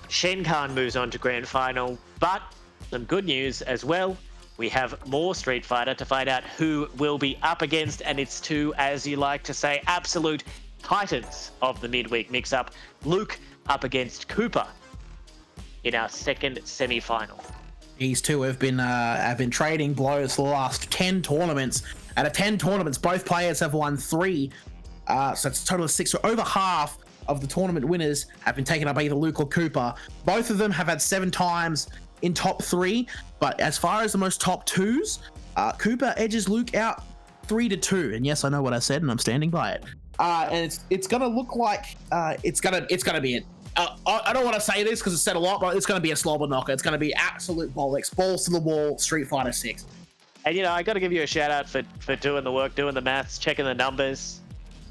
Shenkan moves on to grand final, but some good news as well. We have more Street Fighter to find out who will be up against, and it's two, as you like to say, absolute titans of the midweek mix-up. Luke up against Cooper in our second semi-final. These two have been trading blows for the last 10 tournaments. Out of 10 tournaments, both players have won 3. So it's a total of 6. So over half of the tournament winners have been taken up by either Luke or Cooper. Both of them have had 7 times in top 3. But as far as the most top 2s, Cooper edges Luke out 3-2. And yes, I know what I said, and I'm standing by it. And it's gonna look like it's gonna be it. I don't want to say this because it's said a lot, but it's going to be a slobber knocker. It's going to be absolute bollocks, balls to the wall, Street Fighter 6. And, you know, I got to give you a shout out for doing the work, doing the maths, checking the numbers.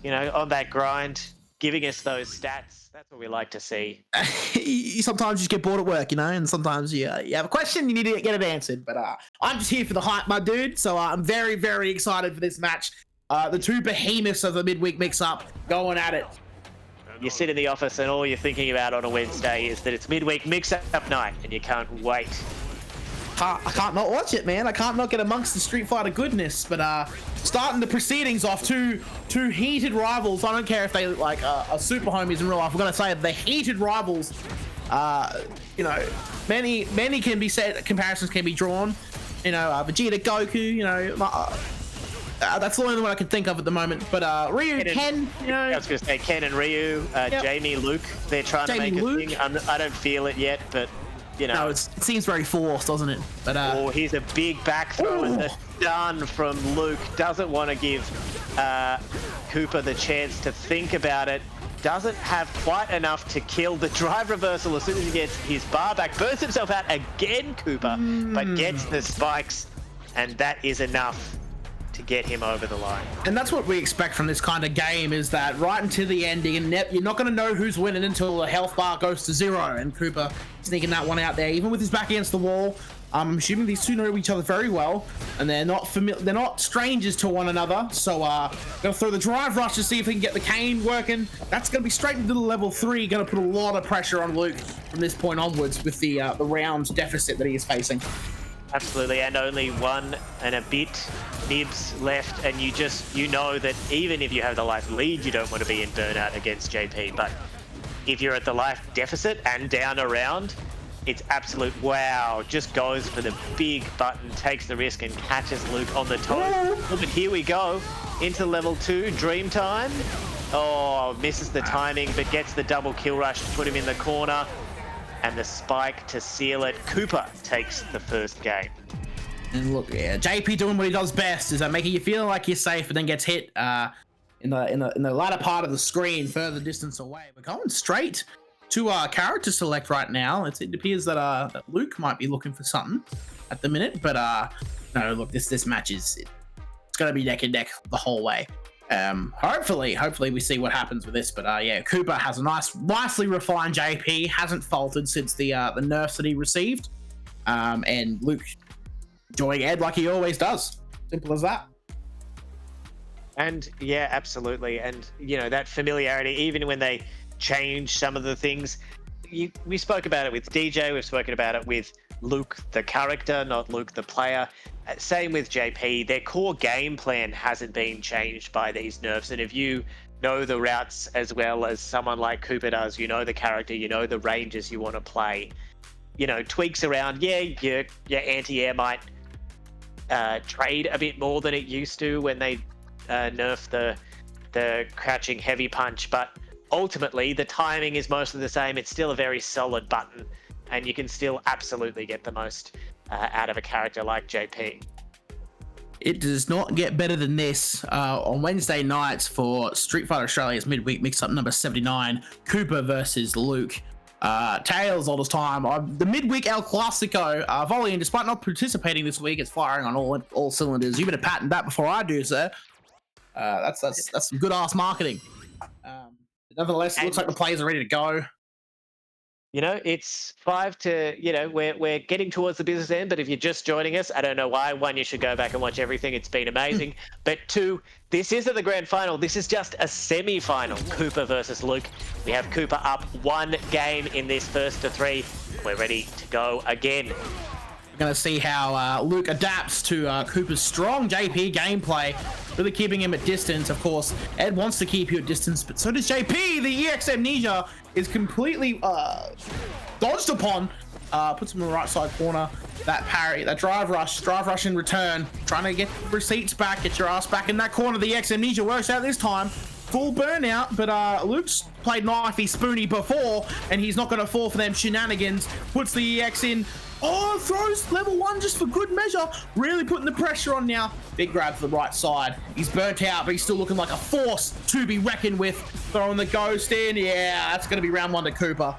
you know, on that grind, giving us those stats. That's what we like to see. Sometimes you just get bored at work, you know, and sometimes you have a question, you need to get it answered. But I'm just here for the hype, my dude. So I'm very, very excited for this match. The two behemoths of the midweek mix-up going at it. You sit in the office and all you're thinking about on a Wednesday is that it's midweek mix-up night, and you can't wait. I can't not watch it, man. I can't not get amongst the Street Fighter goodness. But starting the proceedings off, two heated rivals. I don't care if they look like are super homies in real life. We're gonna say the heated rivals. You know, many can be said. Comparisons can be drawn. You know, Vegeta, Goku. You know, that's the only one I can think of at the moment. But Ryu, Ken. You know, I was gonna say Ken and Ryu, Yep. Jamie, Luke. They're trying Jamie, to make a Luke. thing. I don't feel it yet, but. You know, no, it seems very forced, doesn't it? But oh, here's a big back throw and the stun from Luke. Doesn't want to give Cooper the chance to think about it. Doesn't have quite enough to kill the drive reversal as soon as he gets his bar back. Burns himself out again, Cooper, but gets the spikes, and that is enough to get him over the line. And that's what we expect from this kind of game, is that right into the ending, and you're not going to know who's winning until the health bar goes to 0, and Cooper sneaking that one out there, even with his back against the wall. I'm assuming these two know each other very well, and they're not strangers to one another. So gonna throw the drive rush to see if he can get the cane working. That's gonna be straight into the level 3, gonna put a lot of pressure on Luke from this point onwards with the round deficit that he is facing. Absolutely, and only 1 and a bit nibs left, and you know that even if you have the life lead, you don't want to be in burnout against JP. But if you're at the life deficit and down a round, it's absolute wow. Just goes for the big button, takes the risk, and catches Luke on the toe. But here we go into level 2, Dream Time. Oh, misses the timing, but gets the double kill rush to put him in the corner. And the spike to seal it. Cooper takes the first game. And look, yeah, JP doing what he does best, is making you feel like you're safe, and then gets hit in the latter part of the screen, further distance away. We're going straight to character select right now. It appears that Luke might be looking for something at the minute, but no, look, this match it's gonna be neck and neck the whole way. Hopefully we see what happens with this, but yeah, Cooper has a nicely refined JP, hasn't faltered since the nerfs that he received, and Luke enjoying Ed like he always does. Simple as that. And yeah, absolutely, and you know that familiarity, even when they change some of the things. We spoke about it with DJ, we've spoken about it with Luke the character, not Luke the player. Same with JP, their core game plan hasn't been changed by these nerfs, and if you know the routes as well as someone like Cooper does, you know the character, you know the ranges you want to play, you know, tweaks around, yeah, your anti-air might trade a bit more than it used to when they nerf the crouching heavy punch, but ultimately the timing is mostly the same. It's still a very solid button, and you can still absolutely get the most out of a character like JP. It does not get better than this on Wednesday nights for Street Fighter Australia's midweek mix-up number 79, Cooper versus Luke. Tails all this time. The midweek El Clasico. Volley, despite not participating this week, it's firing on all cylinders. You better patent that before I do, sir. That's some good ass marketing. Nevertheless, it looks like the players are ready to go. You know, it's 5 to, you know, we're getting towards the business end, but if you're just joining us, I don't know why. 1, you should go back and watch everything. It's been amazing. But 2, this isn't the grand final. This is just a semi-final. Cooper versus Luke. We have Cooper up 1 game in this first to 3. We're ready to go again. We're going to see how Luke adapts to Cooper's strong JP gameplay, really keeping him at distance. Of course, Ed wants to keep you at distance, but so does JP. The EX Amnesia is completely dodged upon. Puts him in the right side corner. That parry, that drive rush in return. Trying to get receipts back, get your ass back in that corner. The EX Amnesia works out this time. Full burnout, but Luke's played knifey spoony before, and he's not going to fall for them shenanigans. Puts the EX in. Oh, throws level 1 just for good measure. Really putting the pressure on now. Big grab to the right side. He's burnt out, but he's still looking like a force to be reckoned with. Throwing the ghost in. Yeah, that's going to be round 1 to Cooper.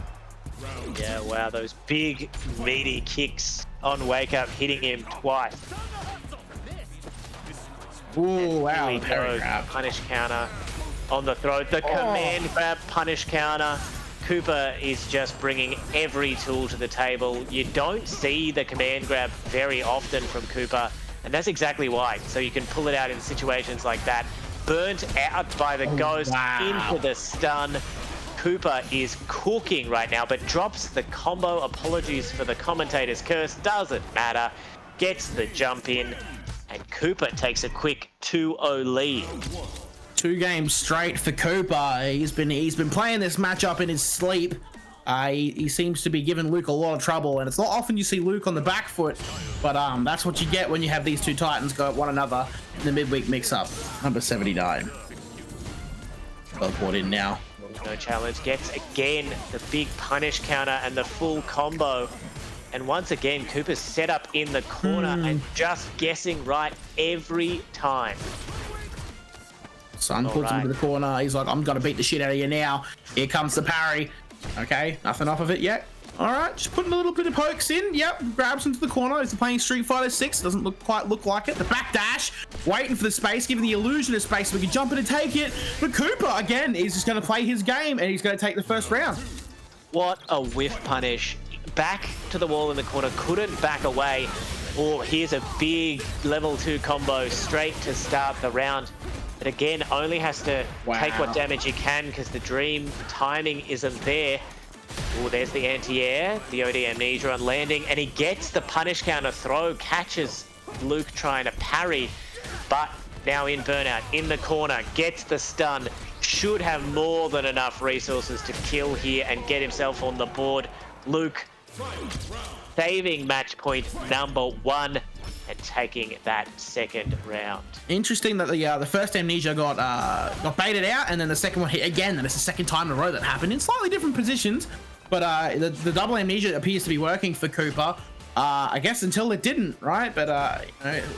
Yeah, wow, those big, meaty kicks on Wake Up, hitting him twice. Ooh, wow. Punish counter. on the throat. The command grab, punish counter. Cooper is just bringing every tool to the table. You don't see the command grab very often from Cooper, and that's exactly why. So you can pull it out in situations like that. Burnt out by the ghost into the stun. Cooper is cooking right now, but drops the combo. Apologies for the commentator's curse. Doesn't matter. Gets the jump in, and Cooper takes a quick 2-0 lead. 2 games straight for Cooper. He's been playing this matchup in his sleep. He seems to be giving Luke a lot of trouble, and it's not often you see Luke on the back foot, but that's what you get when you have these 2 Titans go at one another in the midweek mix-up. Number 79. Well brought in now. No challenge. Gets again the big punish counter and the full combo. And once again, Cooper's set up in the corner and just guessing right every time. Sun puts him into the corner. He's like, I'm going to beat the shit out of you now. Here comes the parry. Okay, nothing off of it yet. All right, just putting a little bit of pokes in. Yep, grabs into the corner. He's playing Street Fighter 6. Doesn't quite look like it. The back dash, waiting for the space, giving the illusion of space so we can jump in and take it. But Cooper, again, is just going to play his game, and he's going to take the first round. What a whiff punish. Back to the wall in the corner. Couldn't back away. Oh, here's a big level 2 combo straight to start the round. But again, only has to take what damage he can because the dream timing isn't there. Oh, there's the anti-air, the OD Amnesia on landing, and he gets the punish counter throw, catches Luke trying to parry, but now in burnout, in the corner, gets the stun, should have more than enough resources to kill here and get himself on the board. Luke saving match point number 1 and taking that second round. Interesting that the first Amnesia got baited out, and then the second one hit again, and it's the second time in a row that happened in slightly different positions. But the double Amnesia appears to be working for Cooper. I guess until it didn't, right? But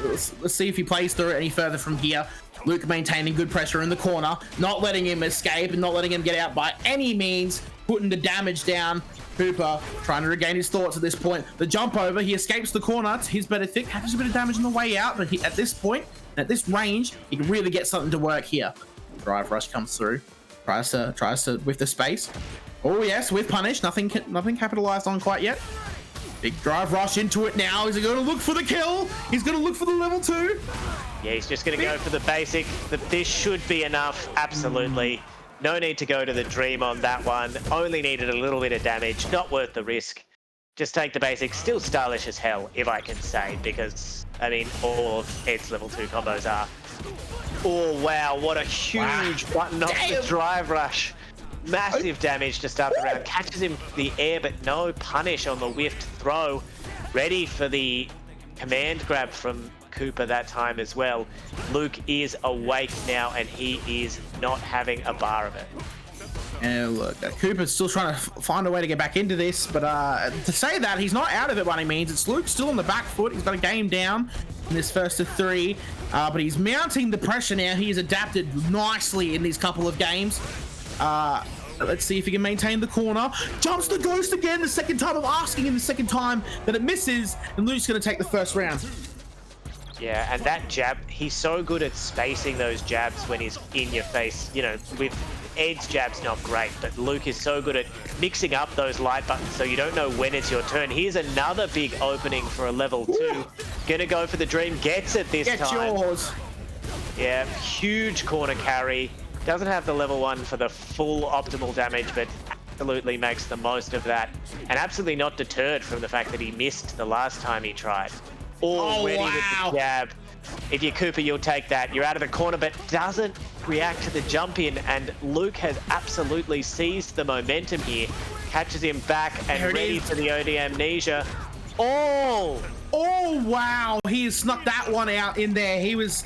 let's see if he plays through it any further from here. Luke maintaining good pressure in the corner, not letting him escape and not letting him get out by any means, putting the damage down. Cooper trying to regain his thoughts at this point. The jump over, he escapes the corner. It's his better thick, catches a bit of damage on the way out, but at this point, at this range, he can really get something to work here. Drive rush comes through, tries to with the space. Oh yes, with punish, nothing capitalized on quite yet. Big drive rush into it now. Is he going to look for the kill? He's going to look for the level 2. Yeah, he's just going to go for the basic. This should be enough, absolutely. No need to go to the dream on that one. Only needed a little bit of damage. Not worth the risk. Just take the basics. Still stylish as hell, if I can say, because, I mean, all of Ed's level 2 combos are. Oh, wow. What a huge button off the drive rush. Massive damage to start the round. Catches him the air, but no punish on the whiffed throw. Ready for the command grab from Cooper that time as well. Luke is awake now, and he is not having a bar of it. And look, Cooper's still trying to find a way to get back into this, but to say that, he's not out of it by any means. It's Luke still on the back foot. He's got a game down in this first of 3, but he's mounting the pressure now. He has adapted nicely in these couple of games. Let's see if he can maintain the corner. Jumps the ghost again, the second time. I'm asking him the second time that it misses, and Luke's going to take the first round. Yeah, and that jab, he's so good at spacing those jabs when he's in your face. You know, with Ed's jab's not great, but Luke is so good at mixing up those light buttons so you don't know when it's your turn. Here's another big opening for a level 2. Gonna go for the dream, gets it this time. Get yours. Yeah, huge corner carry. Doesn't have the level 1 for the full optimal damage, but absolutely makes the most of that. And absolutely not deterred from the fact that he missed the last time he tried. Already with the jab. If you're Cooper, you'll take that. You're out of the corner, but doesn't react to the jump in. And Luke has absolutely seized the momentum here. Catches him back and ready for the OD Amnesia. Oh, wow. He has snuck that one out in there. He was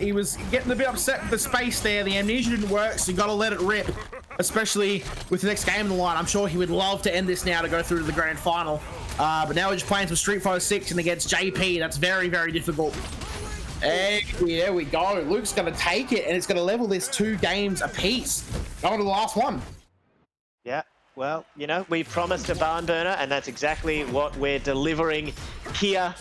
getting a bit upset with the space there. The Amnesia didn't work, so you got to let it rip, especially with the next game in the line. I'm sure he would love to end this now to go through to the grand final. But now we're just playing some Street Fighter 6 and against JP. That's very, very difficult. Hey, there we go. Luke's going to take it, and it's going to level this 2 games apiece. Going to the last one. Yeah, well, you know, we promised a barn burner, and that's exactly what we're delivering here.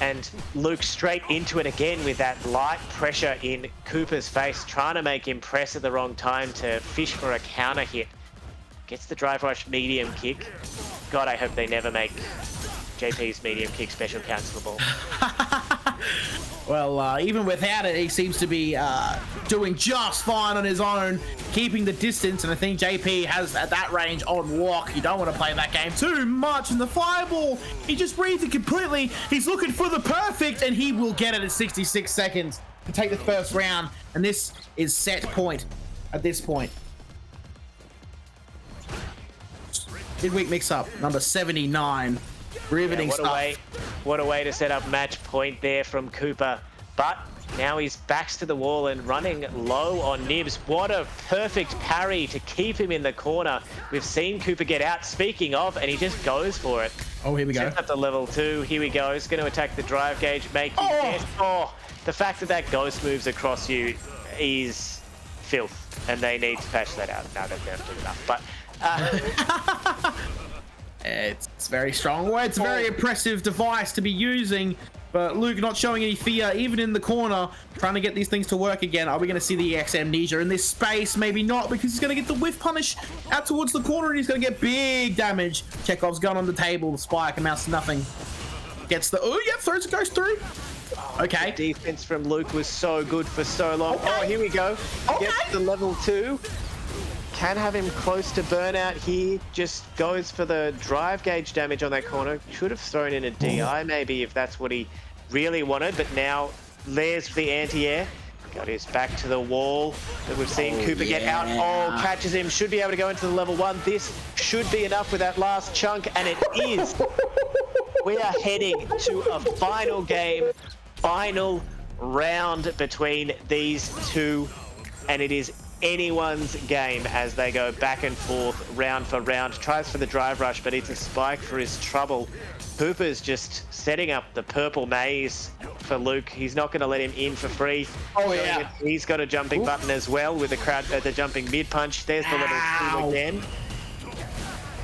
And Luke straight into it again with that light pressure in Cooper's face, trying to make him press at the wrong time to fish for a counter hit. Gets the drive rush medium kick. God, I hope they never make JP's medium kick special cancelable. Well, even without it, he seems to be doing just fine on his own, keeping the distance, and I think JP has at that range on lock. You don't want to play that game too much, and the fireball, he just reads it completely. He's looking for the perfect, and he will get it at 66 seconds to take the first round, and this is set point at this point. Midweek mix-up, number 79. Riveting stuff. What a way to set up match point there from Cooper. But now his back's to the wall and running low on Nibs. What a perfect parry to keep him in the corner. We've seen Cooper get out, speaking of, and he just goes for it. Oh, here we go. Sets up to level 2. Here we go. He's going to attack the drive gauge, making death. Oh, the fact that ghost moves across you is filth, and they need to patch that out. No, they've done enough. But it's very strong. Well, it's a very impressive device to be using, but Luke not showing any fear, even in the corner, trying to get these things to work again. Are we going to see the EX Amnesia in this space? Maybe not, because he's going to get the whiff punish out towards the corner, and he's going to get big damage. Chekhov's gun on the table. The spike amounts to nothing. Gets the... Oh, yeah, throws a ghost through. Okay. The defense from Luke was so good for so long. Okay. Oh, here we go. Okay. Gets the level 2. Can have him close to burnout here. Just goes for the drive gauge damage on that corner. Should have thrown in a DI maybe if that's what he really wanted. But now there's the anti-air. Got his back to the wall. That we've seen Cooper get out. Oh, catches him. Should be able to go into the level 1. This should be enough with that last chunk, and it is. We are heading to a final game, final round between these two, and it is anyone's game as they go back and forth, round for round. Tries for the drive rush, but it's a spike for his trouble. Cooper's just setting up the purple maze for Luke. He's not going to let him in for free. Oh, yeah. He's got a jumping button as well with the jumping mid punch. There's the level 2 again.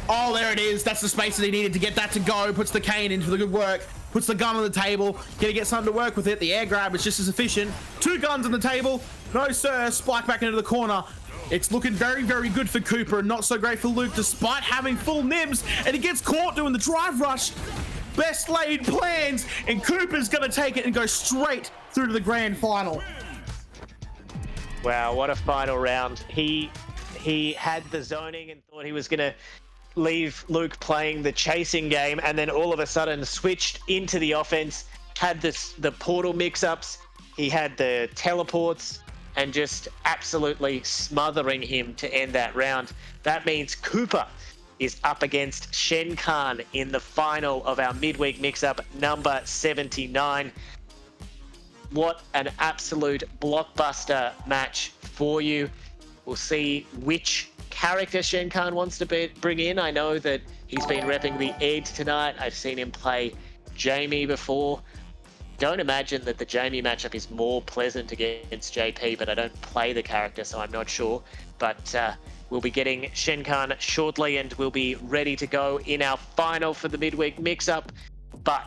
Oh, there it is. That's the space that he needed to get that to go. Puts the cane into the good work. Puts the gun on the table. Gonna get something to work with it. The air grab is just as efficient. 2 guns on the table. No, sir. Spike back into the corner. It's looking very, very good for Cooper and not so great for Luke, despite having full nibs. And he gets caught doing the drive rush. Best laid plans. And Cooper's gonna take it and go straight through to the grand final. Wow, what a final round. He had the zoning and thought he was gonna leave Luke playing the chasing game, and then all of a sudden switched into the offense, had the portal mix-ups, he had the teleports, and just absolutely smothering him to end that round. That means Cooper is up against Shen Khan in the final of our midweek mix-up number 79. What an absolute blockbuster match for you. We'll see which character Shen Khan wants to bring in. I know that he's been repping the Ed tonight. I've seen him play Jamie before. Don't imagine that the Jamie matchup is more pleasant against JP, but I don't play the character, so I'm not sure. But we'll be getting Shen Khan shortly, and we'll be ready to go in our final for the midweek mix-up. But,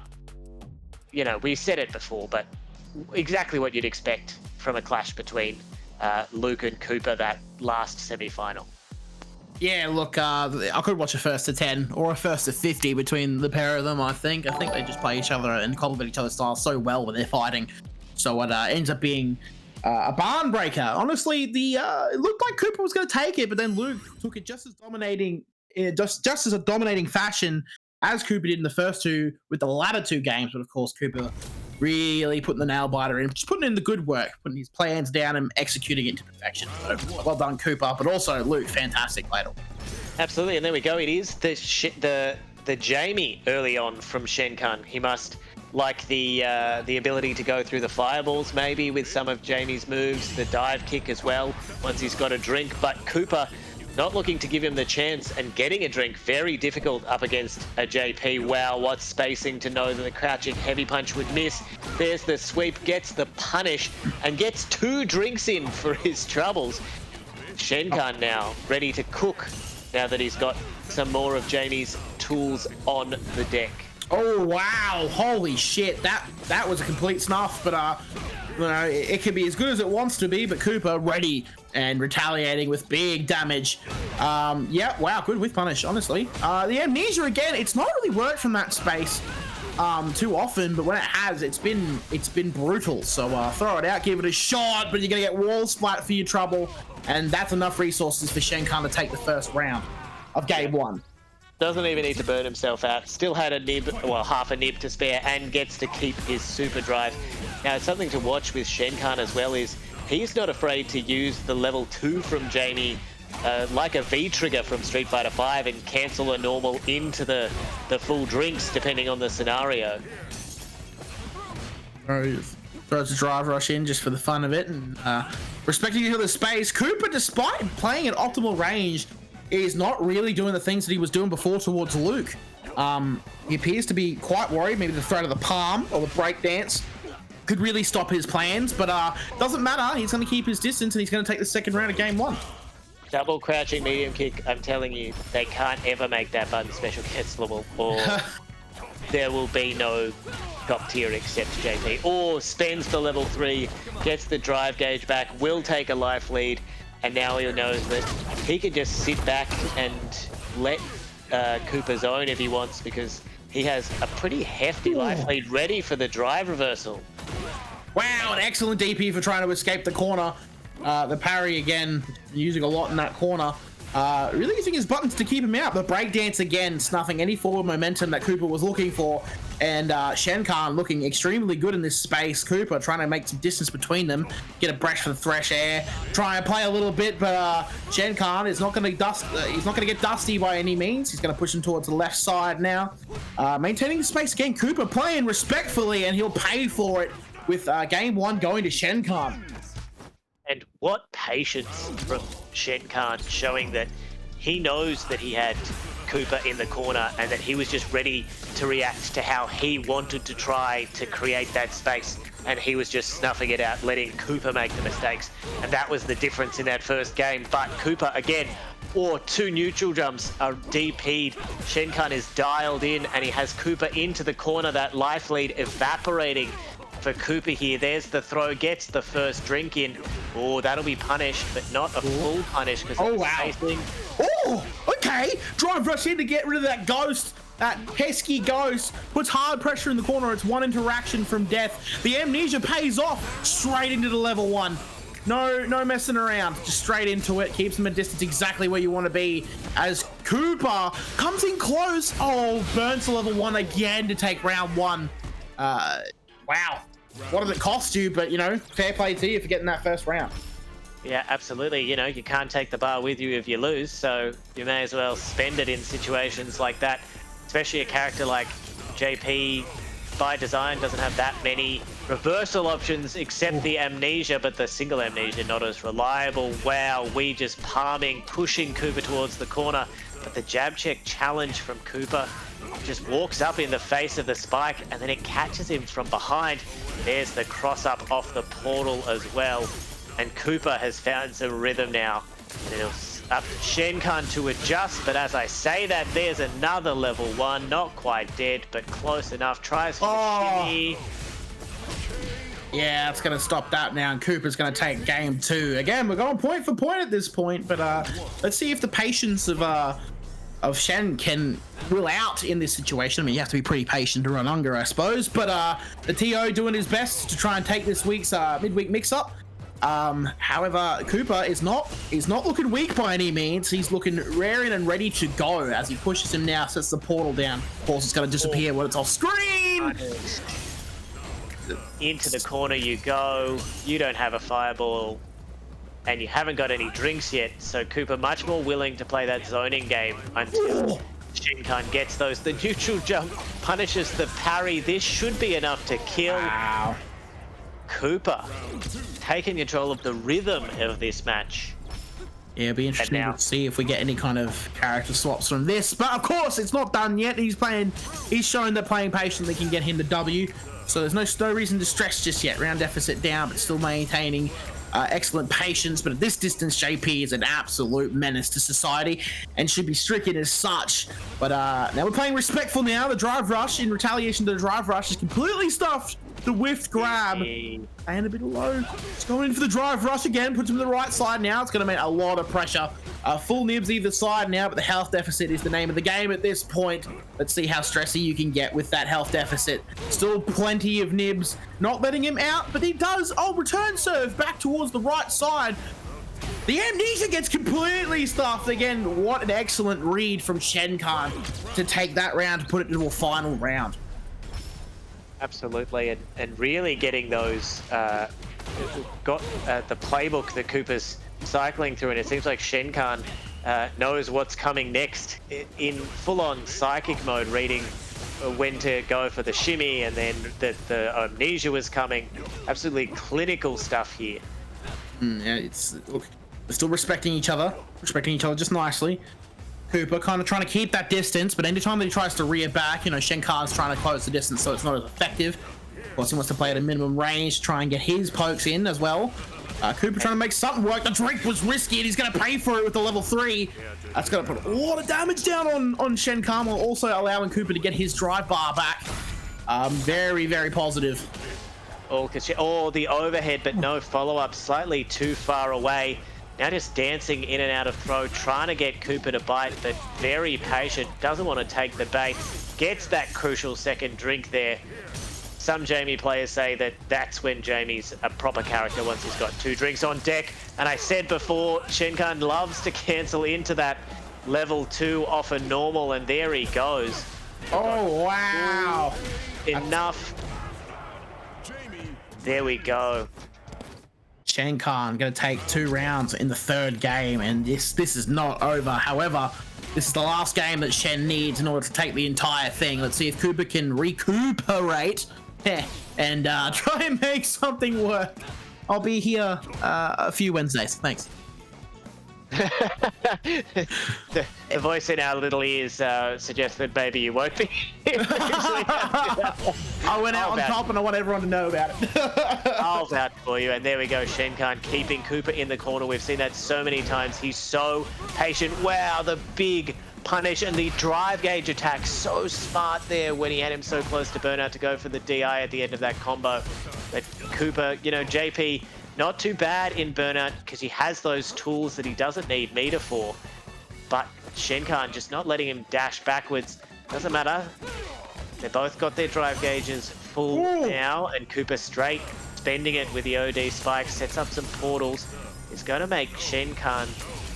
you know, we said it before, but exactly what you'd expect from a clash between Luke and Cooper, that last semi-final. Yeah, look, I could watch a first to 10 or a first to 50 between the pair of them, I think. I think they just play each other and complement each other's styles so well when they're fighting. So it ends up being a barn breaker. Honestly, it looked like Cooper was going to take it, but then Luke took it just as dominating, just as a dominating fashion as Cooper did in the first two with the latter 2 games. But of course, Cooper really putting the nail biter in, just putting in the good work, putting his plans down and executing it to perfection. So well done, Cooper, but also Luke, fantastic battle. Absolutely, and there we go. It is the Jamie early on from Shen Khan. He must like the ability to go through the fireballs maybe with some of Jamie's moves, the dive kick as well once he's got a drink. But Cooper not looking to give him the chance and getting a drink. Very difficult up against a JP. Wow, what spacing to know that the crouching heavy punch would miss. There's the sweep, gets the punish, and gets 2 drinks in for his troubles. Shen Khan now ready to cook now that he's got some more of Jamie's tools on the deck. Oh wow! Holy shit! That was a complete snuff. But you know, it can be as good as it wants to be. But Cooper ready and retaliating with big damage. Yeah, wow, good with punish. Honestly, the amnesia again. It's not really worked from that space too often, but when it has, it's been brutal. So throw it out, give it a shot, but you're gonna get wall splat for your trouble, and that's enough resources for Shenkan to take the first round of game one. Doesn't even need to burn himself out. Still had a nib, well, half a nib to spare, and gets to keep his super drive. Now, it's something to watch with Shenkan as well is he's not afraid to use the level 2 from Jamie like a V trigger from Street Fighter V and cancel a normal into the full drinks depending on the scenario. Throws a drive rush in just for the fun of it, and respecting each other's space. Cooper, despite playing at optimal range, is not really doing the things that he was doing before towards Luke. He appears to be quite worried. Maybe the threat of the palm or the breakdance could really stop his plans, but doesn't matter. He's going to keep his distance, and he's going to take the second round of game one. Double crouching medium kick. I'm telling you, they can't ever make that button special cancelable, or there will be no top tier except JP. Or spends the level 3, gets the drive gauge back, will take a life lead, and now he knows that he can just sit back and let Cooper zone if he wants, because he has a pretty hefty life lead ready for the drive reversal. Wow, an excellent DP for trying to escape the corner. The parry again, using a lot in that corner. Really using his buttons to keep him out. The breakdance again, snuffing any forward momentum that Cooper was looking for. And Shenkan looking extremely good in this space. Cooper trying to make some distance between them. Get a breath for the fresh air. Try and play a little bit, but Shenkan is not going to he's not going to get dusty by any means. He's going to push him towards the left side now. Maintaining the space again. Cooper playing respectfully, and he'll pay for it with game one going to Shenkan. And what patience from Shenkan, showing that he knows that he had Cooper in the corner and that he was just ready to react to how he wanted to try to create that space, and he was just snuffing it out, letting Cooper make the mistakes. And that was the difference in that first game. But Cooper again, or 2 neutral jumps are DP'd. Shenkan is dialed in, and he has Cooper into the corner. That life lead evaporating for Cooper here. There's the throw, gets the first drink in. Oh, that'll be punished, but not a full punish because spacing. Oh, okay. Drive rush in to get rid of that ghost. That pesky ghost puts hard pressure in the corner. It's one interaction from death. The amnesia pays off straight into the level 1. No messing around. Just straight into it. Keeps him at distance exactly where you want to be. As Cooper comes in close. Oh, burns to level 1 again to take round 1. Wow. What does it cost you? But, you know, fair play to you for getting that first round. Yeah, absolutely. You know, you can't take the bar with you if you lose, so you may as well spend it in situations like that. Especially a character like JP, by design, doesn't have that many reversal options except the amnesia, but the single amnesia not as reliable. Wow, we just palming, pushing Cooper towards the corner, but the jab check challenge from Cooper just walks up in the face of the spike, and then it catches him from behind. There's the cross up off the portal as well, and Cooper has found some rhythm now, and it'll up to Shenkan to adjust. But as I say that, there's another level 1, not quite dead, but close enough. Tries for the shimmy. Yeah, it's going to stop that now, and Cooper's going to take game 2. Again, we're going point for point at this point, but let's see if the patience of Shen can rule out in this situation. I mean, you have to be pretty patient to run Unger, I suppose, but the TO doing his best to try and take this week's midweek mix-up. However, Cooper is not looking weak by any means. He's looking raring and ready to go as he pushes him now, sets the portal down. Of course, it's going to disappear when it's off screen. Into the corner you go. You don't have a fireball, and you haven't got any drinks yet, so Cooper much more willing to play that zoning game until Shenkan gets those. The neutral jump punishes the parry. This should be enough to kill. Wow. Cooper taking control of the rhythm of this match. Yeah, it'll be interesting to see if we get any kind of character swaps from this. But of course, it's not done yet. He's shown that playing patiently can get him the W. So there's no reason to stress just yet. Round deficit down, but still maintaining excellent patience, but at this distance, JP is an absolute menace to society and should be stricken as such. But now we're playing respectful now. The drive rush, in retaliation to the drive rush, is completely stuffed. The whiffed grab and a bit low. It's going in for the drive rush again, puts him to the right side now. It's going to make a lot of pressure. Full nibs either side now, but the health deficit is the name of the game at this point. Let's see how stressy you can get with that health deficit. Still plenty of nibs, not letting him out, but he does. Oh, return serve back towards the right side. The Amnesia gets completely stuffed. Again, what an excellent read from Shenkan to take that round, to put it into a final round. Absolutely, and really getting those, got the playbook that Cooper's cycling through, and it seems like Shenkan knows what's coming next in full-on psychic mode, reading when to go for the shimmy, and then the amnesia was coming. Absolutely clinical stuff here. Yeah, look, they're still respecting each other just nicely. Cooper kind of trying to keep that distance, but anytime that he tries to rear back, you know, Shenkan's trying to close the distance so it's not as effective. Of course, he wants to play at a minimum range, try and get his pokes in as well. Cooper trying to make something work. The drink was risky, and he's going to pay for it with the level 3. That's going to put a lot of damage down on Shenkan, while also allowing Cooper to get his drive bar back. Very, very positive. Oh, the overhead, but no follow-up. Slightly too far away. Now just dancing in and out of throw, trying to get Cooper to bite, but very patient. Doesn't want to take the bait. Gets that crucial second drink there. Some Jamie players say that that's when Jamie's a proper character, once he's got 2 drinks on deck. And I said before, Shenkan loves to cancel into that level 2 off a normal, and there he goes. Oh, wow. Enough. There we go. Shenkan going to take 2 rounds in the 3rd game, and this is not over. However, this is the last game that Shen needs in order to take the entire thing. Let's see if Cooper can recuperate and try and make something work. I'll be here a few Wednesdays. Thanks. The voice in our little ears suggests that maybe you won't be. I went out on top and I want everyone to know about it. I'll vouch for you. And there we go, Shenkan keeping Cooper in the corner. We've seen that so many times. He's so patient. Wow, the big punish and the drive gauge attack. So smart there when he had him so close to burnout to go for the DI at the end of that combo. But Cooper, you know, JP, not too bad in burnout because he has those tools that he doesn't need meter for. But Shenkan just not letting him dash backwards. Doesn't matter. They both got their drive gauges full now, and Cooper straight spending it with the OD spike, sets up some portals. Is going to make Shenkan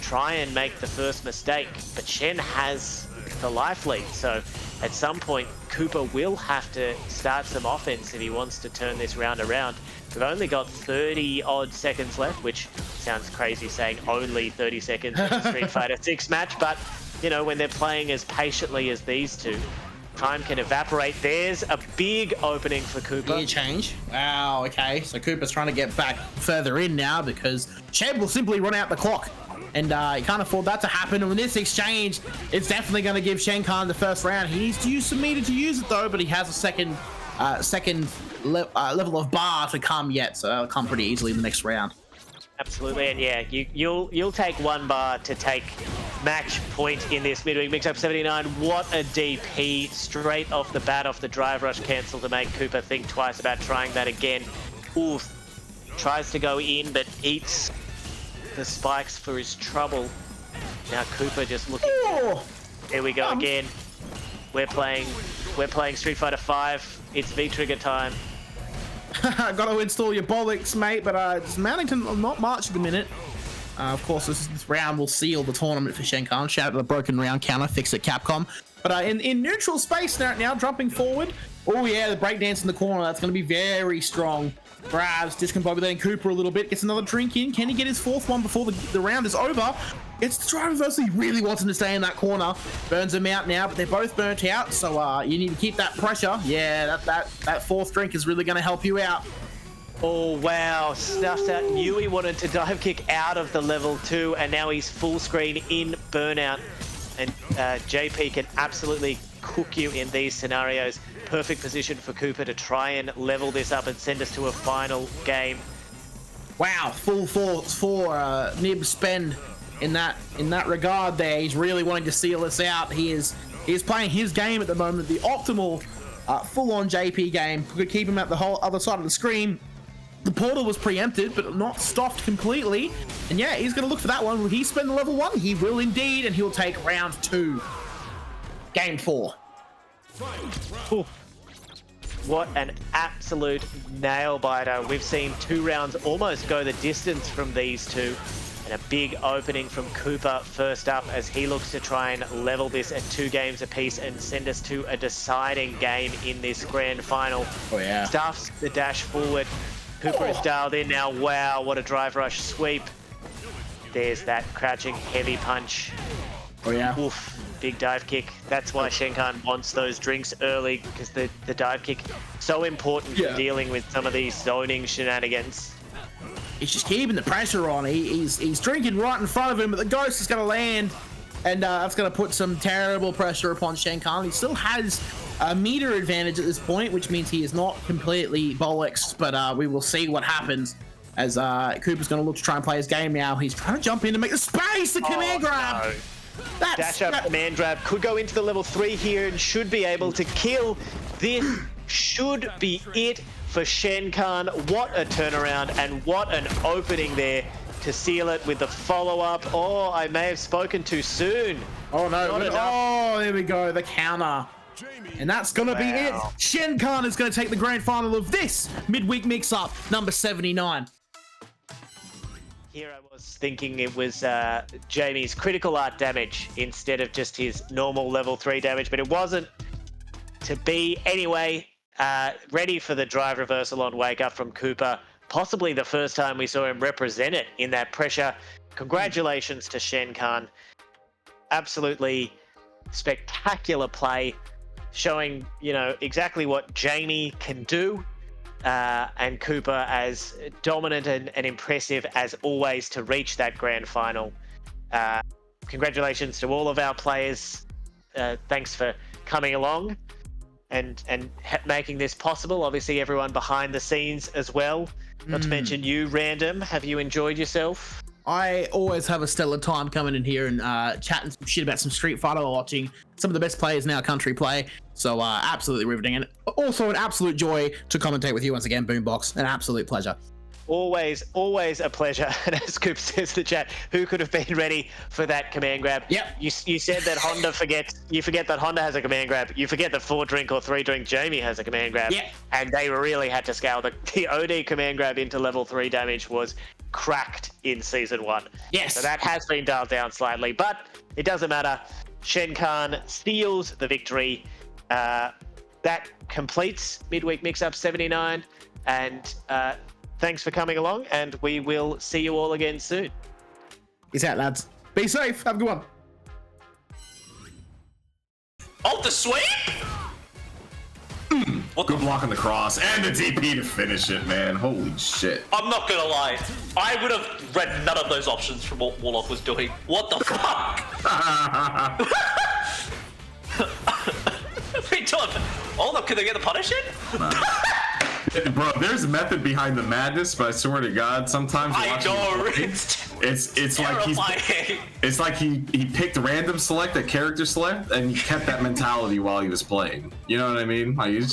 try and make the first mistake, but Shen has the life lead, so at some point Cooper will have to start some offense if he wants to turn this round around. We've only got 30 odd seconds left, which sounds crazy saying only 30 seconds in a Street Fighter 6 match, but you know, when they're playing as patiently as these two, time can evaporate. There's a big opening for Cooper. Gear change. Wow, okay. So Cooper's trying to get back further in now because Shen will simply run out the clock. And he can't afford that to happen. And with this exchange, it's definitely going to give Shenkan the first round. He needs to use some meter to use it though, but he has a second level of bar to come yet, so that'll come pretty easily in the next round. Absolutely, and yeah, you'll take 1 bar to take match point in this midweek mix-up 79. What a DP straight off the bat, off the drive rush cancel to make Cooper think twice about trying that again. Oof, tries to go in, but eats the spikes for his trouble. Now Cooper just looking. Here we go again. We're playing Street Fighter 5. It's V-Trigger time. Got to install your bollocks, mate, but it's mounting to not much at the minute. Of course, this round will seal the tournament for Shenkan. Shout out to the broken round counter, fix it Capcom. But in neutral space now, jumping forward. Oh yeah, the breakdance in the corner, that's going to be very strong. Grabs, discombobulating Cooper a little bit, gets another drink in. Can he get his 4th one before the round is over? It's the drive reversal. He really wants him to stay in that corner. Burns him out now, but they're both burnt out, so you need to keep that pressure. Yeah, that 4th drink is really going to help you out. Oh wow, stuffed out. Knew he wanted to dive kick out of the level 2, and now he's full screen in burnout. And JP can absolutely cook you in these scenarios. Perfect position for Cooper to try and level this up and send us to a final game. Wow, full force for Nib spend in that regard there. He's really wanting to seal us out. He is playing his game at the moment, the optimal full-on JP game. Could keep him at the whole other side of the screen. The portal was preempted, but not stopped completely. And yeah, he's going to look for that one. Will he spend the level 1? He will indeed, and he'll take round 2. Game 4. Ooh. What an absolute nail-biter. We've seen 2 rounds almost go the distance from these two. And a big opening from Cooper first up as he looks to try and level this at 2 games apiece and send us to a deciding game in this grand final. Oh, yeah. Stuffs the dash forward. Cooper is dialed in now. Wow, what a drive rush sweep. There's that crouching heavy punch. Oh, yeah. Oof. Big dive kick. That's why Shenkan wants those drinks early, because the dive kick so important for dealing with some of these zoning shenanigans. He's just keeping the pressure on. He's drinking right in front of him, but the ghost is going to land, and that's going to put some terrible pressure upon Shenkan. He still has a meter advantage at this point, which means he is not completely bollocks, but we will see what happens as Cooper's going to look to try and play his game now. He's trying to jump in to make the space, the command grab. No. Dash up command grab could go into the level 3 here and should be able to kill. This should be it for Shenkan. What a turnaround and what an opening there to seal it with the follow-up. Oh, I may have spoken too soon. Oh no, oh, there we go, the counter. And that's gonna be it. Shenkan is gonna take the grand final of this midweek mix-up, number 79. Here I was thinking it was Jamie's critical art damage instead of just his normal level 3 damage, but it wasn't to be. Anyway, ready for the drive reversal on Wake Up from Cooper. Possibly the first time we saw him represent it in that pressure. Congratulations to Shenkan. Absolutely spectacular play, showing, you know, exactly what Jamie can do. And Cooper as dominant and impressive as always to reach that grand final. Congratulations to all of our players. Thanks for coming along and making this possible. Obviously, everyone behind the scenes as well. Not to mention you, Random. Have you enjoyed yourself? I always have a stellar time coming in here and chatting some shit about some Street Fighter or watching some of the best players in our country play. So absolutely riveting, and also an absolute joy to commentate with you once again, Boombox. An absolute pleasure. Always a pleasure. And as Coop says in the chat, who could have been ready for that command grab? Yep. You said that Honda you forget that Honda has a command grab. You forget that 4-drink or 3-drink Jamie has a command grab. Yep. And they really had to scale. The OD command grab into level 3 damage was cracked in season 1. Yes. So that has been dialed down slightly, but it doesn't matter. Shenkan steals the victory. That completes midweek mix-up 79, and thanks for coming along, and we will see you all again soon. Peace out, lads. Be safe. Have a good one. Oh, the sweep? Good block on the cross and the DP to finish it, man. Holy shit. I'm not gonna lie. I would have read none of those options from what Warlock was doing. What the fuck? What are you doing? Oh, look, can they get the punish in? Bro, there's a method behind the madness, but I swear to God, sometimes I know, it's like he picked random select, a character select, and he kept that mentality while he was playing. You know what I mean? Like,